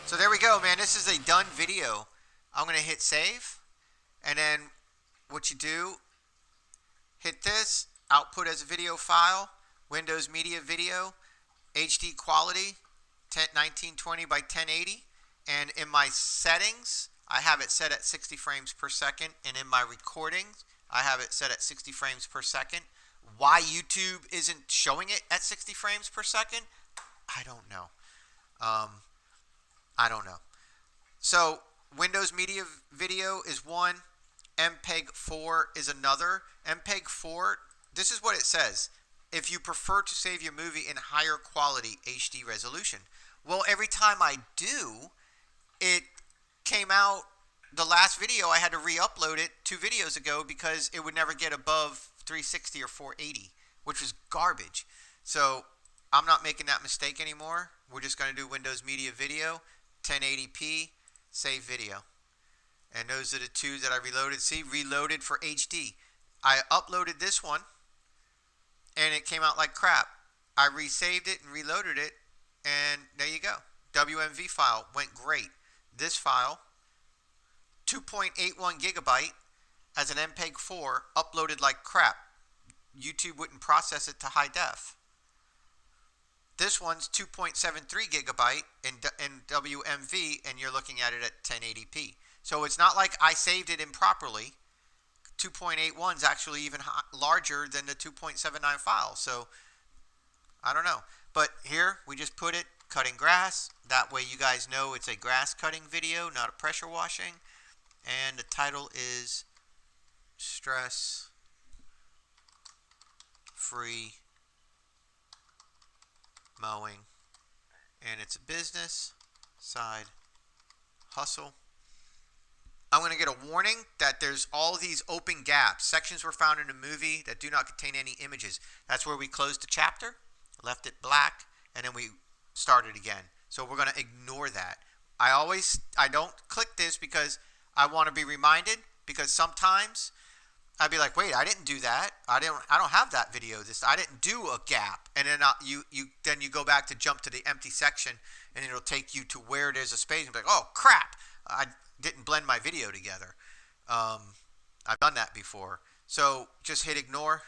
So there we go, man. This is a done video. I'm going to hit save. And then what you do, hit this, output as a video file, Windows Media Video, HD quality, 1920 by 1080, and in my settings, I have it set at 60 frames per second, and in my recordings, I have it set at 60 frames per second. Why YouTube isn't showing it at 60 frames per second, I don't know. I don't know. So, Windows Media Video is one, MPEG-4 is another. MPEG-4, this is what it says. If you prefer to save your movie in higher quality HD resolution. Well, every time I do, it came out, the last video I had to re-upload it 2 videos ago because it would never get above 360 or 480, which was garbage. So I'm not making that mistake anymore. We're just going to do Windows Media Video, 1080p, save video. And those are the 2 that I reloaded. See, reloaded for HD. I uploaded this one, and it came out like crap. I resaved it and reloaded it, and there you go. WMV file went great. This file, 2.81 gigabyte as an MPEG-4, uploaded like crap. YouTube wouldn't process it to high def. This one's 2.73 gigabyte in WMV, and you're looking at it at 1080p. So it's not like I saved it improperly. 2.81 is actually even larger than the 2.79 file. So I don't know. But here we just put it, cutting grass. That way you guys know it's a grass cutting video, not a pressure washing. And the title is Stress Free mowing, and it's a business side hustle. I'm going to get a warning that there's all these open gaps. Sections were found in a movie that do not contain any images. That's where we closed the chapter, left it black, and then we started again. So we're going to ignore that. I don't click this because I want to be reminded, because sometimes I'd be like, wait, I didn't do that. I don't have that video. I didn't do a gap. And then you go back to jump to the empty section, and it'll take you to where there's a space and be like, oh crap, I didn't blend my video together. I've done that before. So just hit ignore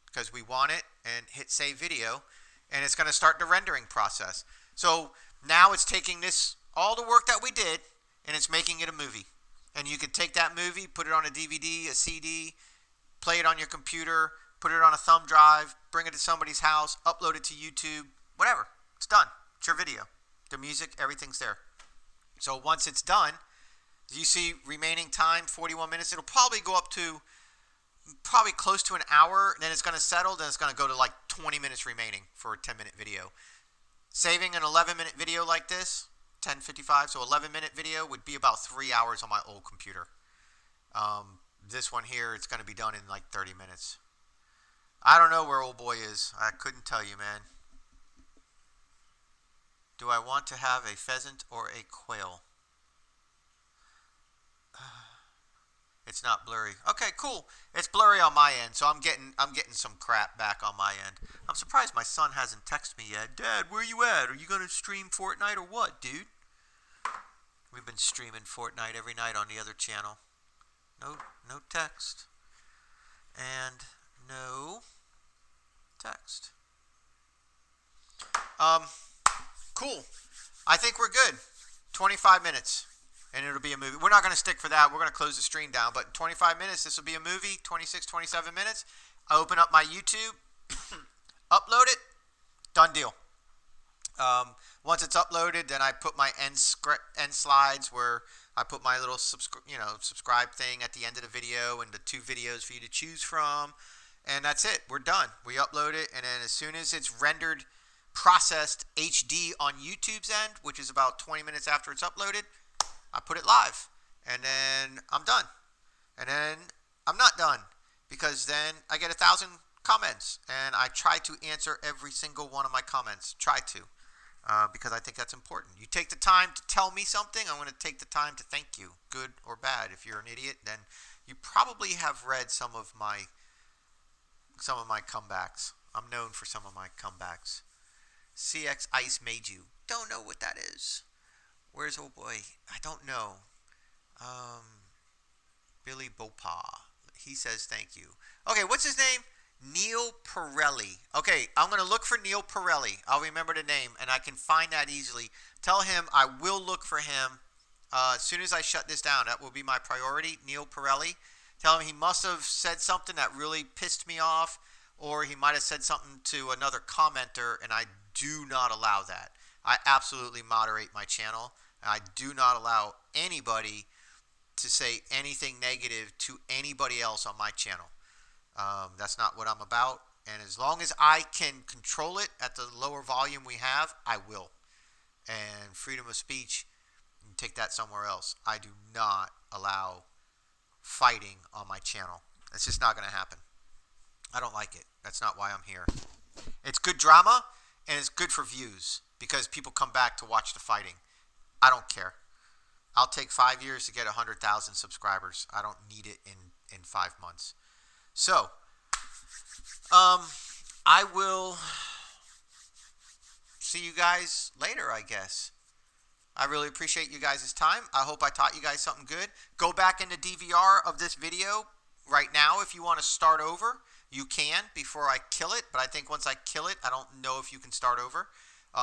because we want it, and hit save video, and it's going to start the rendering process. So now it's taking all the work that we did, and it's making it a movie. And you can take that movie, put it on a DVD, a CD, play it on your computer, put it on a thumb drive, bring it to somebody's house, upload it to YouTube, whatever. It's done. It's your video. The music, everything's there. So once it's done, you see remaining time, 41 minutes. It'll probably go up to probably close to an hour. Then it's going to settle. Then it's going to go to like 20 minutes remaining for a 10-minute video. Saving an 11-minute video like this, 10:55, so 11-minute video would be about 3 hours on my old computer. This one here, it's going to be done in like 30 minutes. I don't know where old boy is. I couldn't tell you, man. Do I want to have a pheasant or a quail? It's not blurry. Okay, cool. It's blurry on my end, so I'm getting some crap back on my end. I'm surprised my son hasn't texted me yet. Dad, where you at? Are you going to stream Fortnite or what, dude? We've been streaming Fortnite every night on the other channel. No text. And no text. Cool. I think we're good. 25 minutes. And it'll be a movie. We're not going to stick for that. We're going to close the stream down. But 25 minutes, this will be a movie. 26, 27 minutes. I open up my YouTube, upload it, done deal. Once it's uploaded, then I put my end slides where I put my little subscribe thing at the end of the video and the 2 videos for you to choose from. And that's it. We're done. We upload it, and then as soon as it's rendered, processed HD on YouTube's end, which is about 20 minutes after it's uploaded, I put it live, and then I'm done. And then I'm not done, because then I get 1,000 comments, and I try to answer every single one of my comments. Try to, because I think that's important. You take the time to tell me something, I'm going to take the time to thank you, good or bad. If you're an idiot, then you probably have read some of my comebacks. I'm known for some of my comebacks. CX Ice made you. Don't know what that is. Where's old boy? I don't know. Billy Bopa. He says thank you. Okay, what's his name? Neil Pirelli. Okay, I'm going to look for Neil Pirelli. I'll remember the name, and I can find that easily. Tell him I will look for him as soon as I shut this down. That will be my priority, Neil Pirelli. Tell him he must have said something that really pissed me off, or he might have said something to another commenter, and I do not allow that. I absolutely moderate my channel. I do not allow anybody to say anything negative to anybody else on my channel. That's not what I'm about. And as long as I can control it at the lower volume we have, I will. And freedom of speech, you can take that somewhere else. I do not allow fighting on my channel. It's just not going to happen. I don't like it. That's not why I'm here. It's good drama, and it's good for views, because people come back to watch the fighting. I don't care. I'll take 5 years to get 100,000 subscribers. I don't need it in 5 months. So, I will see you guys later, I guess. I really appreciate you guys' time. I hope I taught you guys something good. Go back into DVR of this video right now if you want to start over. You can before I kill it, but I think once I kill it, I don't know if you can start over.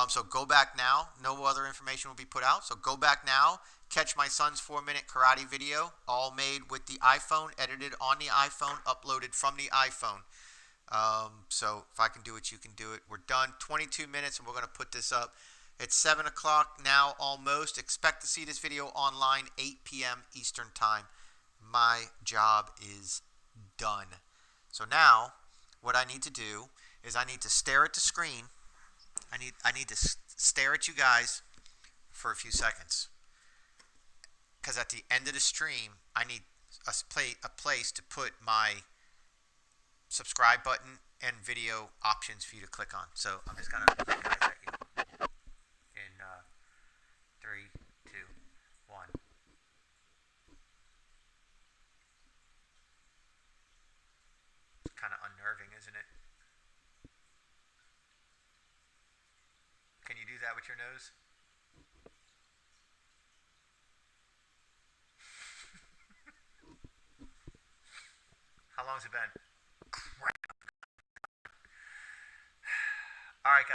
So go back now. No other information will be put out. So go back now. Catch my son's 4-minute karate video, all made with the iPhone, edited on the iPhone, uploaded from the iPhone. So if I can do it, you can do it. We're done. 22 minutes, and we're going to put this up. It's 7 o'clock now almost. Expect to see this video online 8 p.m. Eastern Time. My job is done. So now what I need to do is I need to stare at the screen I need to stare at you guys for a few seconds. Because at the end of the stream, I need a place to put my subscribe button and video options for you to click on. So I'm just gonna guys in 3, 2, 1. It's kind of unnerving, isn't it? Can you do that with your nose? How long's it been? Crap. All right, guys.